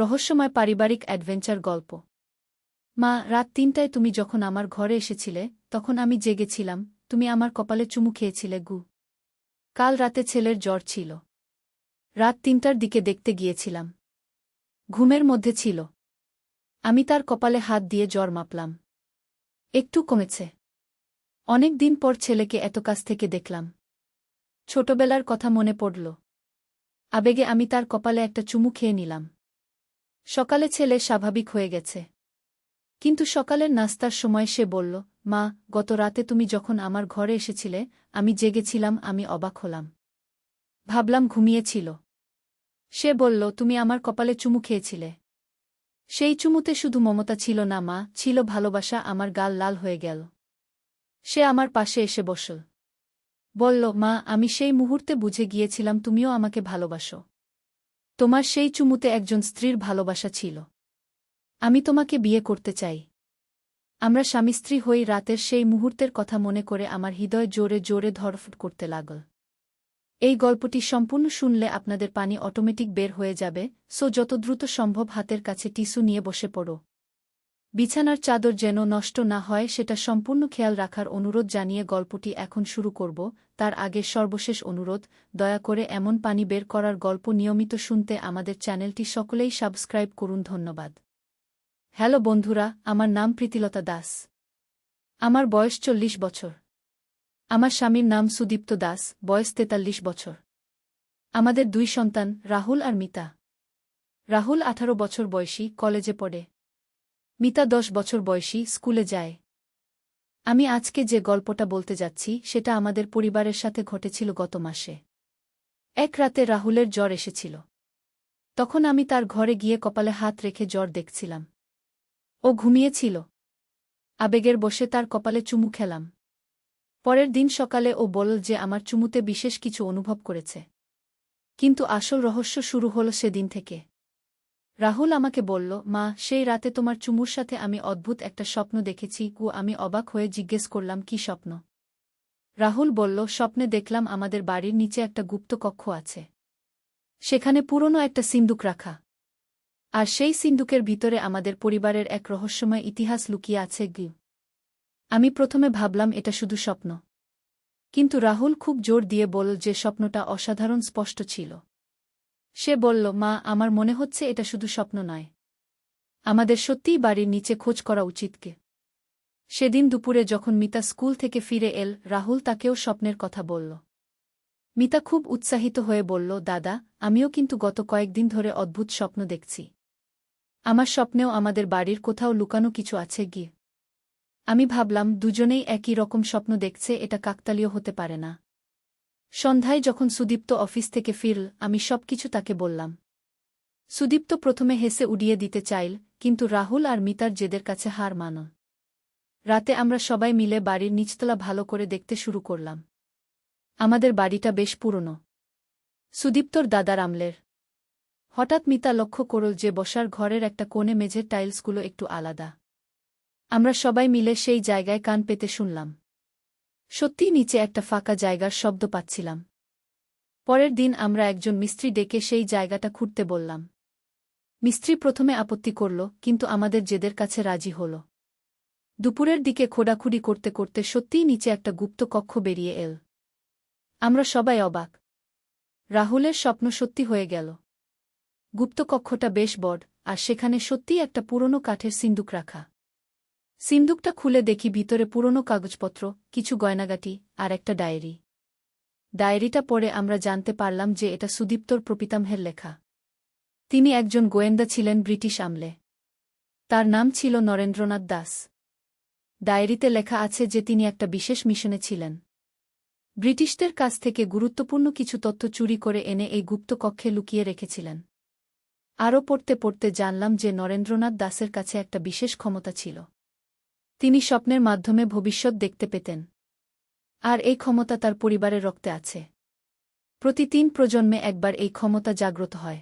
রহস্যময় পারিবারিক অ্যাডভেঞ্চার গল্প। মা, রাত ৩টায় তুমি যখন আমার ঘরে এসেছিলে তখন আমি জেগেছিলাম, তুমি আমার কপালে চুমু খেয়েছিলে গু। কাল রাতে ছেলের জ্বর ছিল। রাত ৩টার দিকে দেখতে গিয়েছিলাম। ঘুমের মধ্যে ছিল। আমি তার কপালে হাত দিয়ে জ্বর মাপলাম। একটু কমেছে। অনেক দিন পর ছেলেকে এত কাছ থেকে দেখলাম। ছোটবেলার কথা মনে পড়ল। আবেগে আমি তার কপালে একটা চুমু খেয়ে নিলাম। সকালে ছেলে স্বাভাবিক হয়ে গেছে। কিন্তু সকালের নাস্তার সময় সে বলল, মা, গত রাতে তুমি যখন আমার ঘরে এসেছিলে আমি জেগেছিলাম। আমি অবাক হলাম। ভাবলাম ঘুমিয়েছিল। সে বলল, তুমি আমার কপালে চুমু খেয়েছিলে। সেই চুমুতে শুধু মমতা ছিল না মা, ছিল ভালোবাসা। আমার গাল লাল হয়ে গেল। সে আমার পাশে এসে বসল। বলল, মা, আমি সেই মুহূর্তে বুঝে গিয়েছিলাম তুমিও আমাকে ভালোবাসো। তোমার সেই চুমুতে একজন স্ত্রীর ভালোবাসা ছিল। আমি তোমাকে বিয়ে করতে চাই। আমরা স্বামী স্ত্রী হই। রাতের সেই মুহূর্তের কথা মনে করে আমার হৃদয় জোরে জোরে ধড়ফড় করতে লাগল। এই গল্পটি সম্পূর্ণ শুনলে আপনাদের পানি অটোমেটিক বের হয়ে যাবে, সো যত দ্রুত সম্ভব হাতের কাছে টিস্যু নিয়ে বসে পড়ো। বিছানার চাদর যেন নষ্ট না হয় সেটা সম্পূর্ণ খেয়াল রাখার অনুরোধ জানিয়ে গল্পটি এখন শুরু করব। তার আগে সর্বশেষ অনুরোধ, দয়া করে এমন পানি বের করার গল্প নিয়মিত শুনতে আমাদের চ্যানেলটি সকলেই সাবস্ক্রাইব করুন। ধন্যবাদ। হ্যালো বন্ধুরা, আমার নাম প্রীতিলতা দাস। আমার বয়স ৪০ বছর। আমার স্বামীর নাম সুদীপ্ত দাস, বয়স ৪৩ বছর। আমাদের ২ সন্তান, রাহুল আর মিতা। রাহুল ১৮ বছর বয়সী, কলেজে পড়ে। মিতা ১০ বছর বয়সী, স্কুলে যায়। আমি আজকে যে গল্পটা বলতে যাচ্ছি সেটা আমাদের পরিবারের সাথে ঘটেছিল গত মাসে। এক রাতে রাহুলের জ্বর এসেছিল। তখন আমি তার ঘরে গিয়ে কপালে হাত রেখে জ্বর দেখছিলাম। ও ঘুমিয়েছিল। আবেগের বশে তার কপালে চুমু খেলাম। পরের দিন সকালে ও বলল যে আমার চুমুতে বিশেষ কিছু অনুভব করেছে। কিন্তু আসল রহস্য শুরু হল সেদিন থেকে। রাহুল আমাকে বলল, মা, সেই রাতে তোমার চুমুর সাথে আমি অদ্ভুত একটা স্বপ্ন দেখেছি। আমি অবাক হয়ে জিজ্ঞেস করলাম, কি স্বপ্ন? রাহুল বলল, স্বপ্নে দেখলাম আমাদের বাড়ির নিচে একটা গুপ্ত কক্ষ আছে। সেখানে পুরনো একটা সিন্দুক রাখা। আর সেই সিন্দুকের ভিতরে আমাদের পরিবারের এক রহস্যময় ইতিহাস লুকিয়ে আছে। আমি প্রথমে ভাবলাম এটা শুধু স্বপ্ন। কিন্তু রাহুল খুব জোর দিয়ে বলল যে স্বপ্নটা অসাধারণ স্পষ্ট ছিল। সে বলল, মা, আমার মনে হচ্ছে এটা শুধু স্বপ্ন নয়। আমাদের সত্যিই বাড়ির নিচে খোঁজ করা উচিত। সেদিন দুপুরে যখন মিতা স্কুল থেকে ফিরে এল, রাহুল তাকেও স্বপ্নের কথা বলল। মিতা খুব উৎসাহিত হয়ে বলল, দাদা, আমিও কিন্তু গত কয়েকদিন ধরে অদ্ভুত স্বপ্ন দেখছি। আমার স্বপ্নেও আমাদের বাড়ির কোথাও লুকানো কিছু আছে। আমি ভাবলাম দুজনেই একই রকম স্বপ্ন দেখছে, এটা কাকতালীয় হতে পারে না। সন্ধ্যায় যখন সুদীপ্ত অফিস থেকে ফিরল, আমি সবকিছু তাকে বললাম। সুদীপ্ত প্রথমে হেসে উড়িয়ে দিতে চাইল, কিন্তু রাহুল আর মিতার জেদের কাছে হার মানল। রাতে আমরা সবাই মিলে বাড়ির নিচতলা ভালো করে দেখতে শুরু করলাম। আমাদের বাড়িটা বেশ পুরনো। সুদীপ্তর দাদার আমলের। হঠাৎ মিতা লক্ষ্য করল যে বসার ঘরের একটা কোণে মেঝের টাইলসগুলো একটু আলাদা। আমরা সবাই মিলে সেই জায়গায় কান পেতে শুনলাম। সত্যিই নিচে একটা ফাঁকা জায়গার শব্দ পাচ্ছিলাম। পরের দিন আমরা একজন মিস্ত্রি ডেকে সেই জায়গাটা খুঁড়তে বললাম। মিস্ত্রি প্রথমে আপত্তি করল, কিন্তু আমাদের জেদের কাছে রাজি হল। দুপুরের দিকে খোঁড়াখুড়ি করতে করতে সত্যিই নিচে একটা গুপ্ত কক্ষ বেরিয়ে এল। আমরা সবাই অবাক। রাহুলের স্বপ্ন সত্যি হয়ে গেল। গুপ্ত কক্ষটা বেশ বড়, আর সেখানে সত্যিই একটা পুরনো কাঠের সিন্দুক রাখা। সিন্দুকটা খুলে দেখি ভিতরে পুরনো কাগজপত্র, কিছু গয়নাগাটি, আর একটা ডায়েরি। ডায়েরিটা পড়ে আমরা জানতে পারলাম যে এটা সুদীপ্তর প্রপিতামহের লেখা। তিনি একজন গোয়েন্দা ছিলেন ব্রিটিশ আমলে। তার নাম ছিল নরেন্দ্রনাথ দাস। ডায়েরিতে লেখা আছে যে তিনি একটা বিশেষ মিশনে ছিলেন। ব্রিটিশদের কাছ থেকে গুরুত্বপূর্ণ কিছু তথ্য চুরি করে এনে এই গুপ্ত কক্ষে লুকিয়ে রেখেছিলেন। আরও পড়তে পড়তে জানলাম যে নরেন্দ্রনাথ দাসের কাছে একটা বিশেষ ক্ষমতা ছিল। তিনি স্বপ্নের মাধ্যমে ভবিষ্যৎ দেখতে পেতেন। আর এই ক্ষমতা তার পরিবারের রক্তে আছে। প্রতি ৩ প্রজন্মে একবার এই ক্ষমতা জাগ্রত হয়।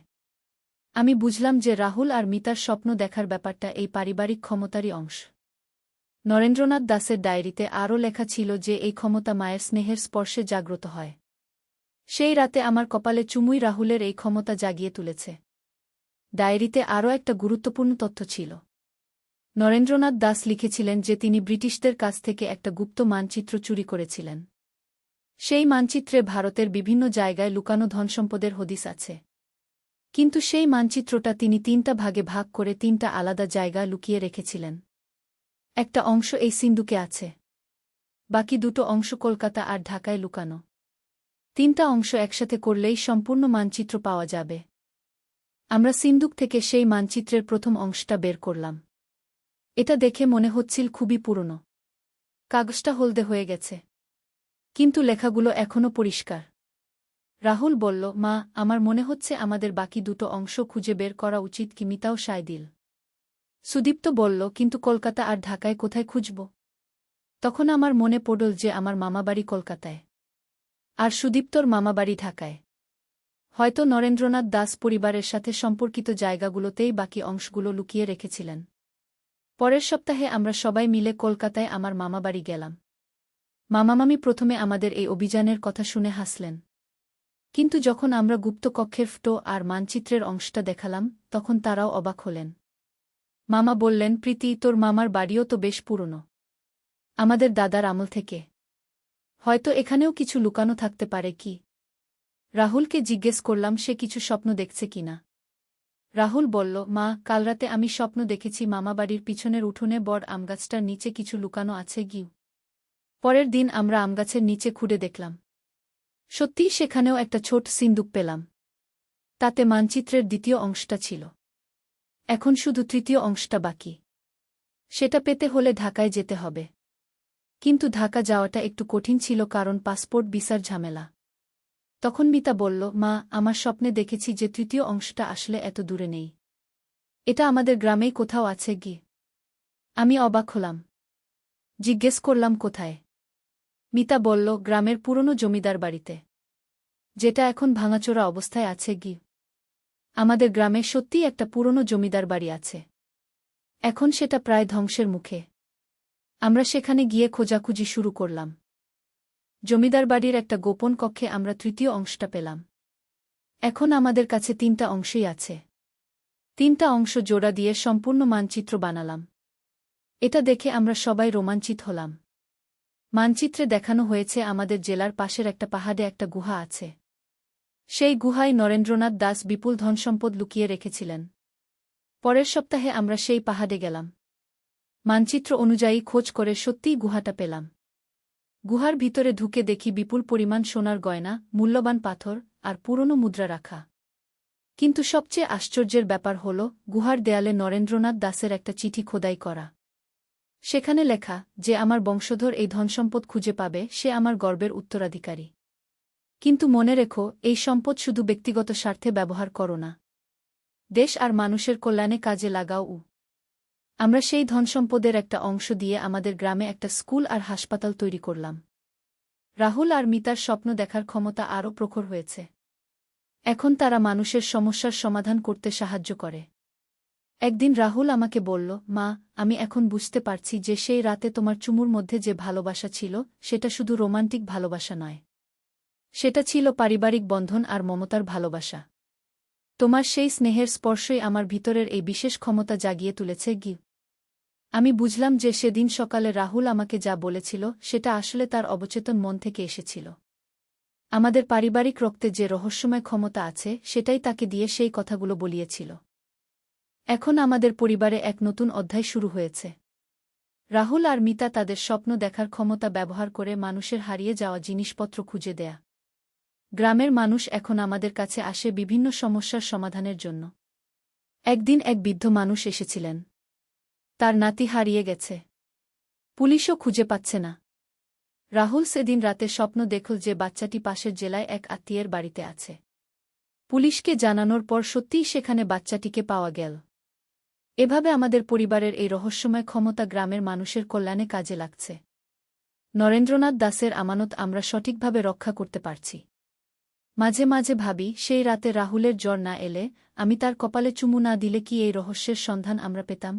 আমি বুঝলাম যে রাহুল আর মিতার স্বপ্ন দেখার ব্যাপারটা এই পারিবারিক ক্ষমতারই অংশ। নরেন্দ্রনাথ দাসের ডায়েরিতে আরও লেখা ছিল যে এই ক্ষমতা মায়ের স্নেহের স্পর্শে জাগ্রত হয়। সেই রাতে আমার কপালে চুমুই রাহুলের এই ক্ষমতা জাগিয়ে তুলেছে। ডায়েরিতে আরও একটা গুরুত্বপূর্ণ তথ্য ছিল। নরেন্দ্রনাথ দাস লিখেছিলেন যে তিনি ব্রিটিশদের কাছ থেকে একটা গুপ্ত মানচিত্র চুরি করেছিলেন। সেই মানচিত্রে ভারতের বিভিন্ন জায়গায় লুকানো ধনসম্পদের হদিস আছে। কিন্তু সেই মানচিত্রটা তিনি ৩টা ভাগে ভাগ করে ৩টা আলাদা জায়গা লুকিয়ে রেখেছিলেন। একটা অংশ এই সিন্ধুকে আছে, বাকি দুটো অংশ কলকাতা আর ঢাকায় লুকানো। ৩টা অংশ একসাথে করলেই সম্পূর্ণ মানচিত্র পাওয়া যাবে। আমরা সিন্ধুক থেকে সেই মানচিত্রের প্রথম অংশটা বের করলাম। এটা দেখে মনে হচ্ছিল খুবই পুরনো। কাগজটা হলদে হয়ে গেছে, কিন্তু লেখাগুলো এখনও পরিষ্কার। রাহুল বলল, মা, আমার মনে হচ্ছে আমাদের বাকি দুটো অংশ খুঁজে বের করা উচিত। কি মিতাও সায় দিল। সুদীপ্ত বলল, কিন্তু কলকাতা আর ঢাকায় কোথায় খুঁজব? তখন আমার মনে পড়ল যে আমার মামাবাড়ি কলকাতায়, আর সুদীপ্তর মামাবাড়ি ঢাকায়। হয়তো নরেন্দ্রনাথ দাস পরিবারের সাথে সম্পর্কিত জায়গাগুলোতেই বাকি অংশগুলো লুকিয়ে রেখেছিলেন। পরের সপ্তাহে আমরা সবাই মিলে কলকাতায় আমার মামাবাড়ি গেলাম। মামামামি প্রথমে আমাদের এই অভিযানের কথা শুনে হাসলেন, কিন্তু যখন আমরা গুপ্ত কক্ষের ফটো আর মানচিত্রের অংশটা দেখালাম তখন তারাও অবাক হলেন। মামা বললেন, প্রীতি, তোর মামার বাড়িও তো বেশ পুরনো, আমাদের দাদার আমল থেকে। হয়তো এখানেও কিছু লুকানো থাকতে পারে। কি? রাহুলকে জিজ্ঞেস করলাম সে কিছু স্বপ্ন দেখছে কিনা। রাহুল বলল, মা, কাল রাতে আমি স্বপ্ন দেখেছি মামাবাড়ির পিছনের উঠোনে বড় আমগাছটার নিচে কিছু লুকানো আছে। গিউ। পরের দিন আমরা আমগাছের নিচে খুঁড়ে দেখলাম, সত্যিই সেখানেও একটা ছোট সিন্দুক পেলাম। তাতে মানচিত্রের দ্বিতীয় অংশটা ছিল। এখন শুধু তৃতীয় অংশটা বাকি। সেটা পেতে হলে ঢাকায় যেতে হবে। কিন্তু ঢাকা যাওয়াটা একটু কঠিন ছিল, কারণ পাসপোর্ট ভিসার ঝামেলা। তখন মিতা বলল, মা, আমার স্বপ্নে দেখেছি যে তৃতীয় অংশটা আসলে এত দূরে নেই। এটা আমাদের গ্রামেই কোথাও আছে। গি। আমি অবাক হলাম। জিজ্ঞেস করলাম, কোথায়? মিতা বলল, গ্রামের পুরনো জমিদার বাড়িতে, যেটা এখন ভাঙাচোরা অবস্থায় আছে। গি। আমাদের গ্রামে সত্যিই একটা পুরনো জমিদার বাড়ি আছে। এখন সেটা প্রায় ধ্বংসের মুখে। আমরা সেখানে গিয়ে খোঁজাখুঁজি শুরু করলাম। জমিদার বাড়ির একটা গোপন কক্ষে আমরা তৃতীয় অংশটা পেলাম। এখন আমাদের কাছে ৩টা অংশই আছে। ৩টা অংশ জোড়া দিয়ে সম্পূর্ণ মানচিত্র বানালাম। এটা দেখে আমরা সবাই রোমাঞ্চিত হলাম। মানচিত্রে দেখানো হয়েছে আমাদের জেলার পাশের একটা পাহাড়ে একটা গুহা আছে। সেই গুহায় নরেন্দ্রনাথ দাস বিপুল ধনসম্পদ লুকিয়ে রেখেছিলেন। পরের সপ্তাহে আমরা সেই পাহাড়ে গেলাম। মানচিত্র অনুযায়ী খোঁজ করে সত্যিই গুহাটা পেলাম। গুহার ভিতরে ঢুকে দেখি বিপুল পরিমাণ সোনার গয়না, মূল্যবান পাথর আর পুরনো মুদ্রা রাখা। কিন্তু সবচেয়ে আশ্চর্যের ব্যাপার হল, গুহার দেয়ালে নরেন্দ্রনাথ দাসের একটা চিঠি খোদাই করা। সেখানে লেখা, যে আমার বংশধর এই ধনসম্পদ খুঁজে পাবে সে আমার গর্বের উত্তরাধিকারী। কিন্তু মনে রেখো, এই সম্পদ শুধু ব্যক্তিগত স্বার্থে ব্যবহার করো না। দেশ আর মানুষের কল্যাণে কাজে লাগাও। আমরা সেই ধনসম্পদের একটা অংশ দিয়ে আমাদের গ্রামে একটা স্কুল আর হাসপাতাল তৈরি করলাম। রাহুল আর মিতার স্বপ্ন দেখার ক্ষমতা আরও প্রখর হয়েছে। এখন তারা মানুষের সমস্যার সমাধান করতে সাহায্য করে। একদিন রাহুল আমাকে বলল, মা, আমি এখন বুঝতে পারছি যে সেই রাতে তোমার চুমুর মধ্যে যে ভালোবাসা ছিল সেটা শুধু রোমান্টিক ভালোবাসা নয়। সেটা ছিল পারিবারিক বন্ধন আর মমতার ভালোবাসা। তোমার সেই স্নেহের স্পর্শই আমার ভিতরের এই বিশেষ ক্ষমতা জাগিয়ে তুলেছে। গি। আমি বুঝলাম যে সেদিন সকালে রাহুল আমাকে যা বলেছিল সেটা আসলে তার অবচেতন মন থেকে এসেছিল। আমাদের পারিবারিক রক্তে যে রহস্যময় ক্ষমতা আছে সেটাই তাকে দিয়ে সেই কথাগুলো বলিয়েছিল। এখন আমাদের পরিবারে এক নতুন অধ্যায় শুরু হয়েছে। রাহুল আর মিতা তাদের স্বপ্ন দেখার ক্ষমতা ব্যবহার করে মানুষের হারিয়ে যাওয়া জিনিসপত্র খুঁজে দেয়া। গ্রামের মানুষ এখন আমাদের কাছে আসে বিভিন্ন সমস্যার সমাধানের জন্য। একদিন এক বৃদ্ধ মানুষ এসেছিলেন। তার নাতি হারিয়ে গেছে। পুলিশও খুঁজে পাচ্ছে না। রাহুল সেদিন রাতে স্বপ্ন দেখল যে বাচ্চাটি পাশের জেলায় এক আত্মীয়ের বাড়িতে আছে। পুলিশকে জানানোর পর সত্যিই সেখানে বাচ্চাটিকে পাওয়া গেল। এভাবে আমাদের পরিবারের এই রহস্যময় ক্ষমতা গ্রামের মানুষের কল্যাণে কাজে লাগছে। নরেন্দ্রনাথ দাসের আমানত আমরা সঠিকভাবে রক্ষা করতে পারছি। মাঝে মাঝে ভাবি, সেই রাতে রাহুলের জ্বর না এলে, আমি তার কপালে চুমু না দিলে কি এই রহস্যের সন্ধান আমরা পেতাম?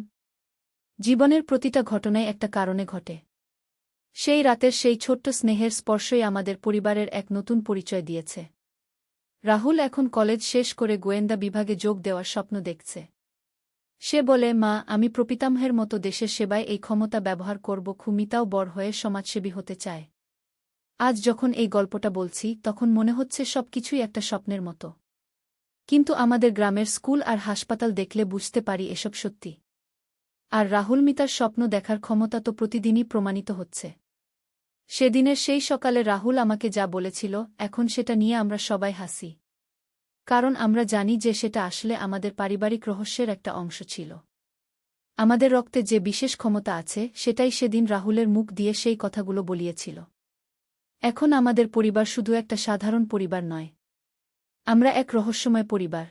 জীবনের প্রতিটা ঘটনাই একটা কারণে ঘটে। সেই রাতের সেই ছোট্ট স্নেহের স্পর্শই আমাদের পরিবারের এক নতুন পরিচয় দিয়েছে। রাহুল এখন কলেজ শেষ করে গোয়েন্দা বিভাগে যোগ দেওয়ার স্বপ্ন দেখছে। সে বলে, মা, আমি প্রপিতামহের মতো দেশের সেবায় এই ক্ষমতা ব্যবহার করব। মিতাও বড় হয়ে সমাজসেবী হতে চায়। আজ যখন এই গল্পটা বলছি তখন মনে হচ্ছে সবকিছুই একটা স্বপ্নের মতো। কিন্তু আমাদের গ্রামের স্কুল আর হাসপাতাল দেখলে বুঝতে পারি এসব সত্যি। আর রাহুল মিতার স্বপ্ন দেখার ক্ষমতা তো প্রতিদিনই প্রমাণিত হচ্ছে। সেদিনের সেই সকালে রাহুল আমাকে যা বলেছিল, এখন সেটা নিয়ে আমরা সবাই হাসি। কারণ আমরা জানি যে সেটা আসলে আমাদের পারিবারিক রহস্যের একটা অংশ ছিল। আমাদের রক্তে যে বিশেষ ক্ষমতা আছে সেটাই সেদিন রাহুলের মুখ দিয়ে সেই কথাগুলো বলিয়েছিল। এখন আমাদের পরিবার শুধু একটা সাধারণ পরিবার নয়। আমরা এক রহস্যময় পরিবার।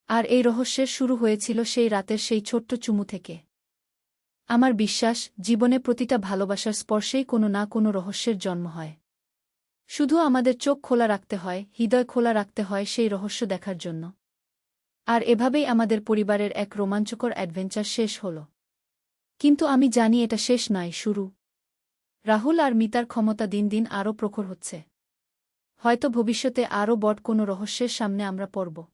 আর এই রহস্যের শুরু হয়েছিল সেই রাতের সেই ছোট্ট চুমু থেকে। আমার বিশ্বাস, জীবনে প্রতিটা ভালোবাসার স্পর্শেই কোনো না কোনো রহস্যের জন্ম হয়। শুধু আমাদের চোখ খোলা রাখতে হয়, হৃদয় খোলা রাখতে হয় সেই রহস্য দেখার জন্য। আর এভাবেই আমাদের পরিবারের এক রোমাঞ্চকর অ্যাডভেঞ্চার শেষ হল। কিন্তু আমি জানি এটা শেষ নয়, শুরু। রাহুল আর মিতার ক্ষমতা দিন দিন আরও প্রখর হচ্ছে। হয়তো ভবিষ্যতে আরও বড় কোনো রহস্যের সামনে আমরা পড়ব।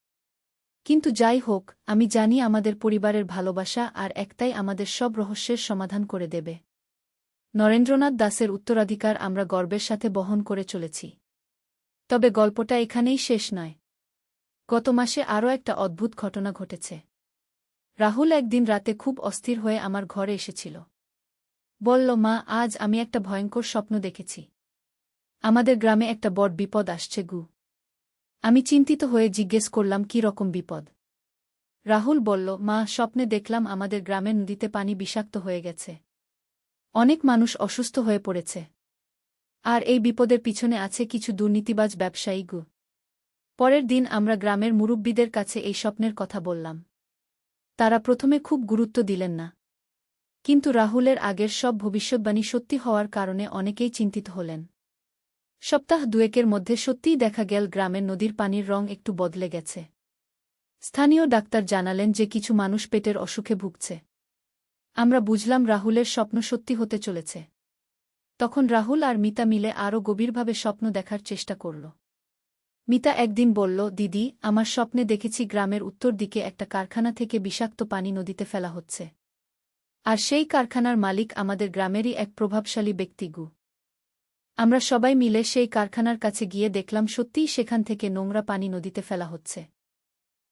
কিন্তু যাই হোক, আমি জানি আমাদের পরিবারের ভালোবাসা আর একটাই আমাদের সব রহস্যের সমাধান করে দেবে। নরেন্দ্রনাথ দাসের উত্তরাধিকার আমরা গর্বের সাথে বহন করে চলেছি। তবে গল্পটা এখানেই শেষ নয়। গত মাসে আরও একটা অদ্ভুত ঘটনা ঘটেছে। রাহুল একদিন রাতে খুব অস্থির হয়ে আমার ঘরে এসেছিল। বলল, মা, আজ আমি একটা ভয়ঙ্কর স্বপ্ন দেখেছি। আমাদের গ্রামে একটা বড় বিপদ আসছে গু। আমি চিন্তিত হয়ে জিজ্ঞেস করলাম, কী রকম বিপদ? রাহুল বলল, মা, স্বপ্নে দেখলাম আমাদের গ্রামের নদীতে পানি বিষাক্ত হয়ে গেছে। অনেক মানুষ অসুস্থ হয়ে পড়েছে। আর এই বিপদের পিছনে আছে কিছু দুর্নীতিবাজ ব্যবসায়ী গু। পরের দিন আমরা গ্রামের মুরব্বিদের কাছে এই স্বপ্নের কথা বললাম। তারা প্রথমে খুব গুরুত্ব দিলেন না। কিন্তু রাহুলের আগের সব ভবিষ্যদ্বাণী সত্যি হওয়ার কারণে অনেকেই চিন্তিত হলেন। সপ্তাহ দুয়েকের মধ্যে সত্যিই দেখা গেল গ্রামের নদীর পানির রং একটু বদলে গেছে। স্থানীয় ডাক্তার জানালেন যে কিছু মানুষ পেটের অসুখে ভুগছে। আমরা বুঝলাম রাহুলের স্বপ্ন সত্যি হতে চলেছে। তখন রাহুল আর মিতা মিলে আরও গভীরভাবে স্বপ্ন দেখার চেষ্টা করল। মিতা একদিন বলল, দিদি, আমার স্বপ্নে দেখেছি গ্রামের উত্তর দিকে একটা কারখানা থেকে বিষাক্ত পানি নদীতে ফেলা হচ্ছে। আর সেই কারখানার মালিক আমাদের গ্রামেরই এক প্রভাবশালী ব্যক্তি গু। আমরা সবাই মিলে সেই কারখানার কাছে গিয়ে দেখলাম সত্যিই সেখান থেকে নোংরা পানি নদীতে ফেলা হচ্ছে।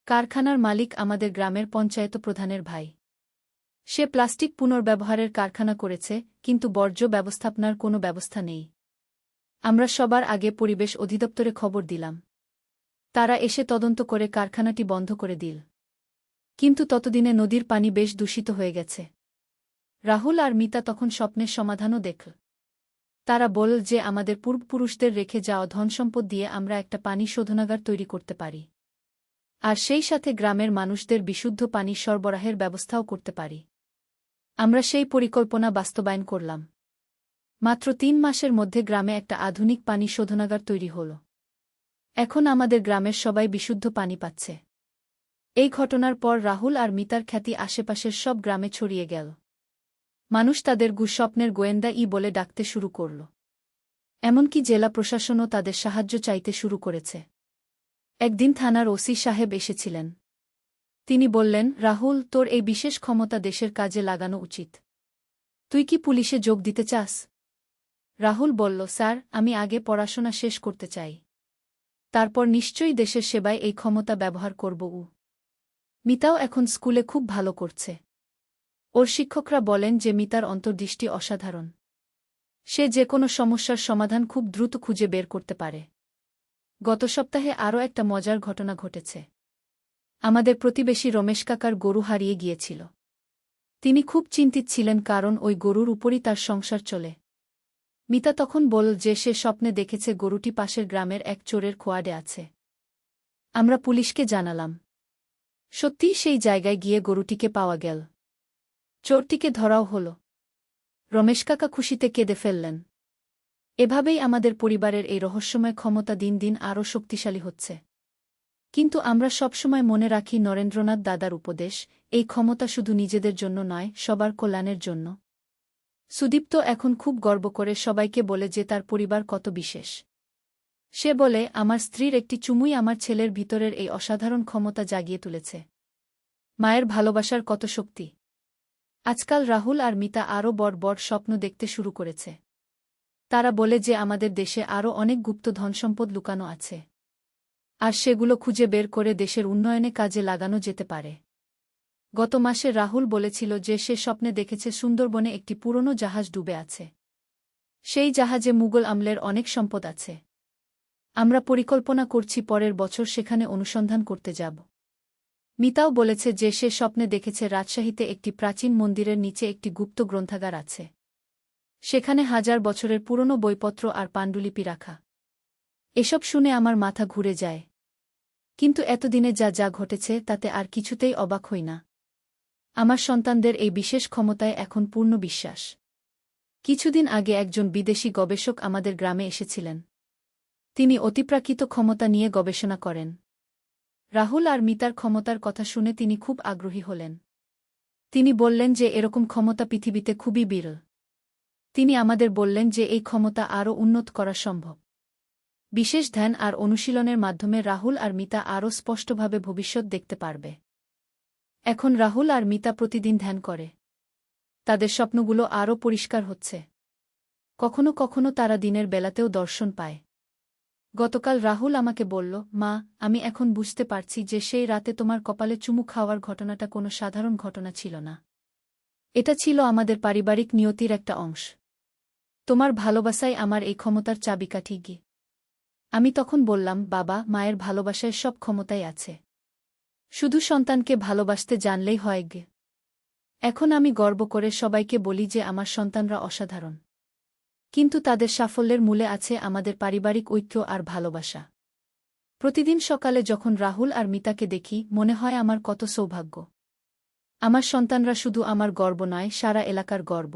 কারখানার মালিক আমাদের গ্রামের পঞ্চায়েত প্রধানের ভাই। সে প্লাস্টিক পুনর্ব্যবহারের কারখানা করেছে, কিন্তু বর্জ্য ব্যবস্থাপনার কোনো ব্যবস্থা নেই। আমরা সবার আগে পরিবেশ অধিদপ্তরে খবর দিলাম। তারা এসে তদন্ত করে কারখানাটি বন্ধ করে দিল। কিন্তু ততদিনে নদীর পানি বেশ দূষিত হয়ে গেছে। রাহুল আর মিতা তখন স্বপ্নের সমাধানও দেখল। তারা বলল যে আমাদের পূর্বপুরুষদের রেখে যাওয়া ধনসম্পদ দিয়ে আমরা একটা পানি শোধনাগার তৈরি করতে পারি। আর সেই সাথে গ্রামের মানুষদের বিশুদ্ধ পানি সরবরাহের ব্যবস্থাও করতে পারি। আমরা সেই পরিকল্পনা বাস্তবায়ন করলাম। মাত্র ৩ মাসের মধ্যে গ্রামে একটা আধুনিক পানি শোধনাগার তৈরি হল। এখন আমাদের গ্রামের সবাই বিশুদ্ধ পানি পাচ্ছে। এই ঘটনার পর রাহুল আর মিতার খ্যাতি আশেপাশের সব গ্রামে ছড়িয়ে গেল। মানুষ তাদের স্বপ্নের গোয়েন্দা বলে ডাকতে শুরু করল। এমনকি জেলা প্রশাসনও তাদের সাহায্য চাইতে শুরু করেছে। একদিন থানার ওসি সাহেব এসেছিলেন। তিনি বললেন, রাহুল, তোর এই বিশেষ ক্ষমতা দেশের কাজে লাগানো উচিত। তুই কি পুলিশে যোগ দিতে চাস? রাহুল বলল, স্যার, আমি আগে পড়াশোনা শেষ করতে চাই। তারপর নিশ্চয়ই দেশের সেবায় এই ক্ষমতা ব্যবহার করব। মিতাও এখন স্কুলে খুব ভালো করছে। ওর শিক্ষকরা বলেন যে মিতার অন্তর্দৃষ্টি অসাধারণ। সে যে কোনো সমস্যার সমাধান খুব দ্রুত খুঁজে বের করতে পারে। গত সপ্তাহে আরও একটা মজার ঘটনা ঘটেছে। আমাদের প্রতিবেশী রমেশ কাকার গরু হারিয়ে গিয়েছিল। তিনি খুব চিন্তিত ছিলেন, কারণ ওই গরুর উপরই তার সংসার চলে। মিতা তখন বলল যে সে স্বপ্নে দেখেছে গরুটি পাশের গ্রামের এক চোরের খোয়াড়ে আছে। আমরা পুলিশকে জানালাম। সত্যিই সেই জায়গায় গিয়ে গরুটিকে পাওয়া গেল। চোরটিকে ধরাও হল। রমেশ কাকা খুশিতে কেঁদে ফেললেন। এভাবেই আমাদের পরিবারের এই রহস্যময় ক্ষমতা দিন দিন আরও শক্তিশালী হচ্ছে। কিন্তু আমরা সবসময় মনে রাখি নরেন্দ্রনাথ দাদার উপদেশ, এই ক্ষমতা শুধু নিজেদের জন্য নয়, সবার কল্যাণের জন্য। সুদীপ্ত এখন খুব গর্ব করে সবাইকে বলে যে তার পরিবার কত বিশেষ। সে বলে, আমার স্ত্রীর একটি চুমুই আমার ছেলের ভিতরের এই অসাধারণ ক্ষমতা জাগিয়ে তুলেছে। মায়ের ভালোবাসার কত শক্তি! আজকাল রাহুল আর মিতা আরও বড় বড় স্বপ্ন দেখতে শুরু করেছে। তারা বলে যে আমাদের দেশে আরও অনেক গুপ্ত ধনসম্পদ লুকানো আছে। আর সেগুলো খুঁজে বের করে দেশের উন্নয়নে কাজে লাগানো যেতে পারে। গত মাসে রাহুল বলেছিল যে সে স্বপ্নে দেখেছে সুন্দরবনে একটি পুরনো জাহাজ ডুবে আছে। সেই জাহাজে মুঘল আমলের অনেক সম্পদ আছে। আমরা পরিকল্পনা করছি পরের বছর সেখানে অনুসন্ধান করতে যাব। মিতাও বলেছে যে সে স্বপ্নে দেখেছে রাজশাহীতে একটি প্রাচীন মন্দিরের নিচে একটি গুপ্ত গ্রন্থাগার আছে। সেখানে হাজার বছরের পুরনো বইপত্র আর পাণ্ডুলিপি রাখা। এসব শুনে আমার মাথা ঘুরে যায়। কিন্তু এতদিনে যা যা ঘটেছে তাতে আর কিছুতেই অবাক হই না। আমার সন্তানদের এই বিশেষ ক্ষমতায় এখন পূর্ণ বিশ্বাস। কিছুদিন আগে একজন বিদেশি গবেষক আমাদের গ্রামে এসেছিলেন। তিনি অতিপ্রাকৃত ক্ষমতা নিয়ে গবেষণা করেন। রাহুল আর মিতার ক্ষমতার কথা শুনে তিনি খুব আগ্রহী হলেন। তিনি বললেন যে এরকম ক্ষমতা পৃথিবীতে খুবই বিরল। তিনি আমাদের বললেন যে এই ক্ষমতা আরও উন্নত করা সম্ভব। বিশেষ ধ্যান আর অনুশীলনের মাধ্যমে রাহুল আর মিতা আরও স্পষ্টভাবে ভবিষ্যৎ দেখতে পারবে। এখন রাহুল আর মিতা প্রতিদিন ধ্যান করে। তাদের স্বপ্নগুলো আরও পরিষ্কার হচ্ছে। কখনো কখনো তারা দিনের বেলাতেও দর্শন পায়। গতকাল রাহুল আমাকে বলল, মা, আমি এখন বুঝতে পারছি যে সেই রাতে তোমার কপালে চুমু খাওয়ার ঘটনাটা কোনো সাধারণ ঘটনা ছিল না। এটা ছিল আমাদের পারিবারিক নিয়তির একটা অংশ। তোমার ভালোবাসাই আমার এই ক্ষমতার চাবিকাঠি গি। আমি তখন বললাম, বাবা, মায়ের ভালোবাসায় সব ক্ষমতাই আছে। শুধু সন্তানকে ভালোবাসতে জানলেই হয় গে। এখন আমি গর্ব করে সবাইকে বলি যে আমার সন্তানরা অসাধারণ। কিন্তু তাদের সাফল্যের মূলে আছে আমাদের পারিবারিক ঐক্য আর ভালোবাসা। প্রতিদিন সকালে যখন রাহুল আর মিতাকে দেখি মনে হয় আমার কত সৌভাগ্য। আমার সন্তানরা শুধু আমার গর্ব নয়, সারা এলাকার গর্ব।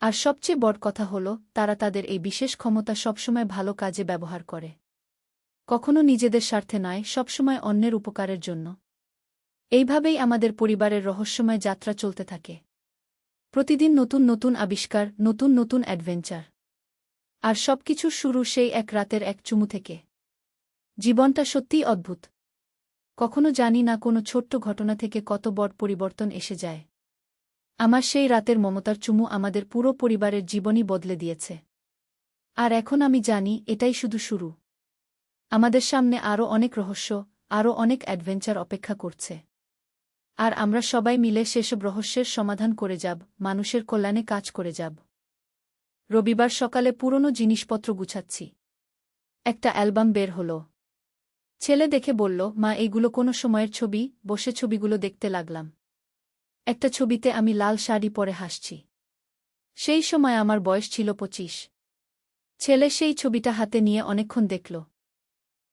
আর সবচেয়ে বড় কথা হল, তারা তাদের এই বিশেষ ক্ষমতা সবসময় ভালো কাজে ব্যবহার করে। কখনো নিজেদের স্বার্থে নয়, সবসময় অন্যের উপকারের জন্য। এইভাবেই আমাদের পরিবারের রহস্যময় যাত্রা চলতে থাকে। প্রতিদিন নতুন নতুন আবিষ্কার, নতুন নতুন অ্যাডভেঞ্চার। আর সবকিছুর শুরু সেই এক রাতের এক চুমু থেকে। জীবনটা সত্যিই অদ্ভুত। কখনো জানি না কোনো ছোট্ট ঘটনা থেকে কত বড় পরিবর্তন এসে যায়। আমার সেই রাতের মমতার চুমু আমাদের পুরো পরিবারের জীবনই বদলে দিয়েছে। আর এখন আমি জানি এটাই শুধু শুরু। আমাদের সামনে আরও অনেক রহস্য, আরও অনেক অ্যাডভেঞ্চার অপেক্ষা করছে। আর আমরা সবাই মিলে সেসব রহস্যের সমাধান করে যাব, মানুষের কল্যাণে কাজ করে যাব। রবিবার সকালে পুরনো জিনিসপত্র গুছাচ্ছি। একটা অ্যালবাম বের হল। ছেলে দেখে বলল, মা, এইগুলো কোনো সময়ের ছবি। বসে ছবিগুলো দেখতে লাগলাম। একটা ছবিতে আমি লাল শাড়ি পরে হাসছি। সেই সময় আমার বয়স ছিল 25। ছেলে সেই ছবিটা হাতে নিয়ে অনেকক্ষণ দেখল।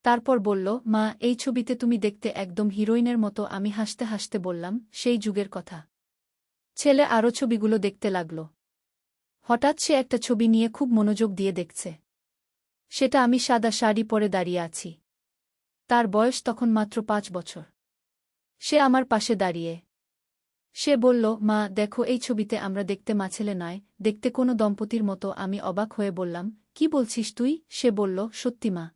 তারপর বলল, মা, এই ছবিতে তুমি দেখতে একদম হিরোইনের মতো। আমি হাসতে হাসতে বললাম, সেই যুগের কথা। ছেলে আরও ছবিগুলো দেখতে লাগল। হঠাৎ সে একটা ছবি নিয়ে খুব মনোযোগ দিয়ে দেখছে। সেটা আমি সাদা শাড়ি পরে দাঁড়িয়ে আছি। তার বয়স তখন মাত্র 5 বছর। সে আমার পাশে দাঁড়িয়ে। সে বলল, মা, দেখো, এই ছবিতে আমরা দেখতে মাছেলে নয়, দেখতে কোনো দম্পতির মতো। আমি অবাক হয়ে বললাম, কি বলছিস তুই? সে বলল, সত্যি মা।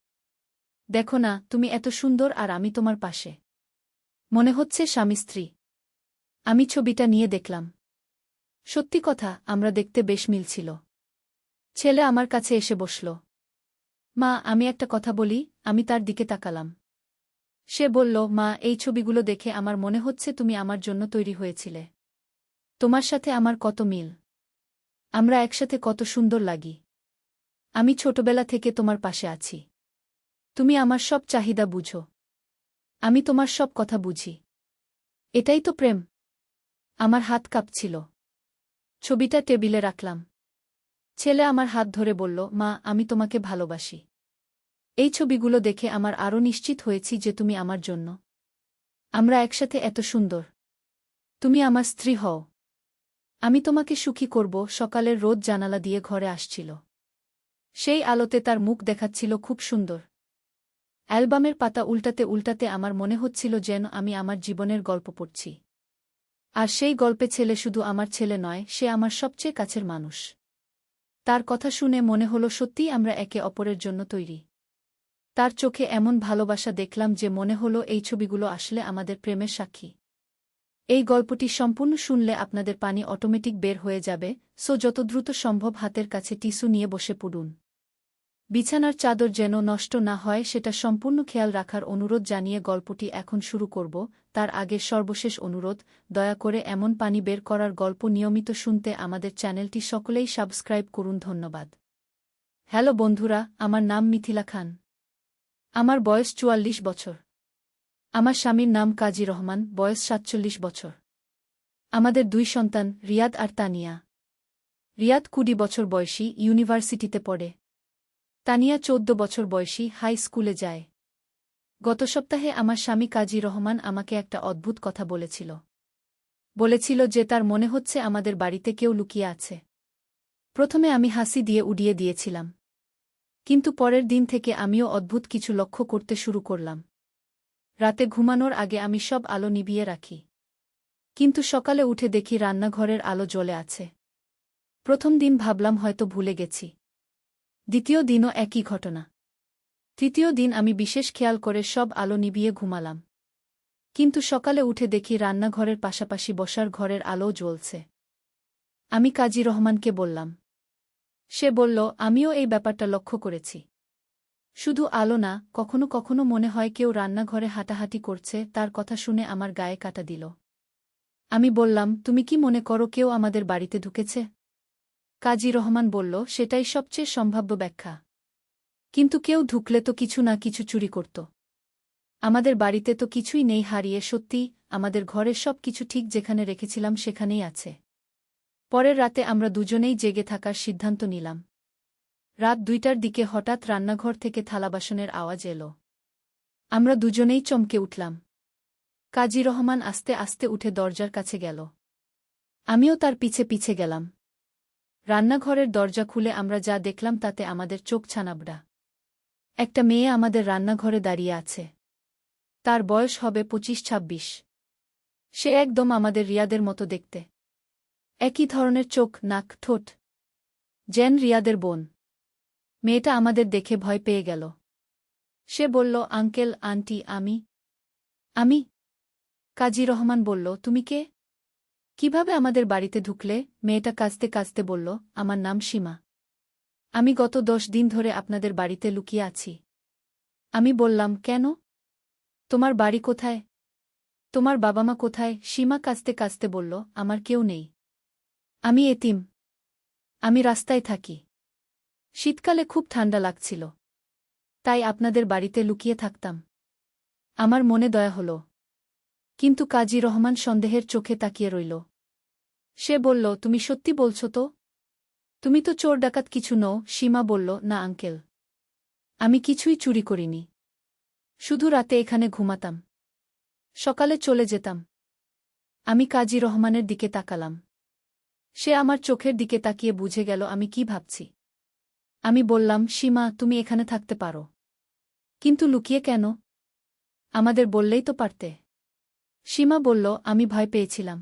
দেখো না, তুমি এত সুন্দর আর আমি তোমার পাশে। মনে হচ্ছে স্বামী স্ত্রী। আমি ছবিটা নিয়ে দেখলাম। সত্যি কথা, আমরা দেখতে বেশ মিল ছিল। ছেলে আমার কাছে এসে বসল। মা, আমি একটা কথা বলি। আমি তার দিকে তাকালাম। সে বলল, মা, এই ছবিগুলো দেখে আমার মনে হচ্ছে তুমি আমার জন্য তৈরি হয়েছিলে। তোমার সাথে আমার কত মিল। আমরা একসাথে কত সুন্দর লাগি। আমি ছোটবেলা থেকে তোমার পাশে আছি। তুমি আমার সব চাহিদা বুঝো। আমি তোমার সব কথা বুঝি। এটাই তো প্রেম। আমার হাত কাঁপছিল। ছবিটা টেবিলে রাখলাম। ছেলে আমার হাত ধরে বলল, মা, আমি তোমাকে ভালোবাসি। এই ছবিগুলো দেখে আমার আরও নিশ্চিত হয়েছি যে তুমি আমার জন্য। আমরা একসাথে এত সুন্দর। তুমি আমার স্ত্রী হও। আমি তোমাকে সুখী করব। সকালের রোদ জানালা দিয়ে ঘরে আসছিল। সেই আলোতে তার মুখ দেখাচ্ছিল খুব সুন্দর। অ্যালবামের পাতা উল্টাতে উল্টাতে আমার মনে হচ্ছিল যেন আমি আমার জীবনের গল্প পড়ছি। আর সেই গল্পে ছেলে শুধু আমার ছেলে নয়, সে আমার সবচেয়ে কাছের মানুষ। তার কথা শুনে মনে হলো সত্যিই আমরা একে অপরের জন্য তৈরি। তার চোখে এমন ভালোবাসা দেখলাম যে মনে হলো এই ছবিগুলো আসলে আমাদের প্রেমের সাক্ষী। এই গল্পটি সম্পূর্ণ শুনলে আপনাদের পানি অটোমেটিক বের হয়ে যাবে, সো যত দ্রুত সম্ভব হাতের কাছে টিস্যু নিয়ে বসে পড়ুন। বিছানার চাদর যেন নষ্ট না হয় সেটা সম্পূর্ণ খেয়াল রাখার অনুরোধ জানিয়ে গল্পটি এখন শুরু করব। তার আগে সর্বশেষ অনুরোধ, দয়া করে এমন পানি বের করার গল্প নিয়মিত শুনতে আমাদের চ্যানেলটি সকলেই সাবস্ক্রাইব করুন। ধন্যবাদ। হ্যালো বন্ধুরা, আমার নাম মিথিলা খান। আমার বয়স ৪৪ বছর। আমার স্বামীর নাম কাজী রহমান, বয়স ৪৭ বছর। আমাদের ২ সন্তান, রিয়াদ আর তানিয়া। রিয়াদ ২০ বছর বয়সী, ইউনিভার্সিটিতে পড়ে। তানিয়া ১৪ বছর বয়সী, হাই স্কুলে যায়। গত সপ্তাহে আমার স্বামী কাজী রহমান আমাকে একটা অদ্ভুত কথা বলেছিল যে তার মনে হচ্ছে আমাদের বাড়িতে কেউ লুকিয়ে আছে। প্রথমে আমি হাসি দিয়ে উড়িয়ে দিয়েছিলাম। কিন্তু পরের দিন থেকে আমিও অদ্ভুত কিছু লক্ষ্য করতে শুরু করলাম। রাতে ঘুমানোর আগে আমি সব আলো নিভিয়ে রাখি। কিন্তু সকালে উঠে দেখি রান্নাঘরের আলো জ্বলে আছে। প্রথম দিন ভাবলাম হয়তো ভুলে গেছি। দ্বিতীয় দিনও একই ঘটনা। তৃতীয় দিন আমি বিশেষ খেয়াল করে সব আলো নিভিয়ে ঘুমালাম। কিন্তু সকালে উঠে দেখি রান্নাঘরের পাশাপাশি বসার ঘরের আলোও জ্বলছে। আমি কাজী রহমানকে বললাম। সে বলল, আমিও এই ব্যাপারটা লক্ষ্য করেছি। শুধু আলো না, কখনো কখনো মনে হয় কেউ রান্নাঘরে হাঁটাহাঁটি করছে। তার কথা শুনে আমার গায়ে কাঁটা দিল। আমি বললাম, তুমি কি মনে করো কেউ আমাদের বাড়িতে ঢুকেছে? কাজী রহমান বলল, সেটাই সবচেয়ে সম্ভাব্য ব্যাখ্যা। কিন্তু কেউ ঢুকলে তো কিছু না কিছু চুরি করত। আমাদের বাড়িতে তো কিছুই নেই হারিয়ে, সত্যি আমাদের ঘরের সব কিছু ঠিক যেখানে রেখেছিলাম সেখানেই আছে। পরের রাতে আমরা দুজনেই জেগে থাকার সিদ্ধান্ত নিলাম। রাত ২টার দিকে হঠাৎ রান্নাঘর থেকে থালাবাসনের আওয়াজ এলো। আমরা দুজনেই চমকে উঠলাম। কাজী রহমান আস্তে আস্তে উঠে দরজার কাছে গেল। আমিও তার পিছে পিছে গেলাম। রান্নাঘরের দরজা খুলে আমরা যা দেখলাম তাতে আমাদের চোখ ছানাবড়া। একটা মেয়ে আমাদের রান্নাঘরে দাঁড়িয়ে আছে। তার বয়স হবে ২৫-২৬। সে একদম আমাদের রিয়াদের মতো দেখতে। একই ধরনের চোখ, নাক, ঠোঁট। যেন রিয়াদের বোন। মেয়েটা আমাদের দেখে ভয় পেয়ে গেল। সে বলল, আঙ্কেল, আন্টি, আমি। কাজী রহমান বলল, তুমি কে? কিভাবে আমাদের বাড়িতে ঢুকলে? মেয়েটা কাঁদতে কাঁদতে বলল, আমার নাম সীমা। আমি গত ১০ দিন ধরে আপনাদের বাড়িতে লুকিয়ে আছি। আমি বললাম, কেন? তোমার বাড়ি কোথায়? তোমার বাবা মা কোথায়? সীমা কাঁদতে কাঁদতে বলল, আমার কেউ নেই। আমি এতিম। আমি রাস্তায় থাকি। শীতকালে খুব ঠান্ডা লাগছিল। তাই আপনাদের বাড়িতে লুকিয়ে থাকতাম। আমার মনে দয়া হল। কিন্তু কাজী রহমান সন্দেহের চোখে তাকিয়ে রইল। সে বলল, তুমি সত্যি বলছ তো? তুমি তো চোর ডাকাত কিছু নও। সীমা বলল, না আঙ্কেল। আমি কিছুই চুরি করিনি। শুধু রাতে এখানে ঘুমাতাম। সকালে চলে যেতাম। আমি কাজী রহমানের দিকে তাকালাম। সে আমার চোখের দিকে তাকিয়ে বুঝে গেল আমি কি ভাবছি। আমি বললাম, সীমা, তুমি এখানে থাকতে পারো। কিন্তু লুকিয়ে কেন? আমাদের বললেই তো পারতে। সীমা বলল, আমি ভয় পেয়েছিলাম।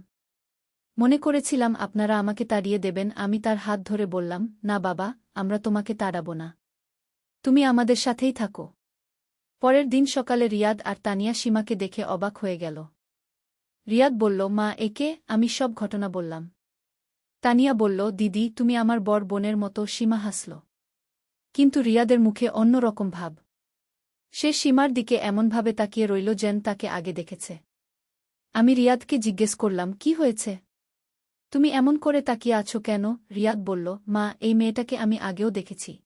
মনে করেছিলাম আপনারা আমাকে তাড়িয়ে দেবেন। আমি তার হাত ধরে বললাম, না বাবা, আমরা তোমাকে তাড়াব না। তুমি আমাদের সাথেই থাকো। পরের দিন সকালে রিয়াদ আর তানিয়া সীমাকে দেখে অবাক হয়ে গেল। রিয়াদ বলল, মা, একে? আমি সব ঘটনা বললাম। তানিয়া বলল, দিদি, তুমি আমার বড় বোনের মতো। সীমা হাসল। কিন্তু রিয়াদের মুখে অন্য রকম ভাব। সে সীমার দিকে এমনভাবে তাকিয়ে রইল যেন তাকে আগে দেখেছে। আমি রিয়াদকে জিজ্ঞেস করলাম, কি হয়েছে? তুমি এমন করে তাকিয়ে আছো কেন? রিয়াদ বলল, মা, এই মেয়েটাকে আমি আগেও দেখেছি।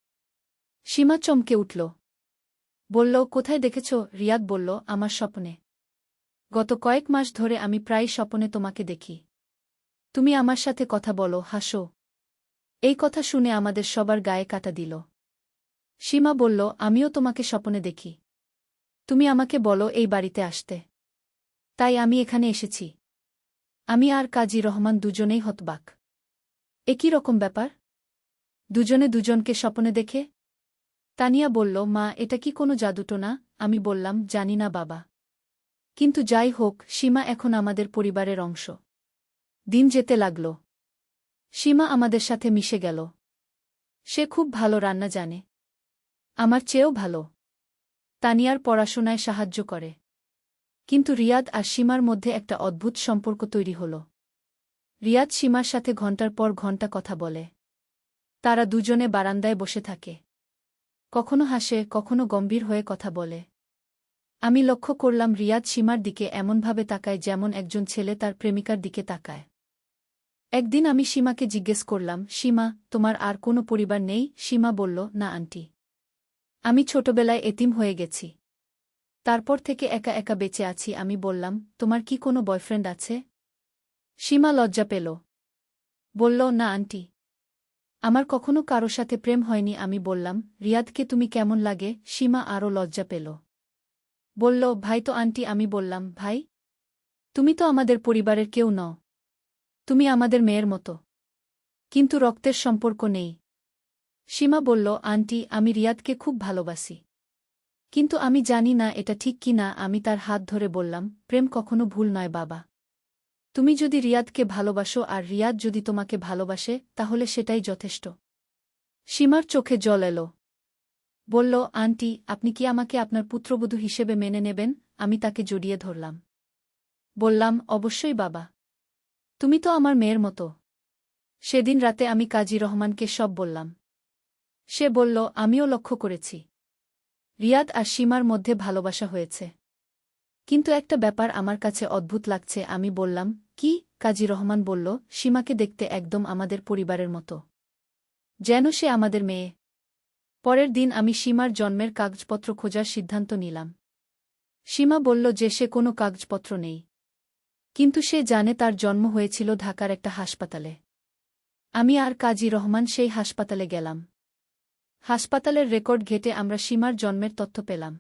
সীমা চমকে উঠল। বলল, কোথায় দেখেছ? রিয়াদ বলল, আমার স্বপ্নে। গত কয়েক মাস ধরে আমি প্রায় স্বপ্নে তোমাকে দেখি। তুমি আমার সাথে কথা বলো, হাসো। এই কথা শুনে আমাদের সবার গায়ে কাঁটা দিল। সীমা বলল, আমিও তোমাকে স্বপ্নে দেখি। তুমি আমাকে বলো এই বাড়িতে আসতে। তাই আমি এখানে এসেছি। আমি আর কাজী রহমান দুজনেই হতবাক। একই রকম ব্যাপার? দুজনে দুজনকে স্বপ্নে দেখে? তানিয়া বলল, মা, এটা কি কোনো জাদুটোনা? আমি বললাম, জানি না বাবা। কিন্তু যাই হোক, সীমা এখন আমাদের পরিবারের অংশ। দিন যেতে লাগল। সীমা আমাদের সাথে মিশে গেল। সে খুব ভালো রান্না জানে। আমার চেয়েও ভালো। তানিয়ার পড়াশোনায় সাহায্য করে। কিন্তু রিয়াদ আর সীমার মধ্যে একটা অদ্ভুত সম্পর্ক তৈরি হল। রিয়াদ সীমার সাথে ঘণ্টার পর ঘণ্টা কথা বলে। তারা দুজনে বারান্দায় বসে থাকে। কখনো হাসে, কখনো গম্ভীর হয়ে কথা বলে। আমি লক্ষ্য করলাম রিয়াদ সীমার দিকে এমনভাবে তাকায় যেমন একজন ছেলে তার প্রেমিকার দিকে তাকায়। একদিন আমি সীমাকে জিজ্ঞেস করলাম, সীমা, তোমার আর কোনো পরিবার নেই? সীমা বলল, না আন্টি। আমি ছোটবেলায় এতিম হয়ে গেছি। তারপর থেকে একা একা বেঁচে আছি। আমি বললাম, তোমার কি কোনো বয়ফ্রেন্ড আছে? সীমা লজ্জা পেল। বলল, না আন্টি। আমার কখনো কারো সাথে প্রেম হয়নি। আমি বললাম, রিয়াদকে তুমি কেমন লাগে? সীমা আরও লজ্জা পেল। বলল, ভাই তো আন্টি। আমি বললাম, ভাই? তুমি তো আমাদের পরিবারের কেউ নও। তুমি আমাদের মেয়ের মতো। কিন্তু রক্তের সম্পর্ক নেই। সীমা বলল, আন্টি, আমি রিয়াদকে খুব ভালোবাসি। কিন্তু আমি জানি না এটা ঠিক কি না। আমি তার হাত ধরে বললাম, প্রেম কখনো ভুল নয় বাবা। তুমি যদি রিয়াদকে ভালোবাসো আর রিয়াদ যদি তোমাকে ভালোবাসে, তাহলে সেটাই যথেষ্ট। সীমার চোখে জল এলো। বলল, আন্টি, আপনি কি আমাকে আপনার পুত্রবধূ হিসেবে মেনে নেবেন? আমি তাকে জড়িয়ে ধরলাম। বললাম, অবশ্যই বাবা। তুমি তো আমার মেয়ের মতো। সেদিন রাতে আমি কাজী রহমানকে সব বললাম। সে বলল, আমিও লক্ষ্য করেছি। রিয়াদ আর সীমার মধ্যে ভালোবাসা হয়েছে। কিন্তু একটা ব্যাপার আমার কাছে অদ্ভুত লাগছে। আমি বললাম, কি? কাজী রহমান বলল, সীমাকে দেখতে একদম আমাদের পরিবারের মতো। যেন সে আমাদের মেয়ে। পরের দিন আমি সীমার জন্মের কাগজপত্র খোঁজার সিদ্ধান্ত নিলাম। সীমা বলল যে সে কোনো কাগজপত্র নেই। কিন্তু সে জানে তার জন্ম হয়েছিল ঢাকার একটা হাসপাতালে। আমি আর কাজী রহমান সেই হাসপাতালে গেলাম। হাসপাতালের রেকর্ড ঘেঁটে আমরা সীমার জন্মের তথ্য পেলাম।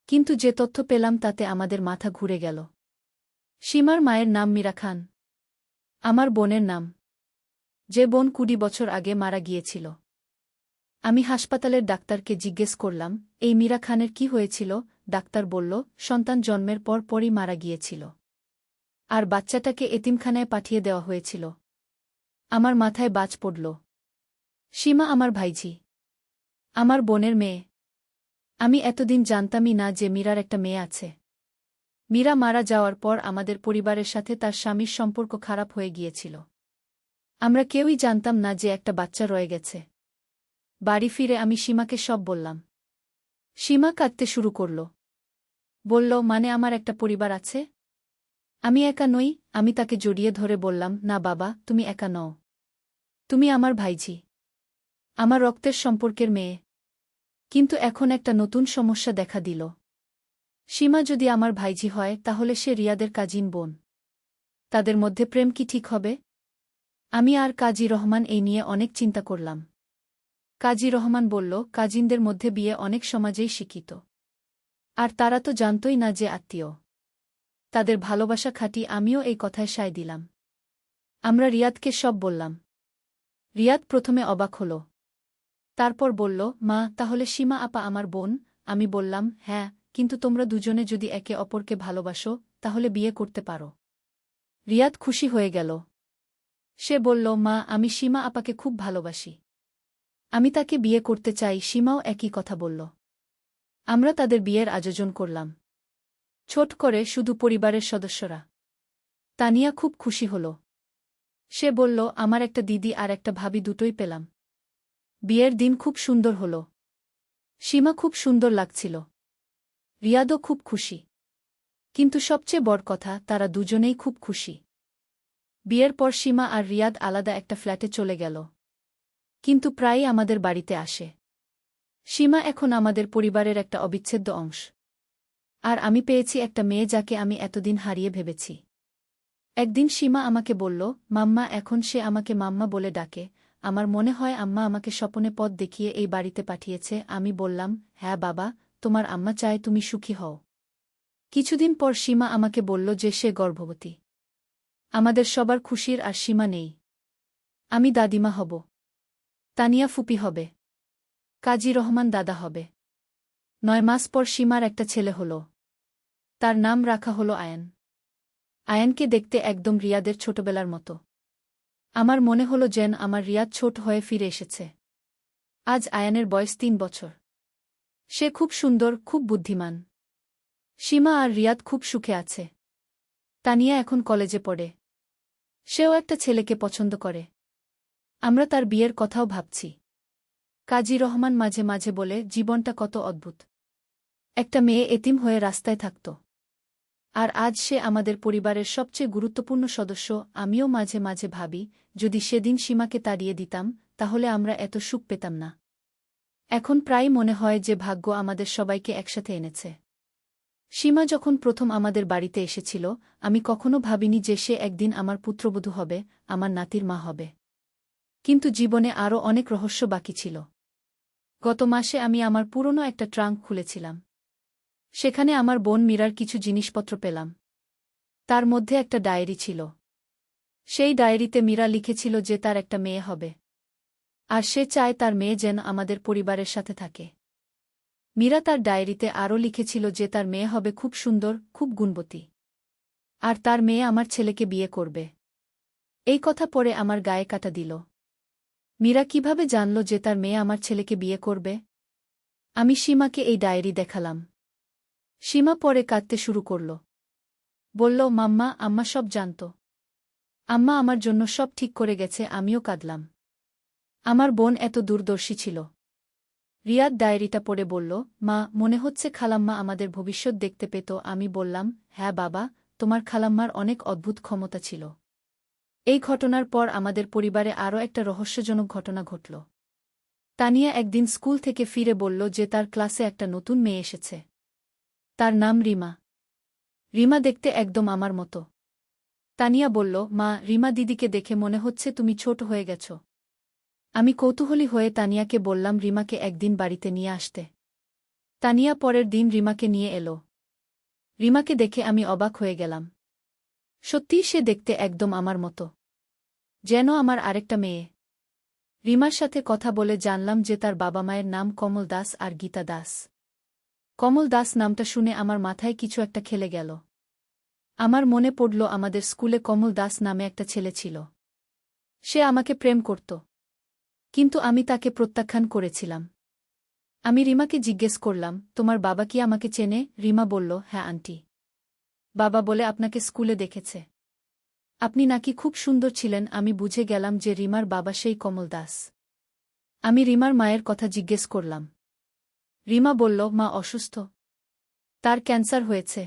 কিন্তু যে তথ্য পেলাম তাতে আমাদের মাথা ঘুরে গেল। সীমার মায়ের নাম মীরা খান। আমার বোনের নাম। যে বোন 20 বছর আগে মারা গিয়েছিল। আমি হাসপাতালের ডাক্তারকে জিজ্ঞেস করলাম, এই মীরা খানের কি হয়েছিল? ডাক্তার বলল, সন্তান জন্মের পর পরই মারা গিয়েছিল। আর বাচ্চাটাকে এতিমখানায় পাঠিয়ে দেওয়া হয়েছিল। আমার মাথায় বাজ পড়ল। সীমা আমার ভাইঝি। আমার বোনের মেয়ে। আমি এতদিন জানতামই না যে মীরার একটা মেয়ে আছে। মীরা মারা যাওয়ার পর আমাদের পরিবারের সাথে তার স্বামীর সম্পর্ক খারাপ হয়ে গিয়েছিল। আমরা কেউই জানতাম না যে একটা বাচ্চা রয়ে গেছে। বাড়ি ফিরে আমি সীমাকে সব বললাম। সীমা কাঁদতে শুরু করল। বলল, মানে আমার একটা পরিবার আছে? আমি একা নই। আমি তাকে জড়িয়ে ধরে বললাম, না বাবা, তুমি একা নও। তুমি আমার ভাইঝি। আমার রক্তের সম্পর্কের মেয়ে। কিন্তু এখন একটা নতুন সমস্যা দেখা দিল। সীমা যদি আমার ভাইঝি হয়, তাহলে সে রিয়াদের কাজিন বোন। তাদের মধ্যে প্রেম কি ঠিক হবে? আমি আর কাজী রহমান এই নিয়ে অনেক চিন্তা করলাম। কাজী রহমান বলল, কাজিনদের মধ্যে বিয়ে অনেক সমাজেই স্বীকৃত। আর তারা তো জানতই না যে আত্মীয়। তাদের ভালোবাসা খাঁটি। আমিও এই কথায় সায় দিলাম। আমরা রিয়াদকে সব বললাম। রিয়াদ প্রথমে অবাক হল। তারপর বলল, মা, তাহলে সীমা আপা আমার বোন? আমি বললাম, হ্যাঁ, কিন্তু তোমরা দুজনে যদি একে অপরকে ভালোবাসো, তাহলে বিয়ে করতে পারো। রিয়াদ খুশি হয়ে গেল। সে বলল, মা, আমি সীমা আপাকে খুব ভালোবাসি। আমি তাকে বিয়ে করতে চাই। সীমাও একই কথা বলল। আমরা তাদের বিয়ের আয়োজন করলাম। ছোট করে, শুধু পরিবারের সদস্যরা। তানিয়া খুব খুশি হল। সে বলল, আমার একটা দিদি আর একটা ভাবি দুটোই পেলাম। বিয়ের দিন খুব সুন্দর হল। সীমা খুব সুন্দর লাগছিল। রিয়াদও খুব খুশি। কিন্তু সবচেয়ে বড় কথা, তারা দুজনেই খুব খুশি। বিয়ের পর সীমা আর রিয়াদ আলাদা একটা ফ্ল্যাটে চলে গেল। কিন্তু প্রায়ই আমাদের বাড়িতে আসে। সীমা এখন আমাদের পরিবারের একটা অবিচ্ছেদ্য অংশ। আর আমি পেয়েছি একটা মেয়ে যাকে আমি এতদিন হারিয়ে ভেবেছি। একদিন সীমা আমাকে বলল, মাম্মা, এখন সে আমাকে মাম্মা বলে ডাকে। আমার মনে হয় আম্মা আমাকে স্বপনে পথ দেখিয়ে এই বাড়িতে পাঠিয়েছে। আমি বললাম, হ্যাঁ বাবা, তোমার আম্মা চায় তুমি সুখী হও। কিছুদিন পর সীমা আমাকে বলল যে সে গর্ভবতী। আমাদের সবার খুশির আর সীমা নেই। আমি দাদিমা হব। তানিয়া ফুপি হবে। কাজী রহমান দাদা হবে। 9 মাস পর সীমার একটা ছেলে হল। তার নাম রাখা হল আয়ান। আয়ানকে দেখতে একদম রিয়াদের ছোটবেলার মতো। আমার মনে হল যেন আমার রিয়াদ ছোট হয়ে ফিরে এসেছে। আজ আয়ানের বয়স 3 বছর। সে খুব সুন্দর, খুব বুদ্ধিমান। সীমা আর রিয়াদ খুব সুখে আছে। তানিয়া এখন কলেজে পড়ে। সেও একটা ছেলেকে পছন্দ করে। আমরা তার বিয়ের কথাও ভাবছি। কাজী রহমান মাঝে মাঝে বলে, জীবনটা কত অদ্ভুত। একটা মেয়ে এতিম হয়ে রাস্তায় থাকত। আর আজ সে আমাদের পরিবারের সবচেয়ে গুরুত্বপূর্ণ সদস্য। আমিও মাঝে মাঝে ভাবি, যদি সেদিন সীমাকে তাড়িয়ে দিতাম, তাহলে আমরা এত সুখ পেতাম না। এখন প্রায় মনে হয় যে ভাগ্য আমাদের সবাইকে একসাথে এনেছে। সীমা যখন প্রথম আমাদের বাড়িতে এসেছিল, আমি কখনো ভাবিনি যে সে একদিন আমার পুত্রবধূ হবে, আমার নাতির মা হবে। কিন্তু জীবনে আরও অনেক রহস্য বাকি ছিল। গত মাসে আমি আমার পুরনো একটা ট্রাঙ্ক খুলেছিলাম। সেখানে আমার বোন মীরার কিছু জিনিসপত্র পেলাম। তার মধ্যে একটা ডায়েরি ছিল। সেই ডায়েরিতে মীরা লিখেছিল যে তার একটা মেয়ে হবে। আর সে চায় তার মেয়ে যেন আমাদের পরিবারের সাথে থাকে। মীরা তার ডায়েরিতে আরও লিখেছিল যে তার মেয়ে হবে খুব সুন্দর, খুব গুণবতী। আর তার মেয়ে আমার ছেলেকে বিয়ে করবে। এই কথা পড়ে আমার গায়ে কাটা দিল। মীরা কিভাবে জানল যে তার মেয়ে আমার ছেলেকে বিয়ে করবে? আমি সীমাকে এই ডায়েরি দেখালাম। সীমা পরে কাঁদতে শুরু করল। বলল, মাম্মা, আম্মা সব জানত। আম্মা আমার জন্য সব ঠিক করে গেছে। আমিও কাঁদলাম। আমার বোন এত দূরদর্শী ছিল। রিয়াদ ডায়েরিটা পড়ে বলল, মা, মনে হচ্ছে খালাম্মা আমাদের ভবিষ্যৎ দেখতে পেত। আমি বললাম, হ্যাঁ বাবা, তোমার খালাম্মার অনেক অদ্ভুত ক্ষমতা ছিল। এই ঘটনার পর আমাদের পরিবারে আরও একটা রহস্যজনক ঘটনা ঘটল। তানিয়া একদিন স্কুল থেকে ফিরে বলল যে তার ক্লাসে একটা নতুন মেয়ে এসেছে। তার নাম রিমা। রিমা দেখতে একদম আমার মতো। তানিয়া বলল, মা, রিমা দিদিকে দেখে মনে হচ্ছে তুমি ছোট হয়ে গেছ। আমি কৌতূহলী হয়ে তানিয়াকে বললাম রিমাকে একদিন বাড়িতে নিয়ে আসতে। তানিয়া পরের দিন রিমাকে নিয়ে এলো। রিমাকে দেখে আমি অবাক হয়ে গেলাম। সত্যিই সে দেখতে একদম আমার মতো। যেন আমার আরেকটা মেয়ে। রিমার সাথে কথা বলে জানলাম যে তার বাবা মায়ের নাম কমল দাস আর গীতা দাস। কমল দাস নামটা শুনে আমার মাথায় কিছু একটা খেলে গেল। আমার মনে পড়ল আমাদের স্কুলে কমল দাস নামে একটা ছেলে ছিল। সে আমাকে প্রেম করত। কিন্তু আমি তাকে প্রত্যাখ্যান করেছিলাম। আমি রিমাকে জিজ্ঞেস করলাম, তোমার বাবা কি আমাকে চেনে? রিমা বলল, হ্যাঁ আন্টি। বাবা বলে আপনাকে স্কুলে দেখেছে। আপনি নাকি খুব সুন্দর ছিলেন। আমি বুঝে গেলাম যে রিমার বাবা সেই কমল দাস। আমি রিমার মায়ের কথা জিজ্ঞেস করলাম। রিমা বলল, মা অসুস্থ। তার ক্যান্সার হয়েছে।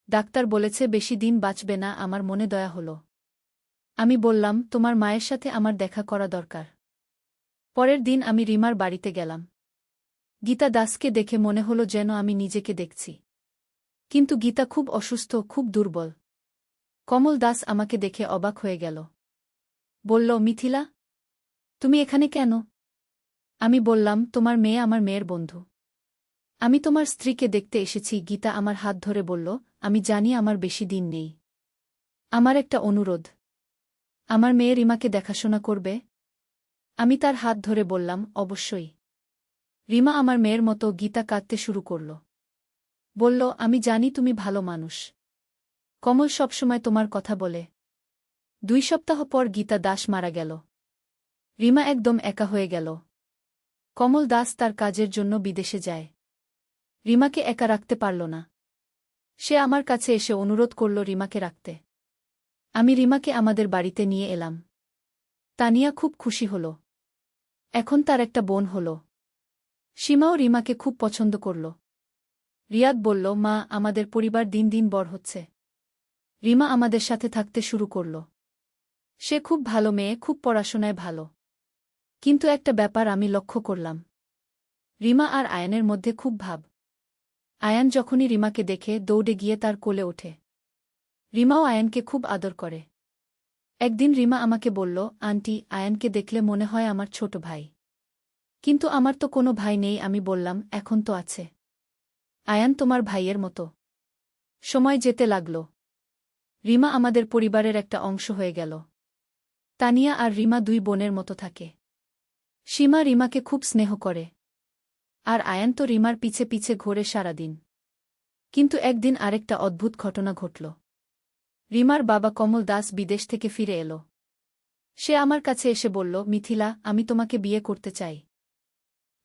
ডাক্তার বলেছে বেশি দিন বাঁচবে না। আমার মনে দয়া হল। আমি বললাম, তোমার মায়ের সাথে আমার দেখা করা দরকার। পরের দিন আমি রিমার বাড়িতে গেলাম। গীতা দাসকে দেখে মনে হলো যেন আমি নিজেকে দেখছি। কিন্তু গীতা খুব অসুস্থ, খুব দুর্বল। কমল দাস আমাকে দেখে অবাক হয়ে গেল। বলল, মিথিলা, তুমি এখানে কেন? আমি বললাম, তোমার মেয়ে আমার মেয়ের বন্ধু। আমি তোমার স্ত্রীকে দেখতে এসেছি। গীতা আমার হাত ধরে বলল, আমি জানি আমার বেশি দিন নেই। আমার একটা অনুরোধ। আমার মেয়ে রিমাকে দেখাশোনা করবে? আমি তার হাত ধরে বললাম, অবশ্যই। রিমা আমার মেয়ের মতো। গীতা কাঁদতে শুরু করল। বলল, আমি জানি তুমি ভালো মানুষ। কমল সবসময় তোমার কথা বলে। 2 সপ্তাহ পর গীতা দাস মারা গেল। রিমা একদম একা হয়ে গেল। কমল দাস তার কাজের জন্য বিদেশে যায়। রিমাকে একা রাখতে পারল না। সে আমার কাছে এসে অনুরোধ করল রিমাকে রাখতে। আমি রিমাকে আমাদের বাড়িতে নিয়ে এলাম। তানিয়া খুব খুশি হল। এখন তার একটা বোন হল। সীমাও রিমাকে খুব পছন্দ করল। রিয়াদ বলল, মা, আমাদের পরিবার দিন দিন বড় হচ্ছে। রিমা আমাদের সাথে থাকতে শুরু করল। সে খুব ভালো মেয়ে, খুব পড়াশোনায় ভালো। কিন্তু একটা ব্যাপার আমি লক্ষ্য করলাম। রিমা আর আয়ানের মধ্যে খুব ভাব। আয়ান যখনই রিমাকে দেখে দৌড়ে গিয়ে তার কোলে ওঠে। রিমাও আয়ানকে খুব আদর করে। একদিন রিমা আমাকে বলল, আন্টি, আয়ানকে দেখলে মনে হয় আমার ছোট ভাই। কিন্তু আমার তো কোনো ভাই নেই। আমি বললাম, এখন তো আছে। আয়ান তোমার ভাইয়ের মতো। সময় যেতে লাগল। রিমা আমাদের পরিবারের একটা অংশ হয়ে গেল। তানিয়া আর রিমা 2 বোনের মতো থাকে। সীমা রিমাকে খুব স্নেহ করে। আর আয়ান তো রিমার পিছে পিছে ঘোরে সারাদিন। কিন্তু একদিন আরেকটা অদ্ভুত ঘটনা ঘটল। রিমার বাবা কমল দাস বিদেশ থেকে ফিরে এলো। সে আমার কাছে এসে বলল, মিথিলা, আমি তোমাকে বিয়ে করতে চাই।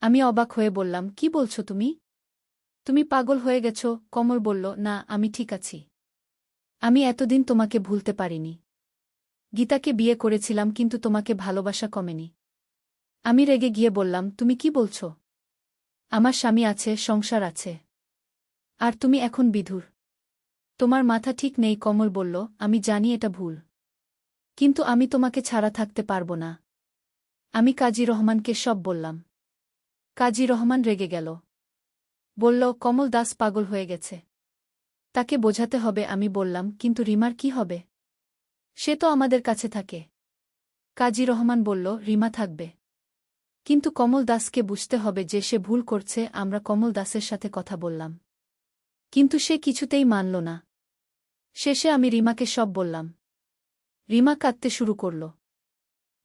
আমি অবাক হয়ে বললাম, কি বলছো তুমি? তুমি পাগল হয়ে গেছ? কমল বলল, না, আমি ঠিক আছি। আমি এতদিন তোমাকে ভুলতে পারিনি। গীতাকে বিয়ে করেছিলাম, কিন্তু তোমাকে ভালোবাসা কমেনি। আমি রেগে গিয়ে বললাম, তুমি কি বলছ? আমার স্বামী আছে, সংসার আছে। আর তুমি এখন বিধুর। তোমার মাথা ঠিক নেই। কমল বলল, আমি জানি এটা ভুল। কিন্তু আমি তোমাকে ছাড়া থাকতে পারব না। আমি কাজী রহমানকে সব বললাম। কাজী রহমান রেগে গেল। বলল, কমল দাস পাগল হয়ে গেছে। তাকে বোঝাতে হবে। আমি বললাম, কিন্তু রিমার কি হবে? সে তো আমাদের কাছে থাকে। কাজী রহমান বলল, রিমা থাকবে। কিন্তু কমল দাসকে বুঝতে হবে যে সে ভুল করছে। আমরা কমল দাসের সাথে কথা বললাম। কিন্তু সে কিছুতেই মানল না। শেষে আমি রিমাকে সব বললাম। রিমা কাঁদতে শুরু করল।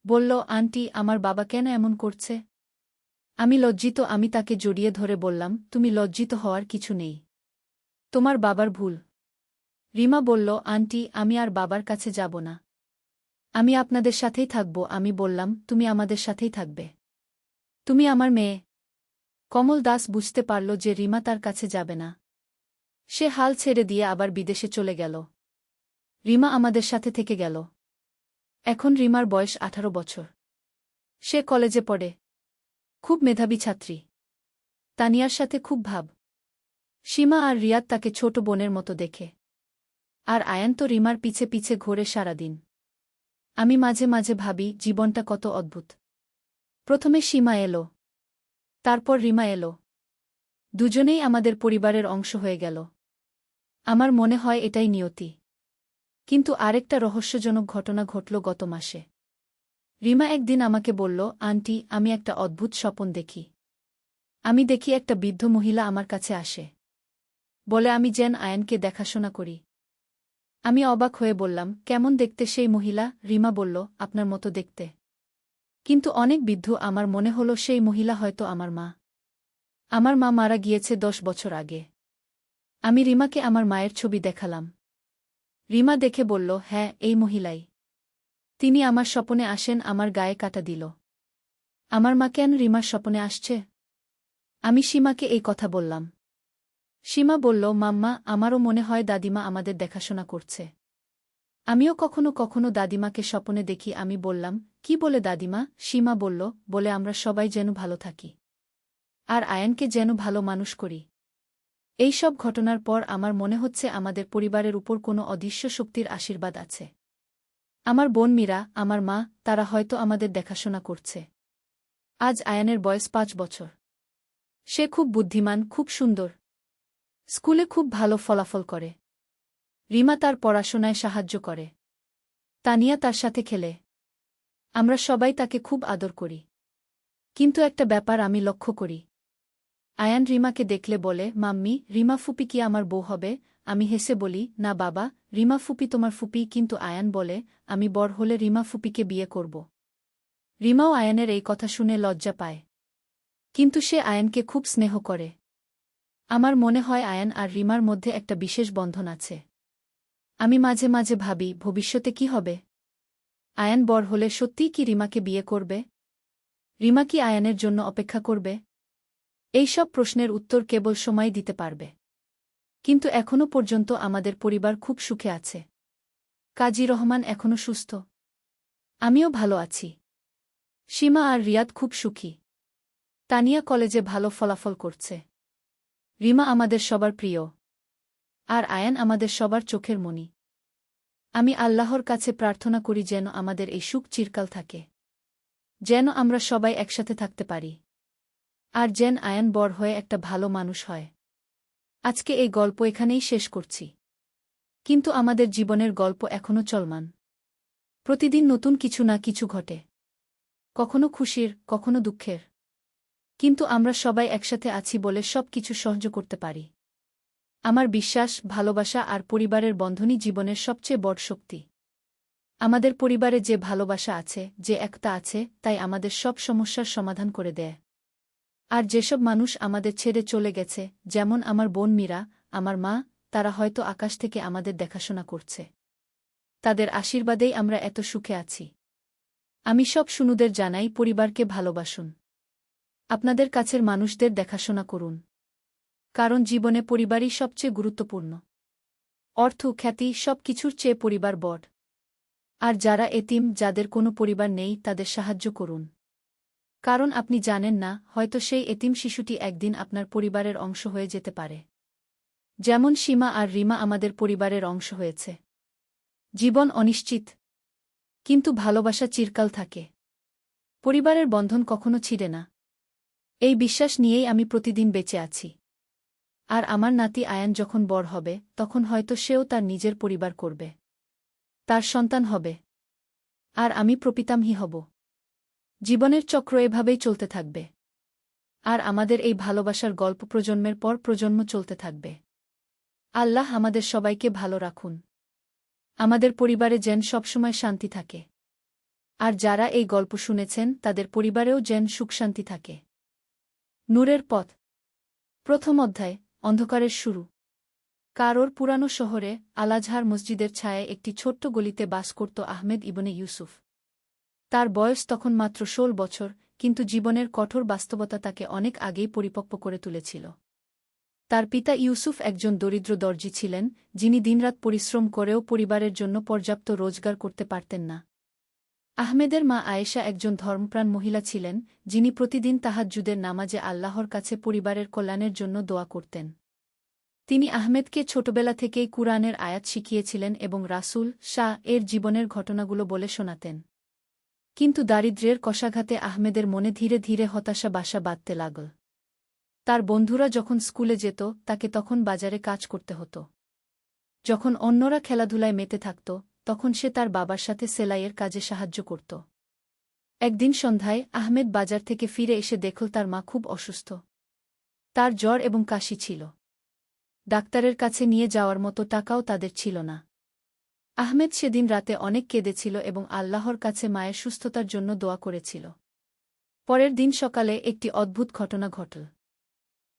বলল, আন্টি, আমার বাবা কেন এমন করছে? আমি লজ্জিত। আমি তাকে জড়িয়ে ধরে বললাম, তুমি লজ্জিত হওয়ার কিছু নেই। তোমার বাবার ভুল। রিমা বলল, আন্টি, আমি আর বাবার কাছে যাব না। আমি আপনাদের সাথেই থাকব। আমি বললাম, তুমি আমাদের সাথেই থাকবে। তুমি আমার মেয়ে। কমল দাস বুঝতে পারল যে রিমা তার কাছে যাবে না। সে হাল ছেড়ে দিয়ে আবার বিদেশে চলে গেল। রিমা আমাদের সাথে থেকে গেল। এখন রিমার বয়স 18 বছর। সে কলেজে পড়ে। খুব মেধাবী ছাত্রী। তানিয়ার সাথে খুব ভাব। সীমা আর রিয়াদ তাকে ছোট বোনের মতো দেখে। আর আয়ান তো রিমার পিছে পিছে ঘোরে সারাদিন। আমি মাঝে মাঝে ভাবি, জীবনটা কত অদ্ভুত। প্রথমে সীমা এলো। তারপর রিমা এলো। দুজনেই আমাদের পরিবারের অংশ হয়ে গেল। আমার মনে হয় এটাই নিয়তি। কিন্তু আরেকটা রহস্যজনক ঘটনা ঘটল গত মাসে। রিমা একদিন আমাকে বলল, আন্টি, আমি একটা অদ্ভুত স্বপন দেখি। আমি দেখি একটা বৃদ্ধ মহিলা আমার কাছে আসে। বলে আমি যেন আয়ানকে দেখাশোনা করি। আমি অবাক হয়ে বললাম, কেমন দেখতে সেই মহিলা? রিমা বলল, আপনার মতো দেখতে। কিন্তু অনেক বৃদ্ধ। আমার মনে হলো সেই মহিলা হয়তো আমার মা। আমার মা মারা গিয়েছে 10 বছর আগে। আমি রিমাকে আমার মায়ের ছবি দেখালাম। রিমা দেখে বলল, হ্যাঁ, এই মহিলাই। তিনি আমার স্বপনে আসেন। আমার গায়ে কাটা দিল। আমার মা কেন রিমার স্বপনে আসছে? আমি সীমাকে এই কথা বললাম। সীমা বলল, মাম্মা, আমারও মনে হয় দাদিমা আমাদের দেখাশোনা করছে। আমিও কখনো কখনো দাদিমাকে স্বপনে দেখি। আমি বললাম, কি বলে দাদিমা? সীমা বলল, বলে আমরা সবাই যেন ভালো থাকি। আর আয়ানকে যেন ভালো মানুষ করি। এই সব ঘটনার পর আমার মনে হচ্ছে আমাদের পরিবারের উপর কোনো অদৃশ্য শক্তির আশীর্বাদ আছে। আমার বোন মীরা, আমার মা, তারা হয়তো আমাদের দেখাশোনা করছে। আজ আয়ানের বয়স 5 বছর। সে খুব বুদ্ধিমান, খুব সুন্দর। স্কুলে খুব ভালো ফলাফল করে। রিমা তার পড়াশোনায় সাহায্য করে। তানিয়া তার সাথে খেলে। আমরা সবাই তাকে খুব আদর করি। কিন্তু একটা ব্যাপার আমি লক্ষ্য করি। আয়ান রিমাকে দেখলে বলে, মাম্মি, রিমা ফুপি কি আমার বউ হবে? আমি হেসে বলি, না বাবা, রিমা ফুপি তোমার ফুপি। কিন্তু আয়ান বলে, আমি বড় হলে রিমা ফুপিকে বিয়ে করব। রিমাও আয়ানের এই কথা শুনে লজ্জা পায়। কিন্তু সে আয়ানকে খুব স্নেহ করে। আমার মনে হয় আয়ান আর রিমার মধ্যে একটা বিশেষ বন্ধন আছে। আমি মাঝে মাঝে ভাবি, ভবিষ্যতে কি হবে? আয়ান বড় হলে সত্যিই কি রিমাকে বিয়ে করবে? রিমা কি আয়ানের জন্য অপেক্ষা করবে? এই সব প্রশ্নের উত্তর কেবল সময় দিতে পারবে। কিন্তু এখনো পর্যন্ত আমাদের পরিবার খুব সুখে আছে। কাজী রহমান এখনো সুস্থ। আমিও ভালো আছি। সীমা আর রিয়াদ খুব সুখী। তানিয়া কলেজে ভালো ফলাফল করছে। রিমা আমাদের সবার প্রিয়। আর আয়ান আমাদের সবার চোখের মণি। আমি আল্লাহর কাছে প্রার্থনা করি যেন আমাদের এই সুখ চিরকাল থাকে। যেন আমরা সবাই একসাথে থাকতে পারি। আর যেন আয়ান বড় হয়ে একটা ভালো মানুষ হয়। আজকে এই গল্প এখানেই শেষ করছি। কিন্তু আমাদের জীবনের গল্প এখনো চলমান। প্রতিদিন নতুন কিছু না কিছু ঘটে। কখনো খুশির, কখনো দুঃখের। কিন্তু আমরা সবাই একসাথে আছি বলে সব কিছু সহ্য করতে পারি। আমার বিশ্বাস, ভালোবাসা আর পরিবারের বন্ধনই জীবনের সবচেয়ে বড় শক্তি। আমাদের পরিবারে যে ভালোবাসা আছে, যে একতা আছে, তাই আমাদের সব সমস্যার সমাধান করে দেয়। আর যেসব মানুষ আমাদের ছেড়ে চলে গেছে, যেমন আমার বোন মীরা, আমার মা, তারা হয়তো আকাশ থেকে আমাদের দেখাশোনা করছে। তাদের আশীর্বাদেই আমরা এত সুখে আছি। আমি সব শুনুদের জানাই, পরিবারকে ভালোবাসুন। আপনাদের কাছের মানুষদের দেখাশোনা করুন। কারণ জীবনে পরিবারই সবচেয়ে গুরুত্বপূর্ণ। অর্থ, খ্যাতি সব কিছুর চেয়ে পরিবার বড়। আর যারা এতিম, যাদের কোনো পরিবার নেই, তাদের সাহায্য করুন। কারণ আপনি জানেন না, হয়তো সেই এতিম শিশুটি একদিন আপনার পরিবারের অংশ হয়ে যেতে পারে। যেমন সীমা আর রিমা আমাদের পরিবারের অংশ হয়েছে। জীবন অনিশ্চিত, কিন্তু ভালোবাসা চিরকাল থাকে। পরিবারের বন্ধন কখনো ছিঁড়ে না। এই বিশ্বাস নিয়েই আমি প্রতিদিন বেঁচে আছি। আর আমার নাতি আয়ান যখন বড় হবে, তখন হয়তো সেও তার নিজের পরিবার করবে। তার সন্তান হবে। আর আমি প্রপিতামহী হব। জীবনের চক্র এভাবেই চলতে থাকবে। আর আমাদের এই ভালোবাসার গল্প প্রজন্মের পর প্রজন্ম চলতে থাকবে। আল্লাহ আমাদের সবাইকে ভালো রাখুন। আমাদের পরিবারে যেন সবসময় শান্তি থাকে। আর যারা এই গল্প শুনেছেন, তাদের পরিবারেও যেন সুখশান্তি থাকে। নূরের পথ। প্রথম অধ্যায়, অন্ধকারের শুরু। কারোর পুরানো শহরে আল-আজহার মসজিদের ছায়ায় একটি ছোট্ট গলিতে বাস করত আহমেদ ইবনে ইউসুফ। তার বয়স তখন মাত্র 16 বছর, কিন্তু জীবনের কঠোর বাস্তবতা তাকে অনেক আগেই পরিপক্ব করে তুলেছিল। তার পিতা ইউসুফ একজন দরিদ্র দর্জি ছিলেন, যিনি দিনরাত পরিশ্রম করেও পরিবারের জন্য পর্যাপ্ত রোজগার করতে পারতেন না। আহমেদের মা আয়েশা একজন ধর্মপ্রাণ মহিলা ছিলেন, যিনি প্রতিদিন তাহাজ্জুদের নামাজে আল্লাহর কাছে পরিবারের কল্যাণের জন্য দোয়া করতেন। তিনি আহমেদকে ছোটবেলা থেকেই কুরআনের আয়াত শিখিয়েছিলেন এবং রাসূল শাহ এর জীবনের ঘটনাগুলো বলে শোনাতেন। কিন্তু দারিদ্র্যের কষাঘাতে আহমেদের মনে ধীরে ধীরে হতাশা বাসা বাঁধতে লাগল। তার বন্ধুরা যখন স্কুলে যেত, তাকে তখন বাজারে কাজ করতে হতো। যখন অন্যরা খেলাধুলায় মেতে থাকত, তখন সে তার বাবার সাথে সেলাইয়ের কাজে সাহায্য করত। একদিন সন্ধ্যায় আহমেদ বাজার থেকে ফিরে এসে দেখল তার মা খুব অসুস্থ। তার জ্বর এবং কাশি ছিল। ডাক্তারের কাছে নিয়ে যাওয়ার মতো টাকাও তাদের ছিল না। আহমেদ সেদিন রাতে অনেক কেঁদেছিল এবং আল্লাহর কাছে মায়ের সুস্থতার জন্য দোয়া করেছিল। পরের দিন সকালে একটি অদ্ভুত ঘটনা ঘটল।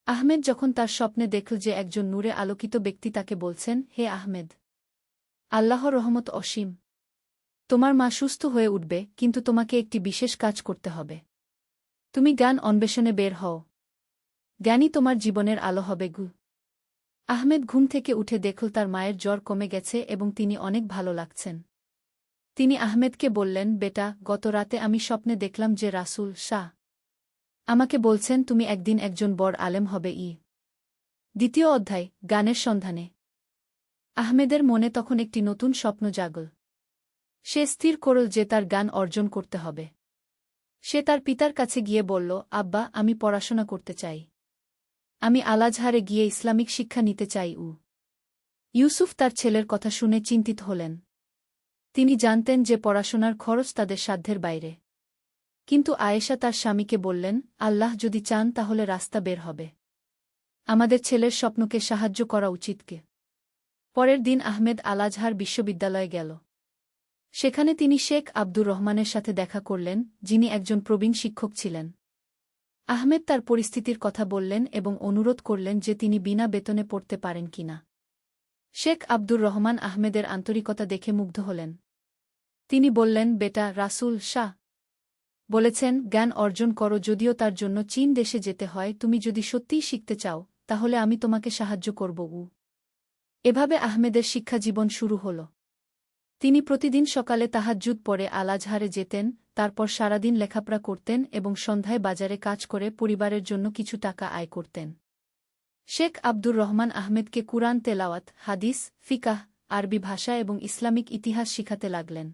আহমেদ যখন তার স্বপ্নে দেখল যে একজন নূরে আলোকিত ব্যক্তি তাকে বলছেন, হে আহমেদ, আল্লাহর রহমত অসীম। তোমার মা সুস্থ হয়ে উঠবে, কিন্তু তোমাকে একটি বিশেষ কাজ করতে হবে। তুমি জ্ঞান অন্বেষণে বের হও। জ্ঞানই তোমার জীবনের আলো হবে গু। আহমেদ ঘুম থেকে উঠে দেখল তার মায়ের জ্বর কমে গেছে এবং তিনি অনেক ভালো লাগছেন। তিনি আহমেদকে বললেন, বেটা, গত রাতে আমি স্বপ্নে দেখলাম যে রাসূল শাহ আমাকে বলছেন তুমি একদিন একজন বড় আলেম হবে। দ্বিতীয় অধ্যায়, জ্ঞানের সন্ধানে। আহমেদের মনে তখন একটি নতুন স্বপ্ন জাগল। সে স্থির করল যে তার জ্ঞান অর্জন করতে হবে। সে তার পিতার কাছে গিয়ে বলল, আব্বা, আমি পড়াশোনা করতে চাই। আমি আল-আজহারে গিয়ে ইসলামিক শিক্ষা নিতে চাই। ইউসুফ তার ছেলের কথা শুনে চিন্তিত হলেন। তিনি জানতেন যে পড়াশোনার খরচ তাদের সাধ্যের বাইরে। কিন্তু আয়েশা তার স্বামীকে বললেন, আল্লাহ যদি চান তাহলে রাস্তা বের হবে। আমাদের ছেলের স্বপ্নকে সাহায্য করা উচিত কে। পরের দিন আহমেদ আল-আজহার বিশ্ববিদ্যালয়ে গেল। সেখানে তিনি শেখ আব্দুর রহমানের সাথে দেখা করলেন, যিনি একজন প্রবীণ শিক্ষক ছিলেন। আহমেদ তার পরিস্থিতির কথা বললেন এবং অনুরোধ করলেন যে তিনি বিনা বেতনে পড়তে পারেন কিনা। শেখ আব্দুর রহমান আহমেদের আন্তরিকতা দেখে মুগ্ধ হলেন। তিনি বললেন, বেটা, রাসূল শাহ বলেছেন, জ্ঞান অর্জন করো, যদিও তার জন্য চীন দেশে যেতে হয়। তুমি যদি সত্যিই শিখতে চাও, তাহলে আমি তোমাকে সাহায্য করব। এভাবে আহমেদের শিক্ষাজীবন শুরু হল। তিনি প্রতিদিন সকালে তাহাজ্জুদ পড়ে আল-আজহারে যেতেন, তারপর সারাদিন লেখাপড়া করতেন এবং সন্ধ্যায় বাজারে কাজ করে পরিবারের জন্য কিছু টাকা আয় করতেন। শেখ আব্দুর রহমান আহমেদকে কুরআন তেলাওয়াত, হাদিস, ফিকাহ, আরবি ভাষা এবং ইসলামিক ইতিহাস শিখাতে লাগলেন।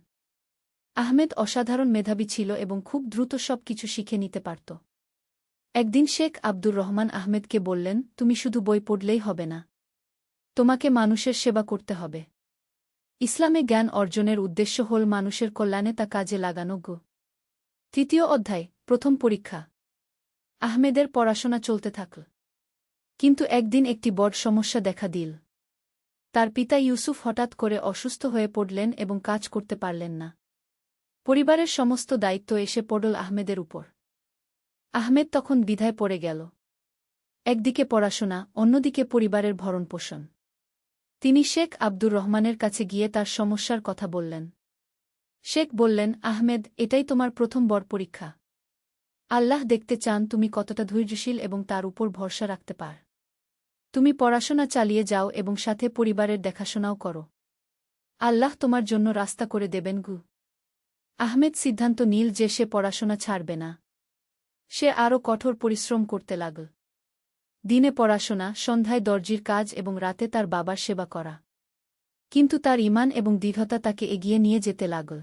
আহমেদ অসাধারণ মেধাবী ছিল এবং খুব দ্রুত সব কিছু শিখে নিতে পারত। একদিন শেখ আব্দুর রহমান আহমেদকে বললেন, তুমি শুধু বই পড়লেই হবে না। তোমাকে মানুষের সেবা করতে হবে। ইসলামে জ্ঞান অর্জনের উদ্দেশ্য হল মানুষের কল্যাণে তা কাজে লাগানো। তৃতীয় অধ্যায়, প্রথম পরীক্ষা। আহমেদের পড়াশোনা চলতে থাকল। কিন্তু একদিন একটি বড় সমস্যা দেখা দিল। তার পিতা ইউসুফ হঠাৎ করে অসুস্থ হয়ে পড়লেন এবং কাজ করতে পারলেন না। পরিবারের সমস্ত দায়িত্ব এসে পড়ল আহমেদের উপর। আহমেদ তখন দ্বিধায় পড়ে গেল। একদিকে পড়াশোনা, অন্যদিকে পরিবারের ভরণপোষণ। তিনি শেখ আব্দুর রহমানের কাছে গিয়ে তার সমস্যার কথা বললেন। শেখ বললেন, আহমেদ, এটাই তোমার প্রথম বড় পরীক্ষা। আল্লাহ দেখতে চান তুমি কতটা ধৈর্যশীল এবং তার উপর ভরসা রাখতে পার। তুমি পড়াশোনা চালিয়ে যাও এবং সাথে পরিবারের দেখাশোনাও করো। আল্লাহ তোমার জন্য রাস্তা করে দেবেন গু। আহমেদ সিদ্ধান্ত নিল যে সে পড়াশোনা ছাড়বে না। সে আরও কঠোর পরিশ্রম করতে লাগল। দিনে পড়াশোনা, সন্ধ্যায় দর্জির কাজ এবং রাতে তার বাবার সেবা করা। কিন্তু তার ঈমান এবং দৃঢ়তা তাকে এগিয়ে নিয়ে যেতে লাগল।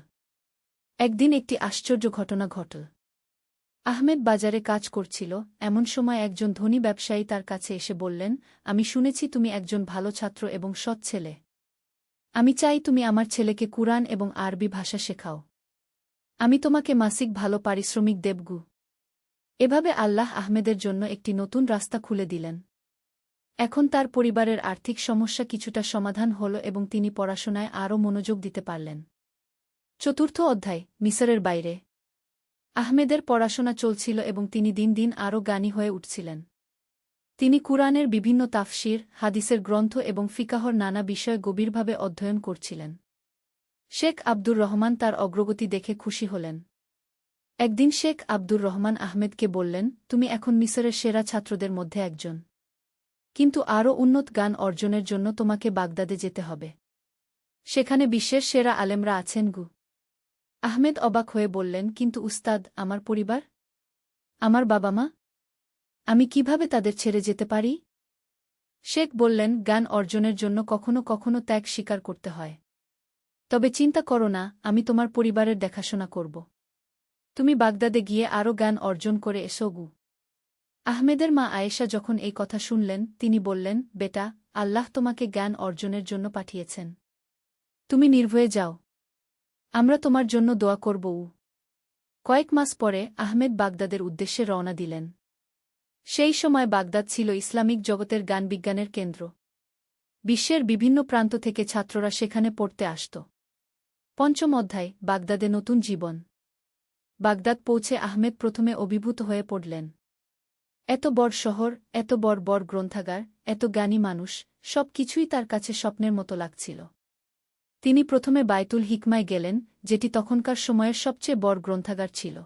একদিন একটি আশ্চর্য ঘটনা ঘটল। আহমেদ বাজারে কাজ করছিল, এমন সময় একজন ধনী ব্যবসায়ী তার কাছে এসে বললেন, আমি শুনেছি তুমি একজন ভালো ছাত্র এবং সৎ ছেলে। আমি চাই তুমি আমার ছেলেকে কুরআন এবং আরবি ভাষা শেখাও। আমি তোমাকে মাসিক ভালো পারিশ্রমিক দেবগু। এভাবে আল্লাহ আহমেদের জন্য একটি নতুন রাস্তা খুলে দিলেন। এখন তার পরিবারের আর্থিক সমস্যা কিছুটা সমাধান হল এবং তিনি পড়াশোনায় আরও মনোযোগ দিতে পারলেন। চতুর্থ অধ্যায়, মিসরের বাইরে। আহমেদের পড়াশোনা চলছিল এবং তিনি দিন দিন আরও জ্ঞানী হয়ে উঠছিলেন। তিনি কুরআনের বিভিন্ন তাফসির, হাদিসের গ্রন্থ এবং ফিকাহর নানা বিষয় গভীরভাবে অধ্যয়ন করছিলেন। শেখ আব্দুর রহমান তার অগ্রগতি দেখে খুশি হলেন। একদিন শেখ আব্দুর রহমান আহমেদকে বললেন, তুমি এখন মিসরের সেরা ছাত্রদের মধ্যে একজন। কিন্তু আরও উন্নত জ্ঞান অর্জনের জন্য তোমাকে বাগদাদে যেতে হবে। সেখানে বিশ্বের সেরা আলেমরা আছেন গু। আহমেদ অবাক হয়ে বললেন, কিন্তু উস্তাদ, আমার পরিবার, আমার বাবা মা, আমি কিভাবে তাদের ছেড়ে যেতে পারি? শেখ বললেন, জ্ঞান অর্জনের জন্য কখনো কখনো ত্যাগ স্বীকার করতে হয়। তবে চিন্তা করো না, আমি তোমার পরিবারের দেখাশোনা করব। তুমি বাগদাদে গিয়ে আরও জ্ঞান অর্জন করে এসো গু। আহমেদের মা আয়েশা যখন এই কথা শুনলেন, তিনি বললেন, বেটা, আল্লাহ তোমাকে জ্ঞান অর্জনের জন্য পাঠিয়েছেন। তুমি নির্ভয়ে যাও। আমরা তোমার জন্য দোয়া করব। কয়েক মাস পরে আহমেদ বাগদাদের উদ্দেশ্যে রওনা দিলেন। সেই সময় বাগদাদ ছিল ইসলামিক জগতের জ্ঞানবিজ্ঞানের কেন্দ্র। বিশ্বের বিভিন্ন প্রান্ত থেকে ছাত্ররা সেখানে পড়তে আসত। পঞ্চম অধ্যায়, বাগদাদে নতুন জীবন। বাগদাদ পৌঁছে আহমেদ প্রথমে অভিভূত হয়ে পড়লেন। এত বড় শহর, এত বড় গ্রন্থাগার, এত জ্ঞানী মানুষ, সব কিছুই তার কাছে স্বপ্নের মতো লাগছিল। তিনি প্রথমে বায়তুল হিকমায় গেলেন, যেটি তখনকার সময়ের সবচেয়ে বড় গ্রন্থাগার ছিল।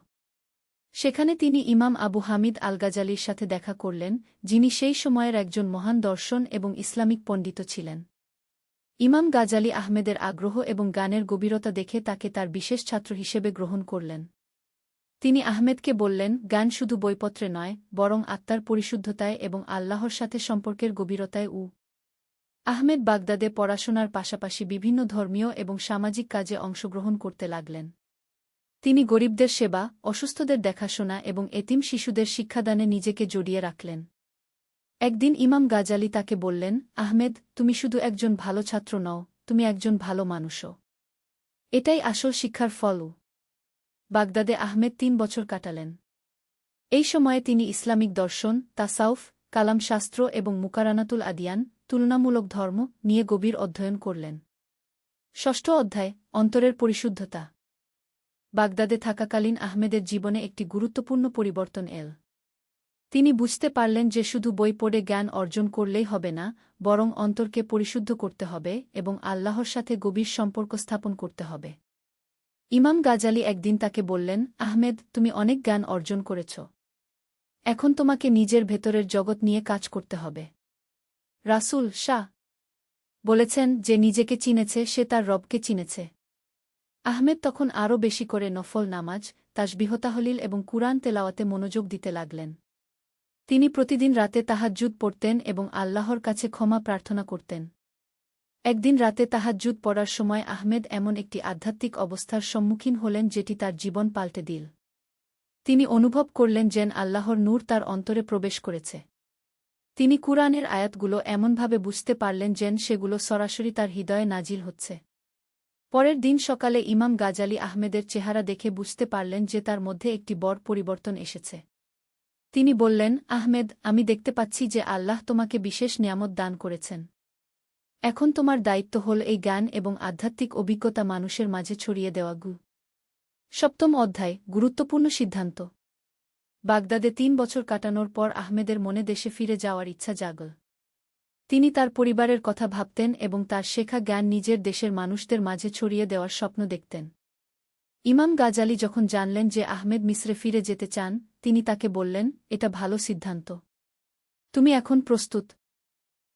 সেখানে তিনি ইমাম আবু হামিদ আল গাজালির সাথে দেখা করলেন, যিনি সেই সময়ের একজন মহান দর্শন এবং ইসলামিক পণ্ডিত ছিলেন। ইমাম গাজালি আহমেদের আগ্রহ এবং জ্ঞানের গভীরতা দেখে তাকে তার বিশেষ ছাত্র হিসেবে গ্রহণ করলেন। তিনি আহমেদকে বললেন, জ্ঞান শুধু বইপত্রে নয়, বরং আত্মার পরিশুদ্ধতায় এবং আল্লাহর সাথে সম্পর্কের গভীরতায়। আহমেদ বাগদাদে পড়াশোনার পাশাপাশি বিভিন্ন ধর্মীয় এবং সামাজিক কাজে অংশগ্রহণ করতে লাগলেন। তিনি গরিবদের সেবা, অসুস্থদের দেখাশোনা এবং এতিম শিশুদের শিক্ষাদানে নিজেকে জড়িয়ে রাখলেন। একদিন ইমাম গাজালি তাকে বললেন, আহমেদ, তুমি শুধু একজন ভালো ছাত্র নও, তুমি একজন ভালো মানুষও। এটাই আসল শিক্ষার ফল। বাগদাদে আহমেদ ৩ বছর কাটালেন। এই সময়ে তিনি ইসলামিক দর্শন, তাসাউফ, কালাম শাস্ত্র এবং মুকারানাতুল আদিয়ান, তুলনামূলক ধর্ম নিয়ে গভীর অধ্যয়ন করলেন। ষষ্ঠ অধ্যায়, অন্তরের পরিশুদ্ধতা। বাগদাদে থাকাকালীন আহমেদের জীবনে একটি গুরুত্বপূর্ণ পরিবর্তন এল। তিনি বুঝতে পারলেন যে শুধু বই পড়ে জ্ঞান অর্জন করলেই হবে না, বরং অন্তরকে পরিশুদ্ধ করতে হবে এবং আল্লাহর সাথে গভীর সম্পর্ক স্থাপন করতে হবে। ইমাম গাজালি একদিন তাকে বললেন, আহমেদ, তুমি অনেক জ্ঞান অর্জন করেছ। এখন তোমাকে নিজের ভেতরের জগৎ নিয়ে কাজ করতে হবে। রাসূল শাহ বলেছেন, যে নিজেকে চিনেছে সে তার রবকে চিনেছে। আহমেদ তখন আরও বেশি করে নফল নামাজ, তাসবিহ তাহলিল এবং কুরআন তেলাওয়াতে মনোযোগ দিতে লাগলেন। তিনি প্রতিদিন রাতে তাহাজ্জুদ পড়তেন এবং আল্লাহর কাছে ক্ষমা প্রার্থনা করতেন। একদিন রাতে তাহাজ্জুদ পড়ার সময় আহমেদ এমন একটি আধ্যাত্মিক অবস্থার সম্মুখীন হলেন যেটি তার জীবন পাল্টে দিল। তিনি অনুভব করলেন যেন আল্লাহর নূর তার অন্তরে প্রবেশ করেছে। তিনি কুরআনের আয়াতগুলো এমনভাবে বুঝতে পারলেন যেন সেগুলো সরাসরি তার হৃদয়ে নাজিল হচ্ছে। পরের দিন সকালে ইমাম গাজালি আহমেদের চেহারা দেখে বুঝতে পারলেন যে তার মধ্যে একটি বড় পরিবর্তন এসেছে। তিনি বললেন, আহমেদ, আমি দেখতে পাচ্ছি যে আল্লাহ তোমাকে বিশেষ নিয়ামত দান করেছেন। এখন তোমার দায়িত্ব হল এই জ্ঞান এবং আধ্যাত্মিক অভিজ্ঞতা মানুষের মাঝে ছড়িয়ে দেওয়া। সপ্তম অধ্যায়, গুরুত্বপূর্ণ সিদ্ধান্ত। বাগদাদে ৩ বছর কাটানোর পর আহমেদের মনে দেশে ফিরে যাওয়ার ইচ্ছা জাগল। তিনি তার পরিবারের কথা ভাবতেন এবং তার শেখা জ্ঞান নিজের দেশের মানুষদের মাঝে ছড়িয়ে দেওয়ার স্বপ্ন দেখতেন। ইমাম গাজালি যখন জানলেন যে আহমেদ মিসরে ফিরে যেতে চান, তিনি তাকে বললেন, এটা ভালো সিদ্ধান্ত। তুমি এখন প্রস্তুত।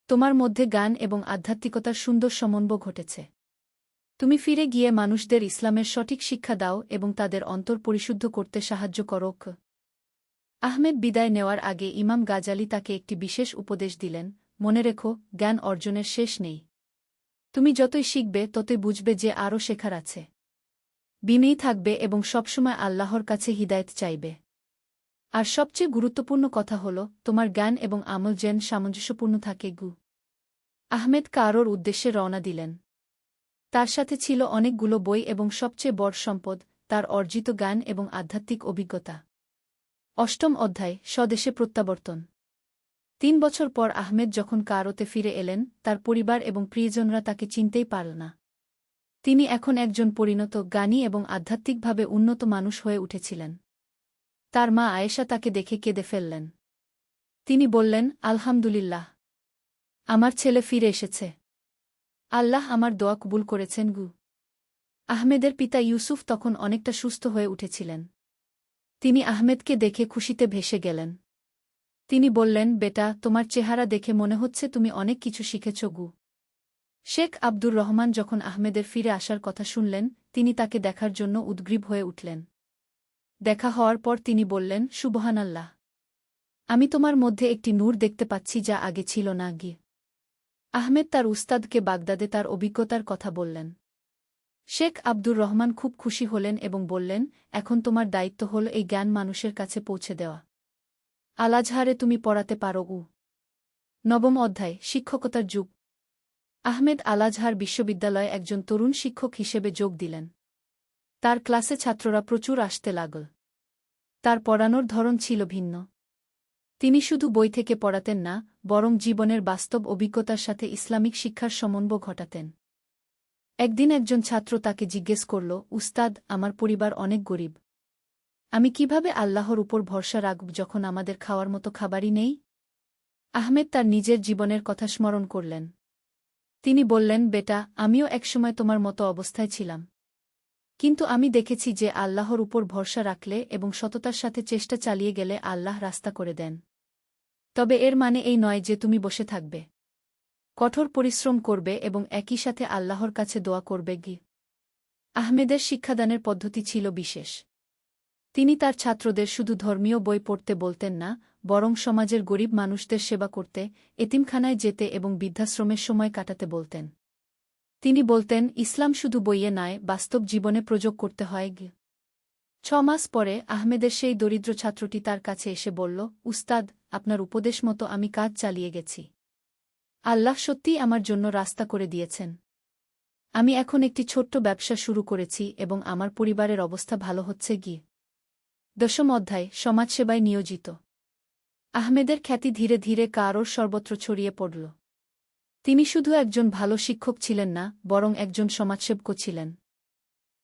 তোমার মধ্যে জ্ঞান এবং আধ্যাত্মিকতার সুন্দর সমন্বয় ঘটেছে। তুমি ফিরে গিয়ে মানুষদের ইসলামের সঠিক শিক্ষা দাও এবং তাদের অন্তর পরিশুদ্ধ করতে সাহায্য করো। আহমেদ বিদায় নেওয়ার আগে ইমাম গাজালি তাকে একটি বিশেষ উপদেশ দিলেন, মনে রেখো, জ্ঞান অর্জনের শেষ নেই। তুমি যতই শিখবে ততই বুঝবে যে আরও শেখার আছে। বিনয়ী থাকবে এবং সবসময় আল্লাহর কাছে হিদায়েত চাইবে। আর সবচেয়ে গুরুত্বপূর্ণ কথা হল, তোমার জ্ঞান এবং আমল যেন সামঞ্জস্যপূর্ণ থাকে। আহমেদ কায়রোর উদ্দেশ্যে রওনা দিলেন। তার সাথে ছিল অনেকগুলো বই এবং সবচেয়ে বড় সম্পদ, তার অর্জিত জ্ঞান এবং আধ্যাত্মিক অভিজ্ঞতা। অষ্টম অধ্যায়, স্বদেশে প্রত্যাবর্তন। ৩ বছর পর আহমেদ যখন কায়রোতে ফিরে এলেন, তার পরিবার এবং প্রিয়জনরা তাকে চিনতেই পারল না। তিনি এখন একজন পরিণত, জ্ঞানী এবং আধ্যাত্মিকভাবে উন্নত মানুষ হয়ে উঠেছিলেন। তার মা আয়েশা তাকে দেখে কেঁদে ফেললেন। তিনি বললেন, আলহামদুলিল্লাহ, আমার ছেলে ফিরে এসেছে। আল্লাহ আমার দোয়া কবুল করেছেন। আহমেদের পিতা ইউসুফ তখন অনেকটা সুস্থ হয়ে উঠেছিলেন। তিনি আহমেদকে দেখে খুশিতে ভেসে গেলেন। তিনি বললেন, বেটা, তোমার চেহারা দেখে মনে হচ্ছে তুমি অনেক কিছু শিখেছ। শেখ আব্দুর রহমান যখন আহমেদের ফিরে আসার কথা শুনলেন, তিনি তাকে দেখার জন্য উদ্গ্রীব হয়ে উঠলেন। দেখা হওয়ার পর তিনি বললেন, সুবহানাল্লাহ, আমি তোমার মধ্যে একটি নূর দেখতে পাচ্ছি যা আগে ছিল না। আহমেদ তার উস্তাদকে বাগদাদে তার অভিজ্ঞতার কথা বললেন। শেখ আব্দুর রহমান খুব খুশি হলেন এবং বললেন, এখন তোমার দায়িত্ব হল এই জ্ঞান মানুষের কাছে পৌঁছে দেওয়া। আল আজহারে তুমি পড়াতে পারো। নবম অধ্যায়, শিক্ষকতার যুগ। আহমেদ আল আজহার বিশ্ববিদ্যালয়ে একজন তরুণ শিক্ষক হিসেবে যোগ দিলেন। তার ক্লাসে ছাত্ররা প্রচুর আসতে লাগল। তার পড়ানোর ধরন ছিল ভিন্ন। তিনি শুধু বই থেকে পড়াতেন না, বরং জীবনের বাস্তব অভিজ্ঞতার সাথে ইসলামিক শিক্ষার সমন্বয় ঘটাতেন। একদিন একজন ছাত্র তাকে জিজ্ঞেস করল, উস্তাদ, আমার পরিবার অনেক গরিব। আমি কিভাবে আল্লাহর উপর ভরসা রাখব যখন আমাদের খাওয়ার মতো খাবারই নেই? আহমেদ তার নিজের জীবনের কথা স্মরণ করলেন। তিনি বললেন, বেটা, আমিও একসময় তোমার মতো অবস্থায় ছিলাম। কিন্তু আমি দেখেছি যে আল্লাহর উপর ভরসা রাখলে এবং সততার সাথে চেষ্টা চালিয়ে গেলে আল্লাহ রাস্তা করে দেন। তবে এর মানে এই নয় যে তুমি বসে থাকবে। কঠোর পরিশ্রম করবে এবং একই সাথে আল্লাহর কাছে দোয়া করবে। আহমেদের শিক্ষাদানের পদ্ধতি ছিল বিশেষ। তিনি তার ছাত্রদের শুধু ধর্মীয় বই পড়তে বলতেন না, বরং সমাজের গরিব মানুষদের সেবা করতে, এতিমখানায় যেতে এবং বৃদ্ধাশ্রমের সময় কাটাতে বলতেন। তিনি বলতেন, ইসলাম শুধু বইয়ে নয়, বাস্তব জীবনে প্রয়োগ করতে হয়। 6 মাস পরে আহমেদের সেই দরিদ্র ছাত্রটি তার কাছে এসে বলল, উস্তাদ, আপনার উপদেশ মতো আমি কাজ চালিয়ে গেছি। আল্লাহ সত্যিই আমার জন্য রাস্তা করে দিয়েছেন। আমি এখন একটি ছোট্ট ব্যবসা শুরু করেছি এবং আমার পরিবারের অবস্থা ভালো হচ্ছে। 10ম অধ্যায়, সমাজসেবায় নিয়োজিত। আহমেদের খ্যাতি ধীরে ধীরে কায়রোর সর্বত্র ছড়িয়ে পড়ল। তিনি শুধু একজন ভালো শিক্ষক ছিলেন না, বরং একজন সমাজসেবকও ছিলেন।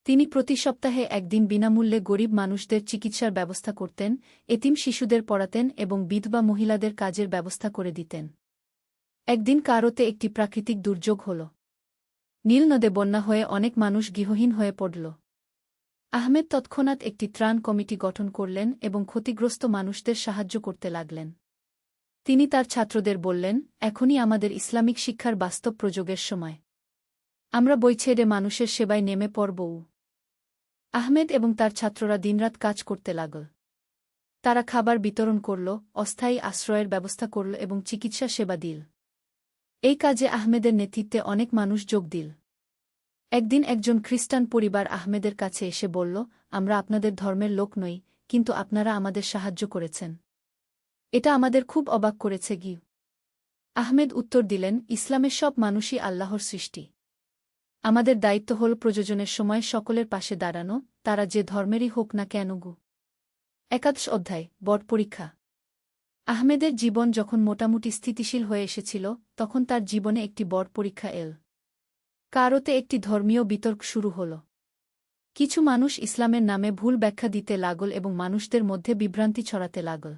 তিনি প্রতি সপ্তাহে একদিন বিনামূল্যে গরিব মানুষদের চিকিৎসার ব্যবস্থা করতেন, এতিম শিশুদের পড়াতেন এবং বিধবা মহিলাদের কাজের ব্যবস্থা করে দিতেন। একদিন কায়রোতে একটি প্রাকৃতিক দুর্যোগ হল। নীল নদে বন্যা হয়ে অনেক মানুষ গৃহহীন হয়ে পড়ল। আহমেদ তৎক্ষণাৎ একটি ত্রাণ কমিটি গঠন করলেন এবং ক্ষতিগ্রস্ত মানুষদের সাহায্য করতে লাগলেন। তিনি তার ছাত্রদের বললেন, এখনই আমাদের ইসলামিক শিক্ষার বাস্তব প্রয়োগের সময়। আমরা বই ছেড়ে মানুষের সেবায় নেমে পড়ব। আহমেদ এবং তার ছাত্ররা দিনরাত কাজ করতে লাগল। তারা খাবার বিতরণ করল, অস্থায়ী আশ্রয়ের ব্যবস্থা করল এবং চিকিৎসা সেবা দিল। এই কাজে আহমেদের নেতৃত্বে অনেক মানুষ যোগ দিল। একদিন একজন খ্রিস্টান পরিবার আহমেদের কাছে এসে বলল, আমরা আপনাদের ধর্মের লোক নই, কিন্তু আপনারা আমাদের সাহায্য করেছেন। এটা আমাদের খুব অবাক করেছে। আহমেদ উত্তর দিলেন, ইসলামের সব মানুষই আল্লাহর সৃষ্টি। আমাদের দায়িত্ব হল প্রয়োজনের সময় সকলের পাশে দাঁড়ানো, তারা যে ধর্মেরই হোক না কেন। একাদশ অধ্যায়, বড় পরীক্ষা। আহমেদের জীবন যখন মোটামুটি স্থিতিশীল হয়ে এসেছিল, তখন তার জীবনে একটি বড় পরীক্ষা এল। কায়রোতে একটি ধর্মীয় বিতর্ক শুরু হল। কিছু মানুষ ইসলামের নামে ভুল ব্যাখ্যা দিতে লাগল এবং মানুষদের মধ্যে বিভ্রান্তি ছড়াতে লাগল।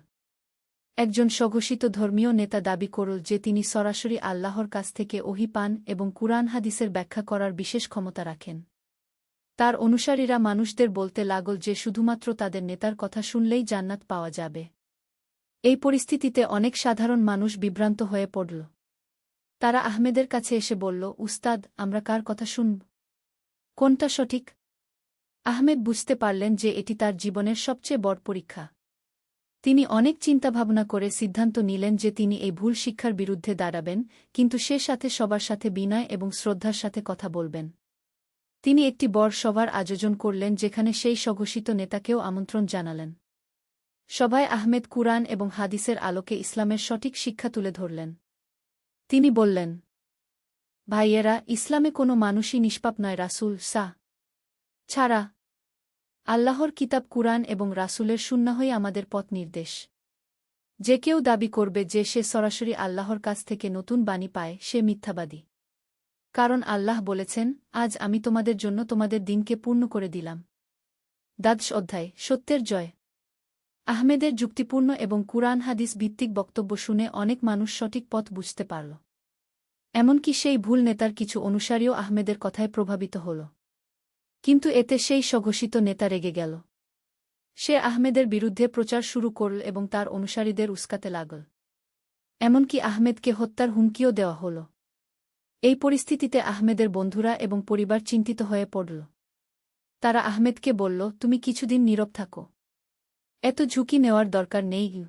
একজন স্বঘোষিত ধর্মীয় নেতা দাবি করল যে তিনি সরাসরি আল্লাহর কাছ থেকে ওহী পান এবং কুরআন হাদিসের ব্যাখ্যা করার বিশেষ ক্ষমতা রাখেন। তার অনুসারীরা মানুষদের বলতে লাগল যে শুধুমাত্র তাদের নেতার কথা শুনলেই জান্নাত পাওয়া যাবে। এই পরিস্থিতিতে অনেক সাধারণ মানুষ বিভ্রান্ত হয়ে পড়ল। তারা আহমেদের কাছে এসে বলল, উস্তাদ, আমরা কার কথা শুনব? কোনটা সঠিক? আহমেদ বুঝতে পারলেন যে এটি তার জীবনের সবচেয়ে বড় পরীক্ষা। তিনি অনেক চিন্তাভাবনা করে সিদ্ধান্ত নিলেন যে তিনি এই ভুল শিক্ষার বিরুদ্ধে দাঁড়াবেন, কিন্তু সে সাথে সবার সাথে বিনয় এবং শ্রদ্ধার সাথে কথা বলবেন। তিনি একটি বড় সভার আয়োজন করলেন যেখানে সেই স্বঘোষিত নেতাকেও আমন্ত্রণ জানালেন। সভায় আহমেদ কুরআন এবং হাদিসের আলোকে ইসলামের সঠিক শিক্ষা তুলে ধরলেন। তিনি বললেন, ভাইয়েরা, ইসলামে কোনো মানুষই নিষ্পাপ নয় রাসূল ছাড়া। আল্লাহর কিতাব কুরআন এবং রাসূলের সুন্নাহই আমাদের পথ নির্দেশ। যে কেউ দাবি করবে যে সে সরাসরি আল্লাহর কাছ থেকে নতুন বাণী পায়, সে মিথ্যাবাদী। কারণ আল্লাহ বলেছেন, আজ আমি তোমাদের জন্য তোমাদের দিনকে পূর্ণ করে দিলাম। দ্বাদশ অধ্যায়, সত্যের জয়। আহমেদের যুক্তিপূর্ণ এবং কুরআন হাদিস ভিত্তিক বক্তব্য শুনে অনেক মানুষ সঠিক পথ বুঝতে পারল। এমনকি সেই ভুল নেতার কিছু অনুসারীও আহমেদের কথায় প্রভাবিত হল। কিন্তু এতে সেই স্বঘোষিত নেতা রেগে গেল। সে আহমেদের বিরুদ্ধে প্রচার শুরু করল এবং তার অনুসারীদের উস্কাতে লাগল। এমনকি আহমেদকে হত্যার হুমকিও দেওয়া হল। এই পরিস্থিতিতে আহমেদের বন্ধুরা এবং পরিবার চিন্তিত হয়ে পড়ল। তারা আহমেদকে বলল, তুমি কিছুদিন নীরব থাকো। এত ঝুঁকি নেওয়ার দরকার নেই।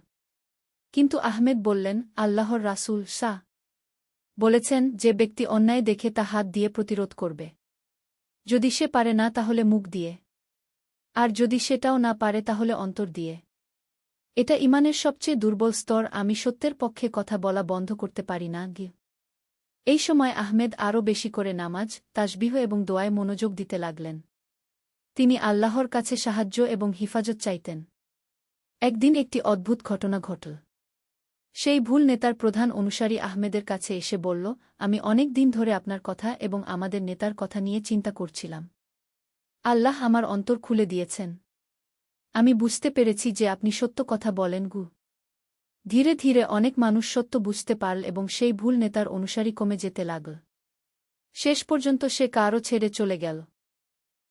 কিন্তু আহমেদ বললেন, আল্লাহর রাসূল বলেছেন, যে ব্যক্তি অন্যায় দেখে তা হাত দিয়ে প্রতিরোধ করবে। যদি সে পারে না তাহলে মুখ দিয়ে, আর যদি সেটাও না পারে তাহলে অন্তর দিয়ে। এটা ঈমানের সবচেয়ে দুর্বল স্তর। আমি সত্যের পক্ষে কথা বলা বন্ধ করতে পারি না। এই সময় আহমেদ আরও বেশি করে নামাজ, তাসবিহ এবং দোয়ায় মনোযোগ দিতে লাগলেন। তিনি আল্লাহর কাছে সাহায্য এবং হিফাজত চাইতেন। একদিন একটি অদ্ভুত ঘটনা ঘটল। সেই ভুল নেতার প্রধান অনুসারী আহমেদের কাছে এসে বলল, আমি অনেক দিন ধরে আপনার কথা এবং আমাদের নেতার কথা নিয়ে চিন্তা করছিলাম। আল্লাহ আমার অন্তর খুলে দিয়েছেন। আমি বুঝতে পেরেছি যে আপনি সত্য কথা বলেন। ধীরে ধীরে অনেক মানুষ সত্য বুঝতে পারল এবং সেই ভুল নেতার অনুসারী কমে যেতে লাগল। শেষ পর্যন্ত সে কারও ছেড়ে চলে গেল।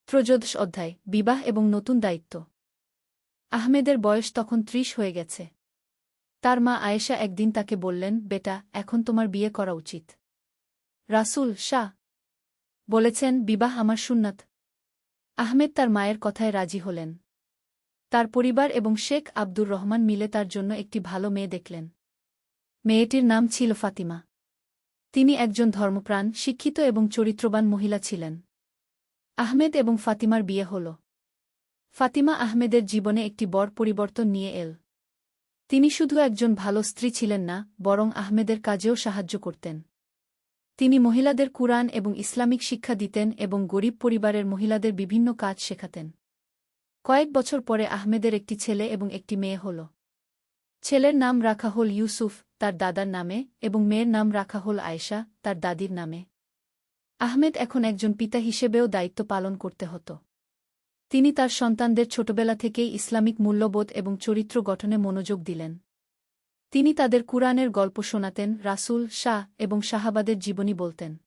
ত্রয়োদশ অধ্যায়, বিবাহ এবং নতুন দায়িত্ব। আহমেদের বয়স তখন ৩০ হয়ে গেছে। তার মা আয়েশা একদিন তাকে বললেন, বেটা, এখন তোমার বিয়ে করা উচিত। রাসূল বলেছেন, বিবাহ আমার সুন্নাত। আহমেদ তার মায়ের কথায় রাজি হলেন। তার পরিবার এবং শেখ আব্দুর রহমান মিলে তার জন্য একটি ভালো মেয়ে দেখলেন। মেয়েটির নাম ছিল ফাতিমা। তিনি একজন ধর্মপ্রাণ, শিক্ষিত এবং চরিত্রবান মহিলা ছিলেন। আহমেদ এবং ফাতিমার বিয়ে হল। ফাতিমা আহমেদের জীবনে একটি বড় পরিবর্তন নিয়ে এল। তিনি শুধু একজন ভালো স্ত্রী ছিলেন না, বরং আহমেদের কাজেও সাহায্য করতেন। তিনি মহিলাদের কুরআন এবং ইসলামিক শিক্ষা দিতেন এবং গরিব পরিবারের মহিলাদের বিভিন্ন কাজ শেখাতেন। কয়েক বছর পরে আহমেদের একটি ছেলে এবং একটি মেয়ে হল। ছেলের নাম রাখা হল ইউসুফ, তার দাদার নামে, এবং মেয়ের নাম রাখা হল আয়েশা, তার দাদির নামে। আহমেদ এখন একজন পিতা হিসেবেও দায়িত্ব পালন করতে হতো। তিনি তার সন্তানদের ছোটবেলা থেকেই ইসলামিক মূল্যবোধ এবং চরিত্র গঠনে মনোযোগ দিলেন। তিনি তাদের কুরআনের গল্প শোনাতেন, রাসূল এবং সাহাবাদের জীবনী বলতেন।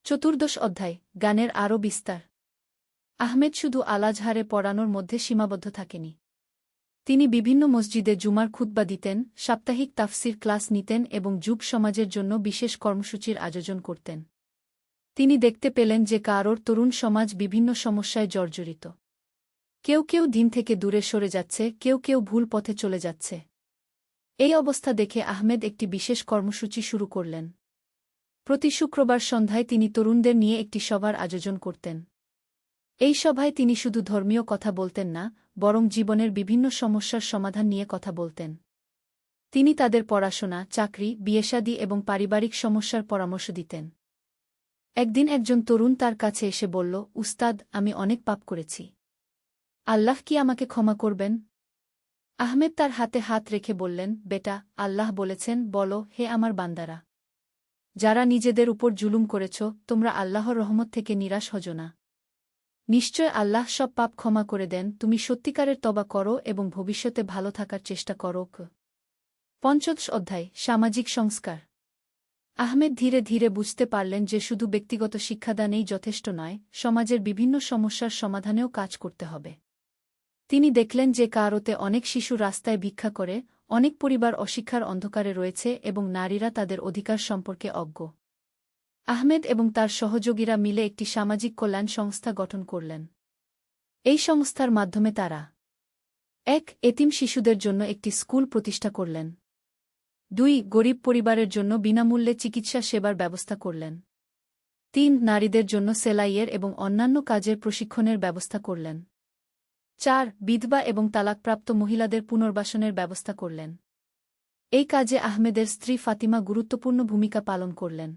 চতুর্দশ অধ্যায়, গানের আরও বিস্তার। আহমেদ শুধু আল-আজহারে পড়ানোর মধ্যে সীমাবদ্ধ থাকেনি। তিনি বিভিন্ন মসজিদে জুমার খুতবা দিতেন, সাপ্তাহিক তাফসির ক্লাস নিতেন এবং যুব সমাজের জন্য বিশেষ কর্মসূচির আয়োজন করতেন। তিনি দেখতে পেলেন যে কারোর তরুণ সমাজ বিভিন্ন সমস্যায় জর্জরিত। কেউ কেউ দিন থেকে দূরে সরে যাচ্ছে, কেউ কেউ ভুল পথে চলে যাচ্ছে। এই অবস্থা দেখে আহমেদ একটি বিশেষ কর্মসূচি শুরু করলেন। প্রতি শুক্রবার সন্ধ্যায় তিনি তরুণদের নিয়ে একটি সভার আয়োজন করতেন। এই সভায় তিনি শুধু ধর্মীয় কথা বলতেন না, বরং জীবনের বিভিন্ন সমস্যার সমাধান নিয়ে কথা বলতেন। তিনি তাদের পড়াশোনা, চাকরি, বিয়েশাদী এবং পারিবারিক সমস্যার পরামর্শ দিতেন। একদিন একজন তরুণ তার কাছে এসে বলল, উস্তাদ, আমি অনেক পাপ করেছি। আল্লাহ কি আমাকে ক্ষমা করবেন? আহমেদ তার হাতে হাত রেখে বললেন, বেটা, আল্লাহ বলেছেন, বলো, হে আমার বান্দারা, যারা নিজেদের উপর জুলুম করেছ, তোমরা আল্লাহর রহমত থেকে নিরাশ হজো না। নিশ্চয় আল্লাহ সব পাপ ক্ষমা করে দেন। তুমি সত্যিকারের তওবা করো এবং ভবিষ্যতে ভালো থাকার চেষ্টা করো। পঞ্চদশ অধ্যায়, সামাজিক সংস্কার। আহমেদ ধীরে ধীরে বুঝতে পারলেন যে শুধু ব্যক্তিগত শিক্ষাদানেই যথেষ্ট নয়, সমাজের বিভিন্ন সমস্যার সমাধানেও কাজ করতে হবে। তিনি দেখলেন যে কায়রোতে অনেক শিশু রাস্তায় ভিক্ষা করে, অনেক পরিবার অশিক্ষার অন্ধকারে রয়েছে এবং নারীরা তাদের অধিকার সম্পর্কে অজ্ঞ। আহমেদ এবং তার সহযোগীরা মিলে একটি সামাজিক কল্যাণ সংস্থা গঠন করলেন। এই সংস্থার মাধ্যমে তারা ১. এতিম শিশুদের জন্য একটি স্কুল প্রতিষ্ঠা করলেন। ২. গরিব পরিবারের জন্য বিনামূল্যে চিকিৎসা সেবার ব্যবস্থা করলেন। ৩. নারীদের জন্য সেলাইয়ের এবং অন্যান্য কাজের প্রশিক্ষণের ব্যবস্থা করলেন। ৪. বিধবা এবং তালাকপ্রাপ্ত মহিলাদের পুনর্বাসনের ব্যবস্থা করলেন। এই কাজে আহমেদের স্ত্রী ফাতিমা গুরুত্বপূর্ণ ভূমিকা পালন করলেন।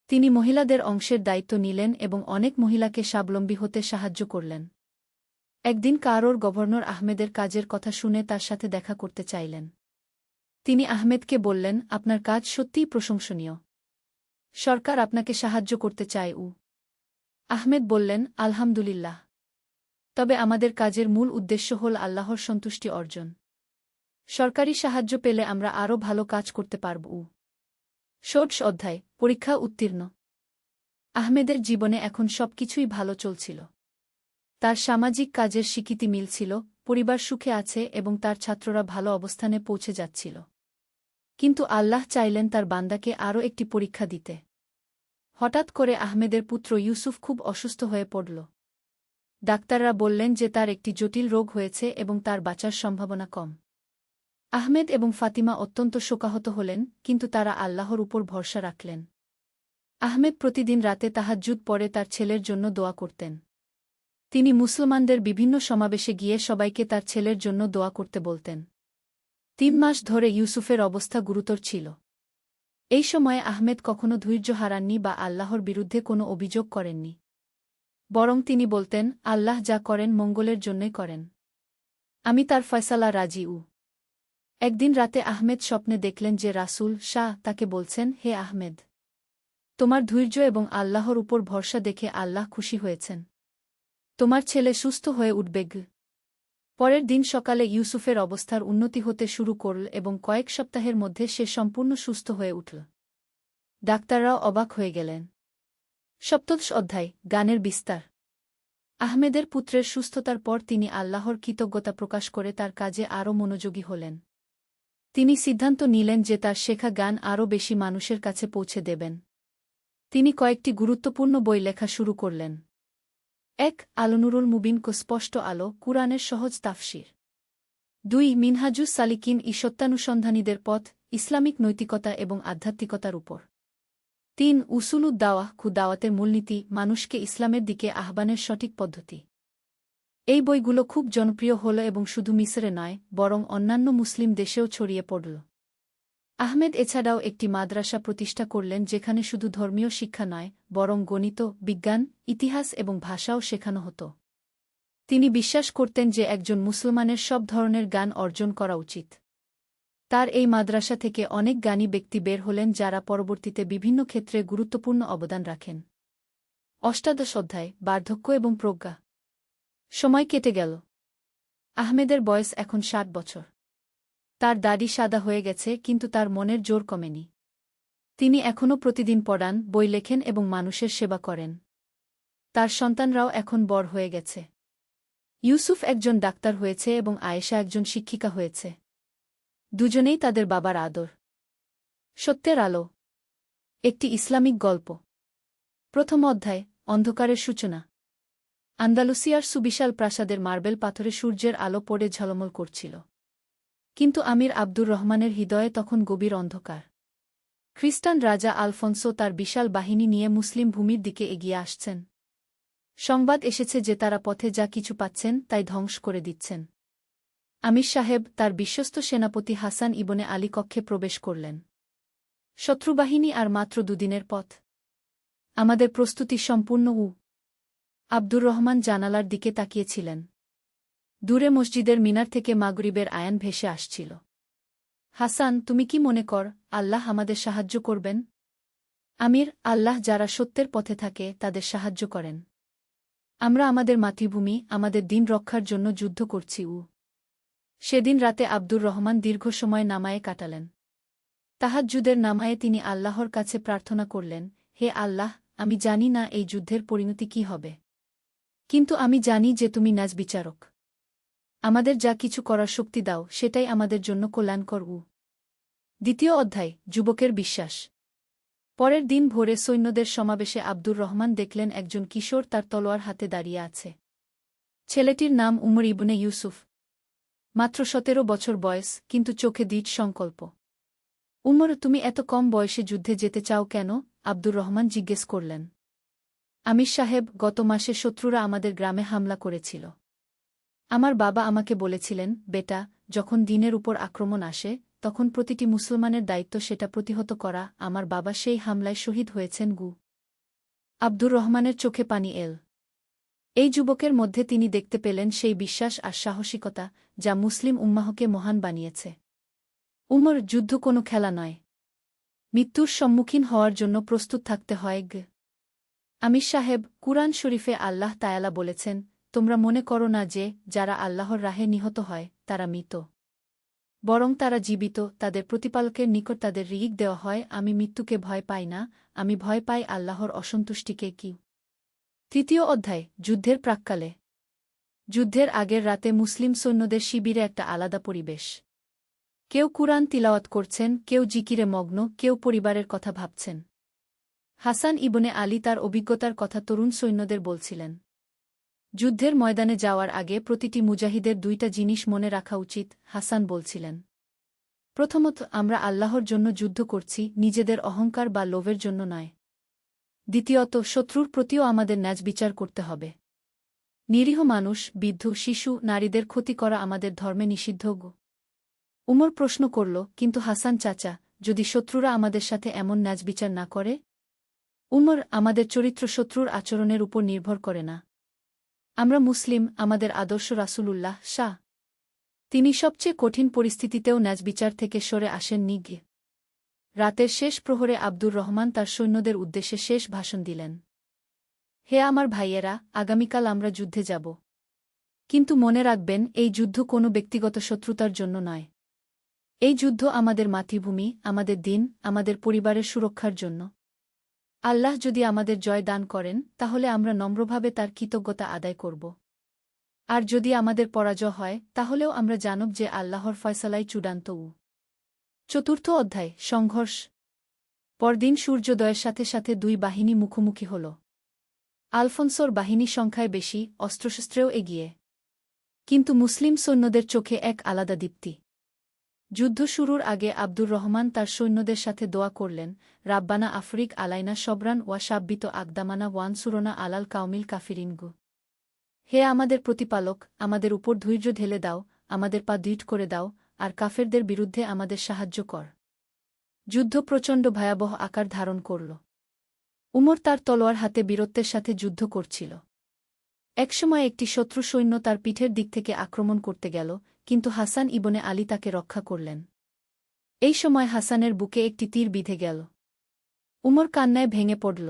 তিনি মহিলাদের অংশের দায়িত্ব নিলেন এবং অনেক মহিলাকে স্বাবলম্বী হতে সাহায্য করলেন। একদিন কায়রোর গভর্নর আহমেদের কাজের কথা শুনে তার সাথে দেখা করতে চাইলেন। তিনি আহমেদকে বললেন, আপনার কাজ সত্যিই প্রশংসনীয়। সরকার আপনাকে সাহায্য করতে চায়। আহমেদ বললেন, আলহামদুলিল্লাহ। তবে আমাদের কাজের মূল উদ্দেশ্য হল আল্লাহর সন্তুষ্টি অর্জন। সরকারি সাহায্য পেলে আমরা আরও ভালো কাজ করতে পারব। ষোড়শ অধ্যায়, পরীক্ষা উত্তীর্ণ। আহমেদের জীবনে এখন সবকিছুই ভালো চলছিল। তার সামাজিক কাজের স্বীকৃতি মিলছিল, পরিবার সুখে আছে এবং তার ছাত্ররা ভালো অবস্থানে পৌঁছে যাচ্ছিল। কিন্তু আল্লাহ চাইলেন তার বান্দাকে আরও একটি পরীক্ষা দিতে। হঠাৎ করে আহমেদের পুত্র ইউসুফ খুব অসুস্থ হয়ে পড়ল। ডাক্তাররা বললেন যে তার একটি জটিল রোগ হয়েছে এবং তার বাঁচার সম্ভাবনা কম। আহমেদ এবং ফাতিমা অত্যন্ত শোকাহত হলেন, কিন্তু তারা আল্লাহর উপর ভরসা রাখলেন। আহমেদ প্রতিদিন রাতে তাহাজ্জুদ পড়ে তার ছেলের জন্য দোয়া করতেন। তিনি মুসলমানদের বিভিন্ন সমাবেশে গিয়ে সবাইকে তার ছেলের জন্য দোয়া করতে বলতেন। ৩ মাস ধরে ইউসুফের অবস্থা গুরুতর ছিল। এই সময়ে আহমেদ কখনো ধৈর্য হারাননি বা আল্লাহর বিরুদ্ধে কোনো অভিযোগ করেননি। বরং তিনি বলতেন, আল্লাহ যা করেন মঙ্গলের জন্যই করেন। আমি তার ফয়সালা রাজি। একদিন রাতে আহমেদ স্বপ্নে দেখলেন যে রাসূল শাহ তাকে বলছেন, হে আহমেদ, তোমার ধৈর্য এবং আল্লাহর উপর ভরসা দেখে আল্লাহ খুশি হয়েছেন। তোমার ছেলে সুস্থ হয়ে উঠবে। পরের দিন সকালে ইউসুফের অবস্থার উন্নতি হতে শুরু করল এবং কয়েক সপ্তাহের মধ্যে সে সম্পূর্ণ সুস্থ হয়ে উঠল। ডাক্তাররাও অবাক হয়ে গেলেন। সপ্তদশ অধ্যায়, গানের বিস্তার। আহমেদের পুত্রের সুস্থতার পর তিনি আল্লাহর কৃতজ্ঞতা প্রকাশ করে তার কাজে আরও মনোযোগী হলেন। তিনি সিদ্ধান্ত নিলেন যে তার শেখা গান আরও বেশি মানুষের কাছে পৌঁছে দেবেন। তিনি কয়েকটি গুরুত্বপূর্ণ বই লেখা শুরু করলেন। ১. আল-নুরুল মুবিন কো স্পষ্ট আলো, কুরআনের সহজ তাফসির। ২. মিনহাজুস সালিকিন, সত্যানুসন্ধানীদের পথ, ইসলামিক নৈতিকতা এবং আধ্যাত্মিকতার উপর। ৩. উসুলুদ দাওয়াহ, দাওয়াতের মূলনীতি, মানুষকে ইসলামের দিকে আহ্বানের সঠিক পদ্ধতি। এই বইগুলো খুব জনপ্রিয় হল এবং শুধু মিসরে নয়, বরং অন্যান্য মুসলিম দেশেও ছড়িয়ে পড়ল। আহমেদ এছাড়াও একটি মাদ্রাসা প্রতিষ্ঠা করলেন যেখানে শুধু ধর্মীয় শিক্ষা নয়, বরং গণিত, বিজ্ঞান, ইতিহাস এবং ভাষাও শেখানো হতো। তিনি বিশ্বাস করতেন যে একজন মুসলমানের সব ধরনের জ্ঞান অর্জন করা উচিত। তার এই মাদ্রাসা থেকে অনেক জ্ঞানী ব্যক্তি বের হলেন যারা পরবর্তীতে বিভিন্ন ক্ষেত্রে গুরুত্বপূর্ণ অবদান রাখেন। অষ্টাদশ অধ্যায়, বার্ধক্য এবং প্রজ্ঞা। সময় কেটে গেল। আহমেদের বয়স এখন ৬০ বছর। তার দাড়ি সাদা হয়ে গেছে, কিন্তু তার মনের জোর কমেনি। তিনি এখনও প্রতিদিন পড়ান, বই লেখেন এবং মানুষের সেবা করেন। তার সন্তানরাও এখন বড় হয়ে গেছে। ইউসুফ একজন ডাক্তার হয়েছে এবং আয়েশা একজন শিক্ষিকা হয়েছে। দুজনেই তাদের বাবার আদর। সত্যের আলো। একটি ইসলামিক গল্প। প্রথম অধ্যায়, অন্ধকারের সূচনা। আন্দালুসিয়ার সুবিশাল প্রাসাদের মার্বেল পাথরে সূর্যের আলো পড়ে ঝলমল করছিল। কিন্তু আমির আব্দুর রহমানের হৃদয়ে তখন গভীর অন্ধকার। খ্রিস্টান রাজা আলফোন্সো তার বিশাল বাহিনী নিয়ে মুসলিম ভূমির দিকে এগিয়ে আসছেন। সংবাদ এসেছে যে তারা পথে যা কিছু পাচ্ছেন তাই ধ্বংস করে দিচ্ছেন। আমির সাহেব তার বিশ্বস্ত সেনাপতি হাসান ইবনে আলী কক্ষে প্রবেশ করলেন। শত্রুবাহিনী আর মাত্র ২ দিনের পথ। আমাদের প্রস্তুতি সম্পূর্ণ। আব্দুর রহমান জানালার দিকে তাকিয়েছিলেন। দূরে মসজিদের মিনার থেকে মাগরিবের আয়ান ভেসে আসছিল। হাসান, তুমি কি মনে কর আল্লাহ আমাদের সাহায্য করবেন? আমির, আল্লাহ যারা সত্যের পথে থাকে তাদের সাহায্য করেন। আমরা আমাদের মাতৃভূমি, আমাদের দিন রক্ষার জন্য যুদ্ধ করছি। সেদিন রাতে আব্দুর রহমান দীর্ঘ সময় নামায়ে কাটালেন। তাহাজ্জুদের নামায়ে তিনি আল্লাহর কাছে প্রার্থনা করলেন, হে আল্লাহ, আমি জানি না এই যুদ্ধের পরিণতি কি হবে। কিন্তু আমি জানি যে তুমি ন্যায় বিচারক। আমাদের যা কিছু করার শক্তি দাও সেটাই আমাদের জন্য কল্যাণকর। দ্বিতীয় অধ্যায়, যুবকের বিশ্বাস। পরের দিন ভোরে সৈন্যদের সমাবেশে আব্দুর রহমান দেখলেন একজন কিশোর তার তলোয়ার হাতে দাঁড়িয়ে আছে। ছেলেটির নাম উমর ইবনে ইউসুফ। মাত্র 17 বছর বয়স, কিন্তু চোখে দৃঢ় সংকল্প। উমর, তুমি এত কম বয়সে যুদ্ধে যেতে চাও কেন? আব্দুর রহমান জিজ্ঞেস করলেন। আমির সাহেব, গত মাসে শত্রুরা আমাদের গ্রামে হামলা করেছিল। আমার বাবা আমাকে বলেছিলেন, বেটা, যখন দিনের উপর আক্রমণ আসে তখন প্রতিটি মুসলমানের দায়িত্ব সেটা প্রতিহত করা। আমার বাবা সেই হামলায় শহীদ হয়েছেন। আব্দুর রহমানের চোখে পানি এল। এই যুবকের মধ্যে তিনি দেখতে পেলেন সেই বিশ্বাস আর সাহসিকতা যা মুসলিম উম্মাহকে মহান বানিয়েছে। উমর, যুদ্ধ কোনো খেলা নয়। মৃত্যুর সম্মুখীন হওয়ার জন্য প্রস্তুত থাকতে হয়। আমির সাহেব, কুরআন শরীফে আল্লাহ তায়ালা বলেছেন, তোমরা মনে করো না যে যারা আল্লাহর রাহে নিহত হয় তারা মৃত, বরং তারা জীবিত, তাদের প্রতিপালকের নিকট তাদের রিজিক দেওয়া হয়। আমি মৃত্যুকে ভয় পাই না, আমি ভয় পাই আল্লাহর অসন্তুষ্টিকে। কি? তৃতীয় অধ্যায়, যুদ্ধের প্রাক্কালে। যুদ্ধের আগের রাতে মুসলিম সৈন্যদের শিবিরে একটা আলাদা পরিবেশ। কেউ কুরআন তিলাওয়াত করছেন, কেউ জিকিরে মগ্ন, কেউ পরিবারের কথা ভাবছেন। হাসান ইবনে আলী তার অভিজ্ঞতার কথা তরুণ সৈন্যদের বলছিলেন। যুদ্ধের ময়দানে যাওয়ার আগে প্রতিটি মুজাহিদের 2টা জিনিস মনে রাখা উচিত, হাসান বলছিলেন। প্রথমত, আমরা আল্লাহর জন্য যুদ্ধ করছি, নিজেদের অহংকার বা লোভের জন্য নয়। দ্বিতীয়ত, শত্রুর প্রতিও আমাদের ন্যায় বিচার করতে হবে। নিরীহ মানুষ, বৃদ্ধ, শিশু, নারীদের ক্ষতি করা আমাদের ধর্মে নিষিদ্ধ। উমর প্রশ্ন করল, কিন্তু হাসান চাচা, যদি শত্রুরা আমাদের সাথে এমন ন্যায় বিচার না করে? উমর, আমাদের চরিত্র শত্রুর আচরণের উপর নির্ভর করে না। আমরা মুসলিম, আমাদের আদর্শ রাসূলুল্লাহ শাহ। তিনি সবচেয়ে কঠিন পরিস্থিতিতেও ন্যায় বিচার থেকে সরে আসেননি। রাতের শেষ প্রহরে আব্দুর রহমান তার সৈন্যদের উদ্দেশ্যে শেষ ভাষণ দিলেন। হে আমার ভাইয়েরা, আগামীকাল আমরা যুদ্ধে যাব। কিন্তু মনে রাখবেন, এই যুদ্ধ কোনো ব্যক্তিগত শত্রুতার জন্য নয়। এই যুদ্ধ আমাদের মাতৃভূমি, আমাদের দিন, আমাদের পরিবারের সুরক্ষার জন্য। আল্লাহ যদি আমাদের জয় দান করেন তাহলে আমরা নম্রভাবে তার কৃতজ্ঞতা আদায় করব। আর যদি আমাদের পরাজয় হয় তাহলেও আমরা জানব যে আল্লাহর ফয়সালাই চূড়ান্ত। চতুর্থ অধ্যায়, সংঘর্ষ। পরদিন সূর্যোদয়ের সাথে সাথে 2 বাহিনী মুখোমুখি হল। আলফোনসোর বাহিনী সংখ্যায় বেশি, অস্ত্রশস্ত্রেও এগিয়ে। কিন্তু মুসলিম সৈন্যদের চোখে এক আলাদা দীপ্তি। যুদ্ধ শুরুর আগে আব্দুর রহমান তার সৈন্যদের সাথে দোয়া করলেন, রাব্বানা আফরিক আলাইনা সবরান ওয়া সাব্বিত আকদামানা ওয়ানসুরনা আলাল কাউমিল কাফিরিনগু। হে আমাদের প্রতিপালক, আমাদের উপর ধৈর্য ঢেলে দাও, আমাদের পা দৃঢ় করে দাও, আর কাফেরদের বিরুদ্ধে আমাদের সাহায্য কর। যুদ্ধ প্রচণ্ড ভয়াবহ আকার ধারণ করল। উমর তার তলোয়ার হাতে বীরত্বের সাথে যুদ্ধ করছিল। একসময় একটি শত্রু সৈন্য তার পিঠের দিক থেকে আক্রমণ করতে গেল, কিন্তু হাসান ইবনে আলী তাকে রক্ষা করলেন। এই সময় হাসানের বুকে একটি তীর বিঁধে গেল। উমর কান্নায় ভেঙে পড়ল।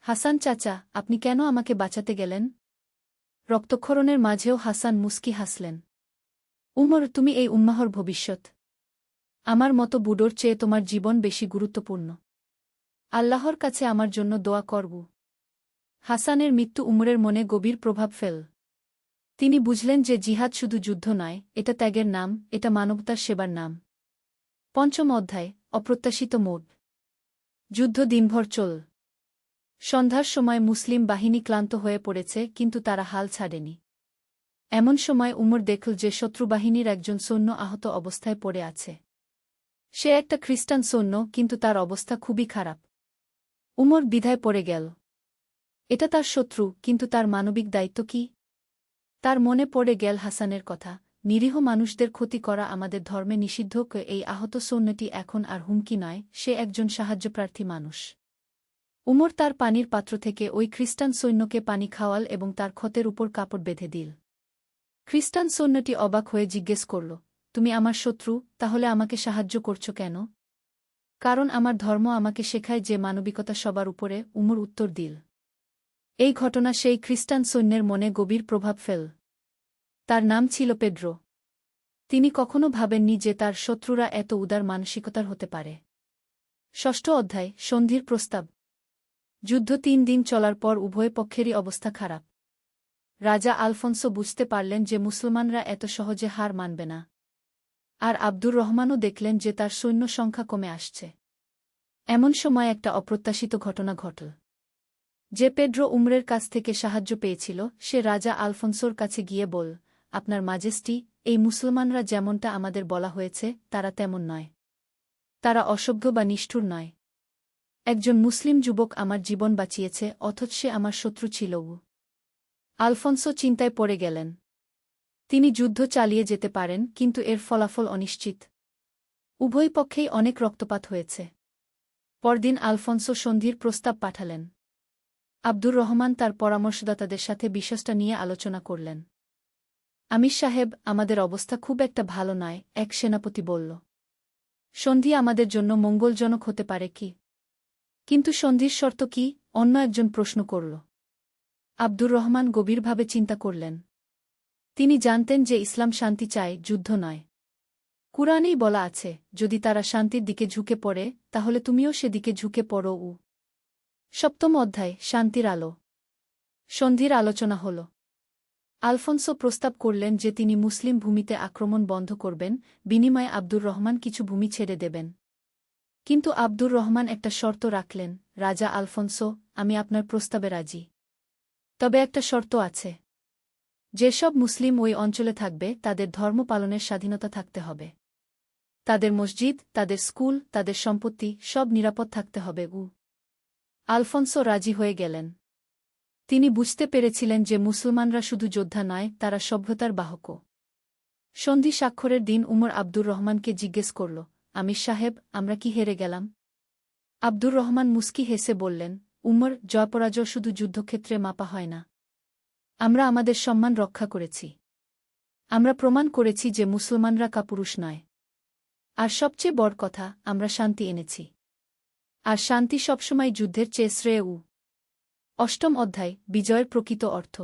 হাসান চাচা, আপনি কেন আমাকে বাঁচাতে গেলেন? রক্তক্ষরণের মাঝেও হাসান মুস্কি হাসলেন। উমর, তুমি এই উম্মাহর ভবিষ্যৎ। আমার মতো বুড়োর চেয়ে তোমার জীবন বেশি গুরুত্বপূর্ণ। আল্লাহর কাছে আমার জন্য দোয়া করব। হাসানের মৃত্যু উমরের মনে গভীর প্রভাব ফেল। তিনি বুঝলেন যে জিহাদ শুধু যুদ্ধ নয়, এটা ত্যাগের নাম, এটা মানবতার সেবার নাম। পঞ্চম অধ্যায়, অপ্রত্যাশিত মোড়। যুদ্ধ দিনভর চল। সন্ধ্যার সময় মুসলিম বাহিনী ক্লান্ত হয়ে পড়েছে, কিন্তু তারা হাল ছাড়েনি। এমন সময় উমর দেখল যে শত্রুবাহিনীর একজন সৈন্য আহত অবস্থায় পড়ে আছে। সে একটা খ্রিস্টান সৈন্য, কিন্তু তার অবস্থা খুবই খারাপ। উমর দ্বিধায় পড়ে গেল। এটা তার শত্রু, কিন্তু তার মানবিক দায়িত্ব কি? তার মনে পড়ে গেল হাসানের কথা, নিরীহ মানুষদের ক্ষতি করা আমাদের ধর্মে নিষিদ্ধ। এই আহত সৈন্যটি এখন আর হুমকি নয়, সে একজন সাহায্যপ্রার্থী মানুষ। উমর তার পানির পাত্র থেকে ওই খ্রিস্টান সৈন্যকে পানি খাওয়াল এবং তার ক্ষতের উপর কাপড় বেঁধে দিল। খ্রিস্টান সৈন্যটি অবাক হয়ে জিজ্ঞেস করল, তুমি আমার শত্রু, তাহলে আমাকে সাহায্য করছ কেন? কারণ আমার ধর্ম আমাকে শেখায় যে মানবিকতা সবার উপরে। উমর উত্তর দিল। এই ঘটনা সেই খ্রিস্টান সৈন্যের মনে গভীর প্রভাব ফেল। তার নাম ছিল পেড্রো। তিনি কখনো ভাবেননি যে তার শত্রুরা এত উদার মানসিকতার হতে পারে। ষষ্ঠ অধ্যায়, সন্ধির প্রস্তাব। যুদ্ধ ৩ দিন চলার পর উভয় পক্ষেরই অবস্থা খারাপ। রাজা আলফোন্সো বুঝতে পারলেন যে মুসলমানরা এত সহজে হার মানবে না। আর আব্দুর রহমানও দেখলেন যে তার সৈন্য সংখ্যা কমে আসছে। এমন সময় একটা অপ্রত্যাশিত ঘটনা ঘটল। যে পেড্রো উমরের কাছ থেকে সাহায্য পেয়েছিল সে রাজা আলফোন্সোর কাছে গিয়ে বল, আপনার মাজেস্টি, এই মুসলমানরা যেমনটা আমাদের বলা হয়েছে তারা তেমন নয়। তারা অসভ্য বা নিষ্ঠুর নয়। একজন মুসলিম যুবক আমার জীবন বাঁচিয়েছে অথচ সে আমার শত্রু ছিল। আলফোন্সো চিন্তায় পড়ে গেলেন। তিনি যুদ্ধ চালিয়ে যেতে পারেন কিন্তু এর ফলাফল অনিশ্চিত। উভয় পক্ষেই অনেক রক্তপাত হয়েছে। পরদিন আলফোন্সো সন্ধির প্রস্তাব পাঠালেন। আব্দুর রহমান তার পরামর্শদাতাদের সাথে বিষয়টা নিয়ে আলোচনা করলেন। আমির সাহেব, আমাদের অবস্থা খুব একটা ভালো নয়, এক সেনাপতি বলল। সন্ধি আমাদের জন্য মঙ্গলজনক হতে পারে কি? কিন্তু সন্ধির শর্ত কি? অন্য একজন প্রশ্ন করল। আব্দুর রহমান গভীরভাবে চিন্তা করলেন। তিনি জানতেন যে ইসলাম শান্তি চায়, যুদ্ধ নয়। কুরআনেই বলা আছে, যদি তারা শান্তির দিকে ঝুঁকে পড়ে তাহলে তুমিও সেদিকে ঝুঁকে পড়ো। সপ্তম অধ্যায়, শান্তির আলো। সন্ধির আলোচনা হল। আলফোন্সো প্রস্তাব করলেন যে তিনি মুসলিম ভূমিতে আক্রমণ বন্ধ করবেন, বিনিময়ে আব্দুর রহমান কিছু ভূমি ছেড়ে দেবেন। কিন্তু আব্দুর রহমান একটা শর্ত রাখলেন, রাজা আলফোন্সো, আমি আপনার প্রস্তাবে রাজি। তবে একটা শর্ত আছে। যেসব মুসলিম ওই অঞ্চলে থাকবে তাদের ধর্ম পালনের স্বাধীনতা থাকতে হবে। তাদের মসজিদ, তাদের স্কুল, তাদের সম্পত্তি সব নিরাপদ থাকতে হবে। আলফোন্সো রাজি হয়ে গেলেন। তিনি বুঝতে পেরেছিলেন যে মুসলমানরা শুধু যোদ্ধা নয়, তারা সভ্যতার বাহকও। সন্ধি স্বাক্ষরের দিন উমর আব্দুর রহমানকে জিজ্ঞেস করল, আমির সাহেব, আমরা কি হেরে গেলাম? আব্দুর রহমান মুস্কি হেসে বললেন, উমর, জয়পরাজয় শুধু যুদ্ধক্ষেত্রে মাপা হয় না। আমরা আমাদের সম্মান রক্ষা করেছি। আমরা প্রমাণ করেছি যে মুসলমানরা কাপুরুষ নয়। আর সবচেয়ে বড় কথা, আমরা শান্তি এনেছি। আর শান্তি সবসময় যুদ্ধের চেয়ে শ্রেয়। অষ্টম অধ্যায়, বিজয়ের প্রকৃত অর্থ।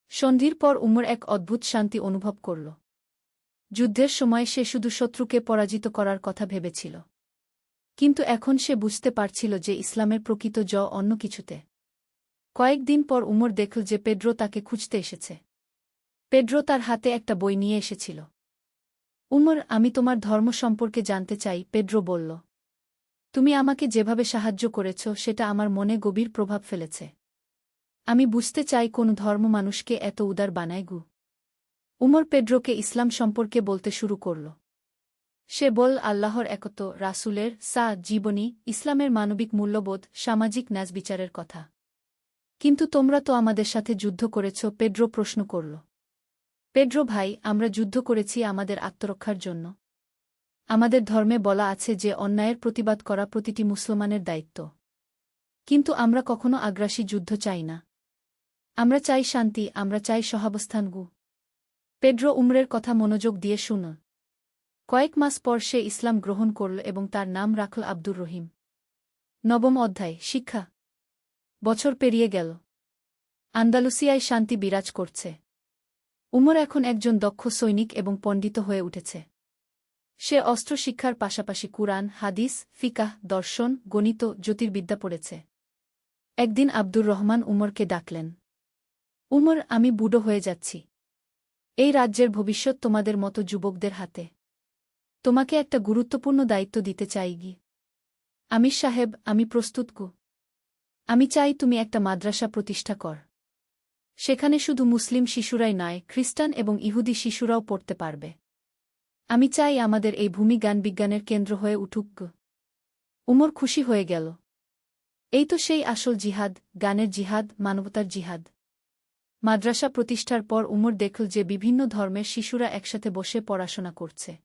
সন্ধির পর উমর এক অদ্ভুত শান্তি অনুভব করল। যুদ্ধের সময় সে শুধু শত্রুকে পরাজিত করার কথা ভেবেছিল। কিন্তু এখন সে বুঝতে পারছিল যে ইসলামের প্রকৃত জয় অন্য কিছুতে। কয়েকদিন পর উমর দেখল যে পেড্রো তাকে খুঁজতে এসেছে। পেড্রো তার হাতে একটা বই নিয়ে এসেছিল। উমর, আমি তোমার ধর্ম সম্পর্কে জানতে চাই, পেড্রো বলল। তুমি আমাকে যেভাবে সাহায্য করেছ সেটা আমার মনে গভীর প্রভাব ফেলেছে। আমি বুঝতে চাই কোন ধর্ম মানুষকে এত উদার বানায়। উমর পেড্রোকে ইসলাম সম্পর্কে বলতে শুরু করল। সে বল, আল্লাহর একত্ব, রাসূলের জীবনী, ইসলামের মানবিক মূল্যবোধ, সামাজিক ন্যায়বিচারের কথা। কিন্তু তোমরা তো আমাদের সাথে যুদ্ধ করেছ, পেড্রো প্রশ্ন করল। পেড্রো ভাই, আমরা যুদ্ধ করেছি আমাদের আত্মরক্ষার জন্য। আমাদের ধর্মে বলা আছে যে অন্যায়ের প্রতিবাদ করা প্রতিটি মুসলমানের দায়িত্ব। কিন্তু আমরা কখনো আগ্রাসী যুদ্ধ চাই না। আমরা চাই শান্তি, আমরা চাই সহাবস্থান। পেড্রো উমরের কথা মনোযোগ দিয়ে শুনল। কয়েক মাস পর সে ইসলাম গ্রহণ করল এবং তার নাম রাখল আব্দুর রহিম। নবম অধ্যায়, শিক্ষা। বছর পেরিয়ে গেল। আন্দালুসিয়ায় শান্তি বিরাজ করছে। উমর এখন একজন দক্ষ সৈনিক এবং পণ্ডিত হয়ে উঠেছে। সে অস্ত্র শিক্ষার পাশাপাশি কুরআন, হাদিস, ফিকাহ, দর্শন, গণিত, জ্যোতির্বিদ্যা পড়েছে। একদিন আব্দুর রহমান উমরকে ডাকলেন। উমর, আমি বুড়ো হয়ে যাচ্ছি। এই রাজ্যের ভবিষ্যৎ তোমাদের মতো যুবকদের হাতে। তোমাকে একটা গুরুত্বপূর্ণ দায়িত্ব দিতে চাই। আমির সাহেব, আমি প্রস্তুত। আমি চাই তুমি একটা মাদ্রাসা প্রতিষ্ঠা কর। সেখানে শুধু মুসলিম শিশুরাই নয়, খ্রিস্টান এবং ইহুদি শিশুরাও পড়তে পারবে। আমি চাই আমাদের এই ভূমি জ্ঞান-বিজ্ঞানের কেন্দ্র হয়ে উঠুক। উমর খুশি হয়ে গেল। এই তো সেই আসল জিহাদ, জ্ঞানের জিহাদ, মানবতার জিহাদ। মাদ্রাসা প্রতিষ্ঠার পর উমর দেখল যে বিভিন্ন ধর্মের শিশুরা একসাথে বসে পড়াশোনা করছে।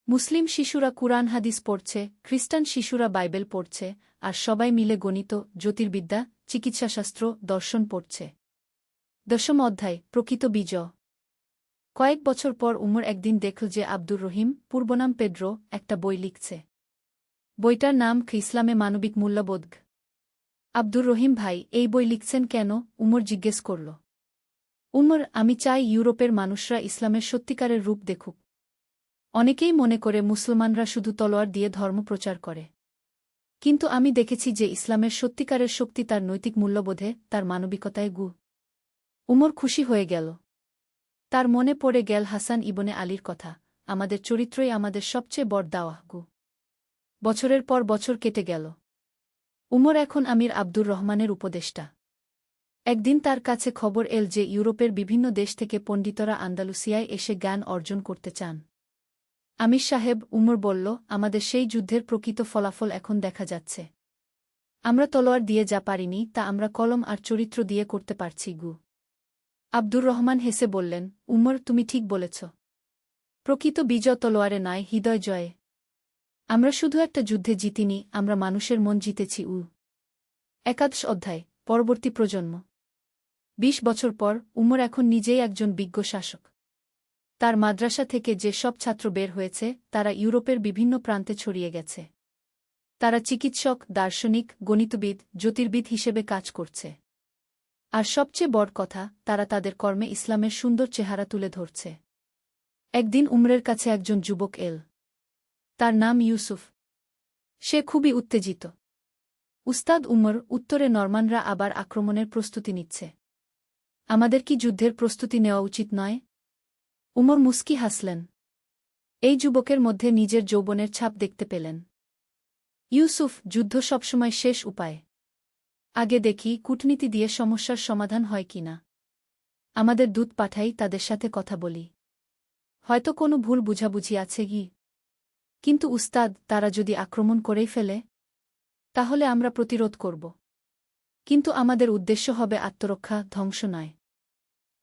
মুসলিম শিশুরা কুরআন হাদিস পড়ছে, খ্রিস্টান শিশুরা বাইবেল পড়ছে, আর সবাই মিলে গণিত, জ্যোতির্বিদ্যা, চিকিৎসাশাস্ত্র, দর্শন পড়ছে। দশম অধ্যায়, প্রকৃত বিজয়। কয়েক বছর পর উমর একদিন দেখল যে আব্দুর রহিম, পূর্বনাম পেড্রো, একটা বই লিখছে। বইটার নাম ইসলামে মানবিক মূল্যবোধ। আব্দুর রহিম ভাই, এই বই লিখছেন কেন? উমর জিজ্ঞেস করল। উমর, আমি চাই ইউরোপের মানুষরা ইসলামের সত্যিকারের রূপ দেখুক। অনেকেই মনে করে মুসলমানরা শুধু তলোয়ার দিয়ে ধর্ম প্রচার করে। কিন্তু আমি দেখেছি যে ইসলামের সত্যিকারের শক্তি তার নৈতিক মূল্যবোধে, তার মানবিকতায়। উমর খুশি হয়ে গেল। তার মনে পড়ে গেল হাসান ইবনে আলীর কথা, আমাদের চরিত্রই আমাদের সবচেয়ে বড় দাওয়াহ। বছরের পর বছর কেটে গেল। উমর এখন আমির আব্দুর রহমানের উপদেষ্টা। একদিন তার কাছে খবর এল যে ইউরোপের বিভিন্ন দেশ থেকে পণ্ডিতরা আন্দালুসিয়ায় এসে জ্ঞান অর্জন করতে চান। আমির সাহেব, উমর বলল, আমাদের সেই যুদ্ধের প্রকৃত ফলাফল এখন দেখা যাচ্ছে। আমরা তলোয়ার দিয়ে যা পারিনি তা আমরা কলম আর চরিত্র দিয়ে করতে পারছি। আব্দুর রহমান হেসে বললেন, উমর, তুমি ঠিক বলেছ। প্রকৃত বিজয় তলোয়ারে নয়, হৃদয় জয়ে। আমরা শুধু একটা যুদ্ধে জিতিনি, আমরা মানুষের মন জিতেছি। একাদশ অধ্যায়, পরবর্তী প্রজন্ম। ২০ বছর পর উমর এখন নিজেই একজন বিজ্ঞ শাসক। তার মাদ্রাসা থেকে যে সব ছাত্র বের হয়েছে তারা ইউরোপের বিভিন্ন প্রান্তে ছড়িয়ে গেছে। তারা চিকিৎসক, দার্শনিক, গণিতবিদ, জ্যোতির্বিদ হিসেবে কাজ করছে। আর সবচেয়ে বড় কথা, তারা তাদের কর্মে ইসলামের সুন্দর চেহারা তুলে ধরছে। একদিন উমরের কাছে একজন যুবক এল। তার নাম ইউসুফ। সে খুবই উত্তেজিত। উস্তাদ উমর, উত্তরে নরমানরা আবার আক্রমণের প্রস্তুতি নিচ্ছে। আমাদের কি যুদ্ধের প্রস্তুতি নেওয়া উচিত নয়? উমর মুস্কি হাসলেন। এই যুবকের মধ্যে নিজের যৌবনের ছাপ দেখতে পেলেন। ইউসুফ, যুদ্ধ সবসময় শেষ উপায়। আগে দেখি কূটনীতি দিয়ে সমস্যার সমাধান হয় কিনা। আমাদের দূত পাঠাই, তাদের সাথে কথা বলি। হয়তো কোনো ভুল বুঝাবুঝি আছে। কিন্তু উস্তাদ, তারা যদি আক্রমণ করেই ফেলে? তাহলে আমরা প্রতিরোধ করব। কিন্তু আমাদের উদ্দেশ্য হবে আত্মরক্ষা, ধ্বংস নয়।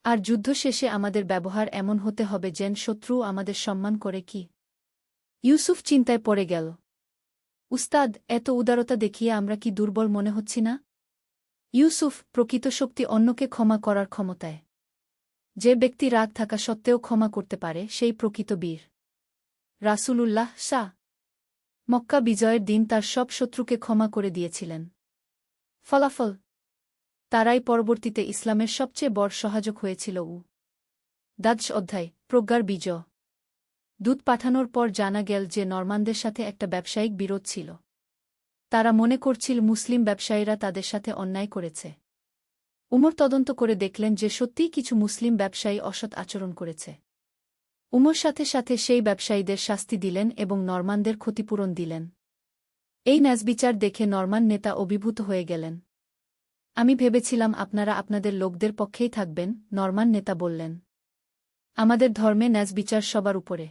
আর যুদ্ধ শেষে আমাদের ব্যবহার এমন হতে হবে যেন শত্রু আমাদের সম্মান করে। ইউসুফ চিন্তায় পড়ে গেল। উস্তাদ, এত উদারতা দেখিয়ে আমরা কি দুর্বল মনে হচ্ছি না? ইউসুফ, প্রকৃত শক্তি অন্যকে ক্ষমা করার ক্ষমতায়। যে ব্যক্তি রাগ থাকা সত্ত্বেও ক্ষমা করতে পারে সেই প্রকৃত বীর। রাসূলুল্লাহ মক্কা বিজয়ের দিন তার সব শত্রুকে ক্ষমা করে দিয়েছিলেন। ফলাফল, তারাই পরবর্তীতে ইসলামের সবচেয়ে বড় সহায়ক হয়েছিল। দ্বাদশ অধ্যায়, প্রজ্ঞার বিজয়। দূত পাঠানোর পর জানা গেল যে নরমানদের সাথে একটা ব্যবসায়িক বিরোধ ছিল। তারা মনে করছিল মুসলিম ব্যবসায়ীরা তাদের সাথে অন্যায় করেছে। উমর তদন্ত করে দেখলেন যে সত্যিই কিছু মুসলিম ব্যবসায়ী অসৎ আচরণ করেছে। উমর সাথে সাথে সেই ব্যবসায়ীদের শাস্তি দিলেন এবং নরমানদের ক্ষতিপূরণ দিলেন। এই ন্যায়বিচার দেখে নরমান নেতা অভিভূত হয়ে গেলেন। আমি ভেবেছিলাম আপনারা আপনাদের লোকদের পক্ষেই থাকবেন, নরমান নেতা বললেন। আমাদের ধর্মে ন্যায়বিচার সবার উপরে।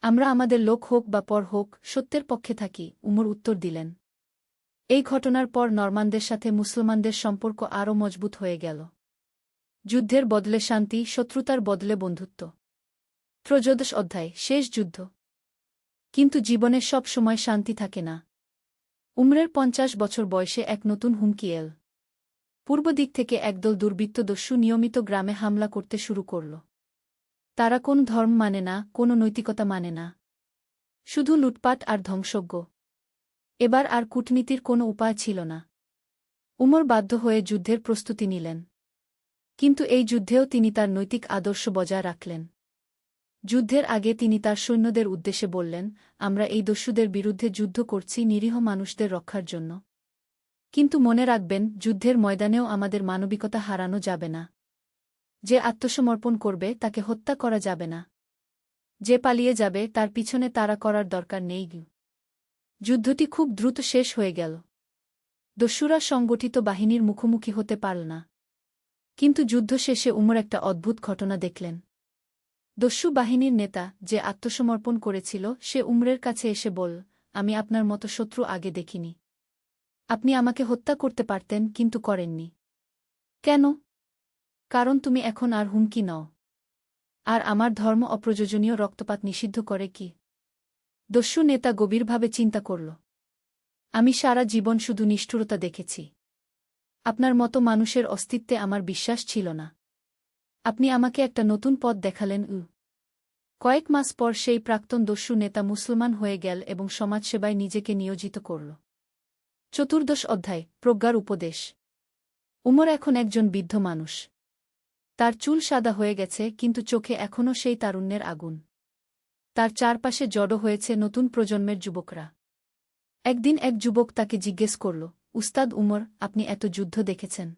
আমরা আমাদের লোক হোক বা পর হোক, সত্যের পক্ষে থাকি, উমর উত্তর দিলেন। এই ঘটনার পর নরমানদের সাথে মুসলমানদের সম্পর্ক আরও মজবুত হয়ে গেল। যুদ্ধের বদলে শান্তি, শত্রুতার বদলে বন্ধুত্ব। ত্রয়োদশ অধ্যায়, শেষ যুদ্ধ। কিন্তু জীবনে সব সময় শান্তি থাকে না। উমরের ৫০ বছর বয়সে এক নতুন হুমকি এল। পূর্ব দিক থেকে একদল দুর্বৃত্ত দস্যু নিয়মিত গ্রামে হামলা করতে শুরু করল। তারা কোন ধর্ম মানে না, কোনো নৈতিকতা মানে না। শুধু লুটপাট আর ধ্বংসজ্ঞ। এবার আর কূটনীতির কোনো উপায় ছিল না। উমর বাধ্য হয়ে যুদ্ধের প্রস্তুতি নিলেন। কিন্তু এই যুদ্ধেও তিনি তার নৈতিক আদর্শ বজায় রাখলেন। যুদ্ধের আগে তিনি তার সৈন্যদের উদ্দেশ্যে বললেন, আমরা এই দস্যুদের বিরুদ্ধে যুদ্ধ করছি নিরীহ মানুষদের রক্ষার জন্য। কিন্তু মনে রাখবেন, যুদ্ধের ময়দানেও আমাদের মানবিকতা হারানো যাবে না। যে আত্মসমর্পণ করবে তাকে হত্যা করা যাবে না। যে পালিয়ে যাবে তার পিছনে তাড়া করার দরকার নেই। যুদ্ধটি খুব দ্রুত শেষ হয়ে গেল। দস্যুরা সংগঠিত বাহিনীর মুখোমুখি হতে পারল না। কিন্তু যুদ্ধ শেষে উমর একটা অদ্ভুত ঘটনা দেখলেন। দস্যু বাহিনীর নেতা, যে আত্মসমর্পণ করেছিল, সে উমরের কাছে এসে বলল, আমি আপনার মতো শত্রু আগে দেখিনি। আপনি আমাকে হত্যা করতে পারতেন, কিন্তু করেননি। কেন? কারণ তুমি এখন আর হুমকি নও। আর আমার ধর্ম অপ্রয়োজনীয় রক্তপাত নিষিদ্ধ করে। দস্যু নেতা গভীরভাবে চিন্তা করল। আমি সারা জীবন শুধু নিষ্ঠুরতা দেখেছি। আপনার মতো মানুষের অস্তিত্বে আমার বিশ্বাস ছিল না। আপনি আমাকে একটা নতুন পথ দেখালেন। কয়েক মাস পর সেই প্রাক্তন দস্যু নেতা মুসলমান হয়ে গেল এবং সমাজসেবায় নিজেকে নিয়োজিত করল। চতুর্দশ অধ্যায়, প্রজ্ঞার উপদেশ। উমর এখন একজন বৃদ্ধ মানুষ। তার চুল সাদা হয়ে গেছে কিন্তু চোখে এখনও সেই তারুণ্যের আগুন। তার চারপাশে জড়ো হয়েছে নতুন প্রজন্মের যুবকরা। একদিন এক যুবক তাকে জিজ্ঞেস করল, উস্তাদ উমর, আপনি এত যুদ্ধ দেখেছেন।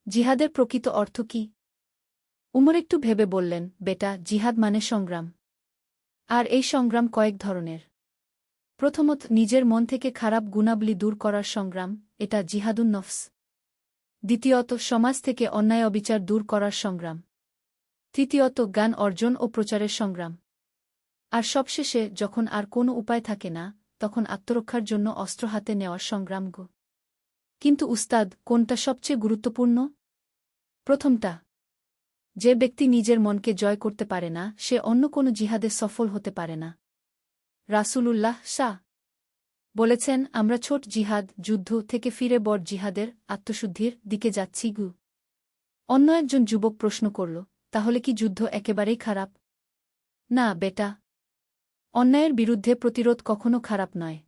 জিহাদের প্রকৃত অর্থ কি? উমর একটু ভেবে বললেন, বেটা, জিহাদ মানে সংগ্রাম। আর এই সংগ্রাম কয়েক ধরনের। প্রথমত, নিজের মন থেকে খারাপ গুণাবলী দূর করার সংগ্রাম, এটা জিহাদুন নফস। দ্বিতীয়ত, সমাজ থেকে অন্যায় অবিচার দূর করার সংগ্রাম। তৃতীয়ত, জ্ঞান অর্জন ও প্রচারের সংগ্রাম। আর সবশেষে, যখন আর কোনো উপায় থাকে না, তখন আত্মরক্ষার জন্য অস্ত্র হাতে নেওয়ার সংগ্রাম। কিন্তু উস্তাদ, কোনটা সবচেয়ে গুরুত্বপূর্ণ? প্রথমটা। যে ব্যক্তি নিজের মনকে জয় করতে পারে না, সে অন্য কোনো জিহাদে সফল হতে পারে না। রাসূলুল্লাহ বলেছেন, আমরা ছোট জিহাদ, যুদ্ধ থেকে ফিরে বড় জিহাদের, আত্মশুদ্ধির দিকে যাচ্ছি। অন্য একজন যুবক প্রশ্ন করল, তাহলে কি যুদ্ধ একেবারেই খারাপ? না বেটা। অন্যায়ের বিরুদ্ধে প্রতিরোধ কখনো খারাপ নয়।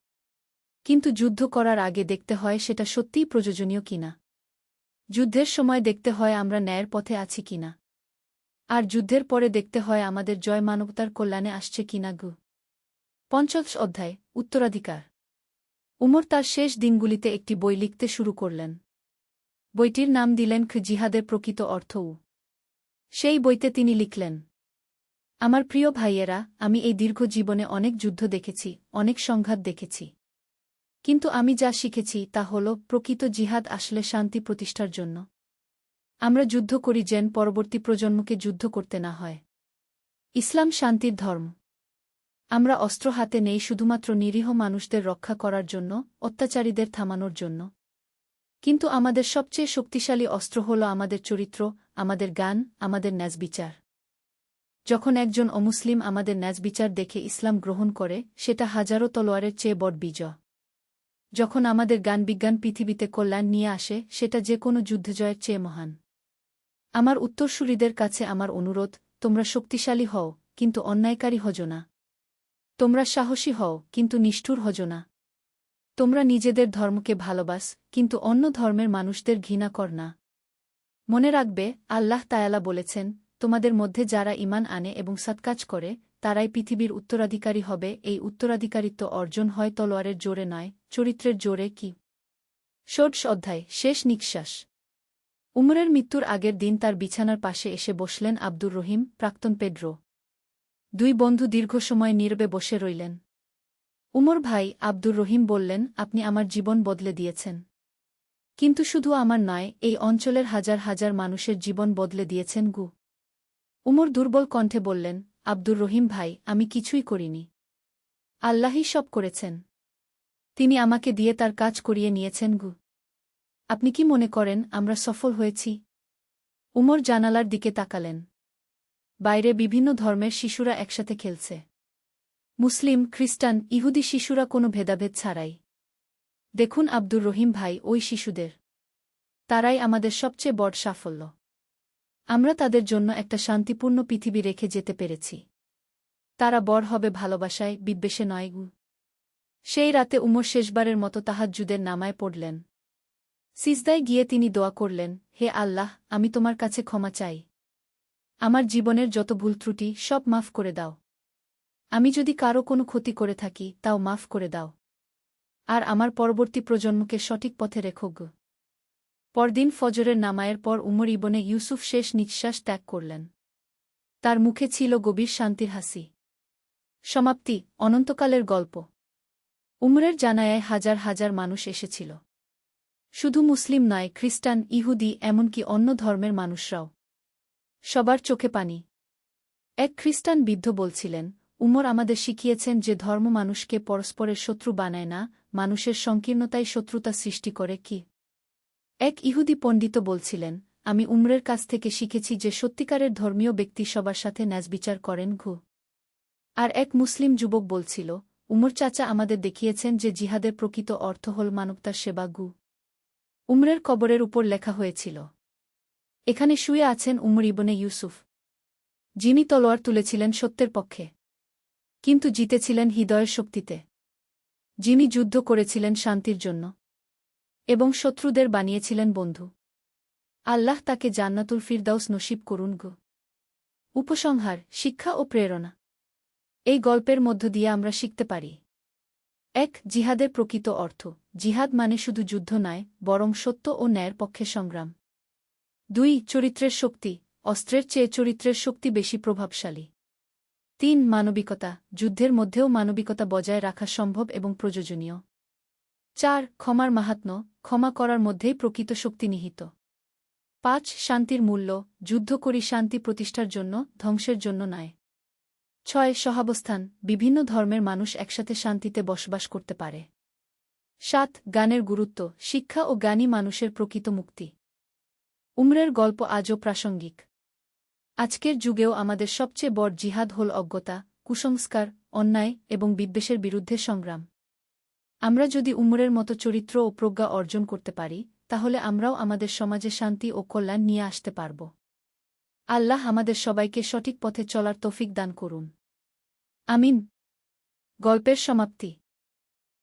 কিন্তু যুদ্ধ করার আগে দেখতে হয় সেটা সত্যিই প্রয়োজনীয় কিনা। যুদ্ধের সময় দেখতে হয় আমরা ন্যায়ের পথে আছি কিনা। আর যুদ্ধের পরে দেখতে হয় আমাদের জয় মানবতার কল্যাণে আসছে কিনা। ৫০ অধ্যায়, উত্তরাধিকার। উমর তার শেষ দিনগুলিতে একটি বই লিখতে শুরু করলেন। বইটির নাম দিলেন জিহাদের প্রকৃত অর্থও। সেই বইতে তিনি লিখলেন, আমার প্রিয় ভাইয়েরা, আমি এই দীর্ঘ জীবনে অনেক যুদ্ধ দেখেছি, অনেক সংঘাত দেখেছি। কিন্তু আমি যা শিখেছি তা হল, প্রকৃত জিহাদ আসলে শান্তি প্রতিষ্ঠার জন্য। আমরা যুদ্ধ করি যেন পরবর্তী প্রজন্মকে যুদ্ধ করতে না হয়। ইসলাম শান্তির ধর্ম। আমরা অস্ত্র হাতে নেই শুধুমাত্র নিরীহ মানুষদের রক্ষা করার জন্য, অত্যাচারীদের থামানোর জন্য। কিন্তু আমাদের সবচেয়ে শক্তিশালী অস্ত্র হল আমাদের চরিত্র, আমাদের জ্ঞান, আমাদের ন্যায়বিচার। যখন একজন অমুসলিম আমাদের ন্যায়বিচার দেখে ইসলাম গ্রহণ করে, সেটা হাজারো তলোয়ারের চেয়ে বড় বিজয়। যখন আমাদের জ্ঞান-বিজ্ঞান পৃথিবীতে কল্যাণ নিয়ে আসে, সেটা যে কোনো যুদ্ধজয়ের চেয়ে মহান। আমার উত্তরসূরিদের কাছে আমার অনুরোধ, তোমরা শক্তিশালী হও, কিন্তু অন্যায়কারী হজো না। তোমরা সাহসী হও, কিন্তু নিষ্ঠুর হজো না। তোমরা নিজেদের ধর্মকে ভালোবাস, কিন্তু অন্য ধর্মের মানুষদের ঘৃণা কর না। মনে রাখবে, আল্লাহ তায়ালা বলেছেন, তোমাদের মধ্যে যারা ঈমান আনে এবং সৎকাজ করে, তারাই পৃথিবীর উত্তরাধিকারী হবে। এই উত্তরাধিকারিত্ব অর্জন হয় তলোয়ারের জোরে নয়, চরিত্রের জোরে। কি ৬০ অধ্যায়, শেষ নিঃশ্বাস। উমরের মৃত্যুর আগের দিন তার বিছানার পাশে এসে বসলেন আব্দুর রহিম, প্রাক্তন পেড্রো। দুই বন্ধু দীর্ঘ সময় নীরবে বসে রইলেন। উমর ভাই, আব্দুর রহিম বললেন, আপনি আমার জীবন বদলে দিয়েছেন। কিন্তু শুধু আমার নয়, এই অঞ্চলের হাজার হাজার মানুষের জীবন বদলে দিয়েছেন। উমর দুর্বল কণ্ঠে বললেন, আব্দুর রহিম ভাই, আমি কিছুই করিনি। আল্লাহই সব করেছেন। তিনি আমাকে দিয়ে তার কাজ করিয়ে নিয়েছেন। আপনি কি মনে করেন আমরা সফল হয়েছি? উমর জানালার দিকে তাকালেন। বাইরে বিভিন্ন ধর্মের শিশুরা একসাথে খেলছে। মুসলিম, খ্রিস্টান, ইহুদি শিশুরা কোনো ভেদাভেদ ছাড়াই। দেখুন আব্দুর রহিম ভাই, ওই শিশুদের। তারাই আমাদের সবচেয়ে বড় সাফল্য। আমরা তাদের জন্য একটা শান্তিপূর্ণ পৃথিবী রেখে যেতে পেরেছি। তারা বড় হবে ভালোবাসায়, বিদ্বেষে নয়। সেই রাতে উমর শেষবারের মতো তাহাজ্জুদের নামায় পড়লেন। সিজদায় গিয়ে তিনি দোয়া করলেন, হে আল্লাহ, আমি তোমার কাছে ক্ষমা চাই। আমার জীবনের যত ভুল ত্রুটি সব মাফ করে দাও। আমি যদি কারো কোনো ক্ষতি করে থাকি, তাও মাফ করে দাও। আর আমার পরবর্তী প্রজন্মকে সঠিক পথে রেখো। পরদিন ফজরের নামায়ের পর উমর ইবনে ইউসুফ শেষ নিঃশ্বাস ত্যাগ করলেন। তার মুখে ছিল গভীর শান্তির হাসি। সমাপ্তি, অনন্তকালের গল্প। উমরের জানায়ায় হাজার হাজার মানুষ এসেছিল। শুধু মুসলিম নয়, খ্রিস্টান, ইহুদি, এমনকি অন্য ধর্মের মানুষরাও। সবার চোখে পানি। এক খ্রিস্টান বৃদ্ধ বলছিলেন, উমর আমাদের শিখিয়েছেন যে ধর্ম মানুষকে পরস্পরের শত্রু বানায় না, মানুষের সংকীর্ণতাই শত্রুতা সৃষ্টি করে। কি এক ইহুদি পণ্ডিত বলছিলেন, আমি উমরের কাছ থেকে শিখেছি যে সত্যিকারের ধর্মীয় ব্যক্তি সবার সাথে ন্যায়বিচার করেন। আর এক মুসলিম যুবক বলছিল, উমর চাচা আমাদের দেখিয়েছেন যে জিহাদের প্রকৃত অর্থ হল মানবতার সেবা। উমরের কবরের উপর লেখা হয়েছিল, এখানে শুয়ে আছেন উমর ইবনে ইউসুফ, যিনি তলোয়ার তুলেছিলেন সত্যের পক্ষে, কিন্তু জিতেছিলেন হৃদয়ের শক্তিতে। যিনি যুদ্ধ করেছিলেন শান্তির জন্য এবং শত্রুদের বানিয়েছিলেন বন্ধু। আল্লাহ তাকে জান্নাতুল ফিরদাউস নসিব করুন গো। উপসংহার, শিক্ষা ও প্রেরণা। এই গল্পের মধ্য দিয়ে আমরা শিখতে পারি: ১. জিহাদের প্রকৃত অর্থ। জিহাদ মানে শুধু যুদ্ধ নয়, বরং সত্য ও ন্যায়ের পক্ষে সংগ্রাম। ২. চরিত্রের শক্তি। অস্ত্রের চেয়ে চরিত্রের শক্তি বেশি প্রভাবশালী। ৩. মানবিকতা। যুদ্ধের মধ্যেও মানবিকতা বজায় রাখা সম্ভব এবং প্রয়োজনীয়। ৪. ক্ষমার মাহাত্ম্য। ক্ষমা করার মধ্যেই প্রকৃত শক্তি নিহিত। ৫. শান্তির মূল্য। যুদ্ধ করি শান্তি প্রতিষ্ঠার জন্য, ধ্বংসের জন্য নয়। ৬. সহাবস্থান। বিভিন্ন ধর্মের মানুষ একসাথে শান্তিতে বসবাস করতে পারে। ৭. জ্ঞানের গুরুত্ব। শিক্ষা ও জ্ঞানী মানুষের প্রকৃত মুক্তি। উমরের গল্প আজও প্রাসঙ্গিক। আজকের যুগেও আমাদের সবচেয়ে বড় জিহাদ হল অজ্ঞতা, কুসংস্কার, অন্যায় এবং বিদ্বেষের বিরুদ্ধে সংগ্রাম। আমরা যদি উমরের মতো চরিত্র ও প্রজ্ঞা অর্জন করতে পারি, তাহলে আমরাও আমাদের সমাজে শান্তি ও কল্যাণ নিয়ে আসতে পারব। আল্লাহ আমাদের সবাইকে সঠিক পথে চলার তৌফিক দান করুন। আমিন। গল্পের সমাপ্তি।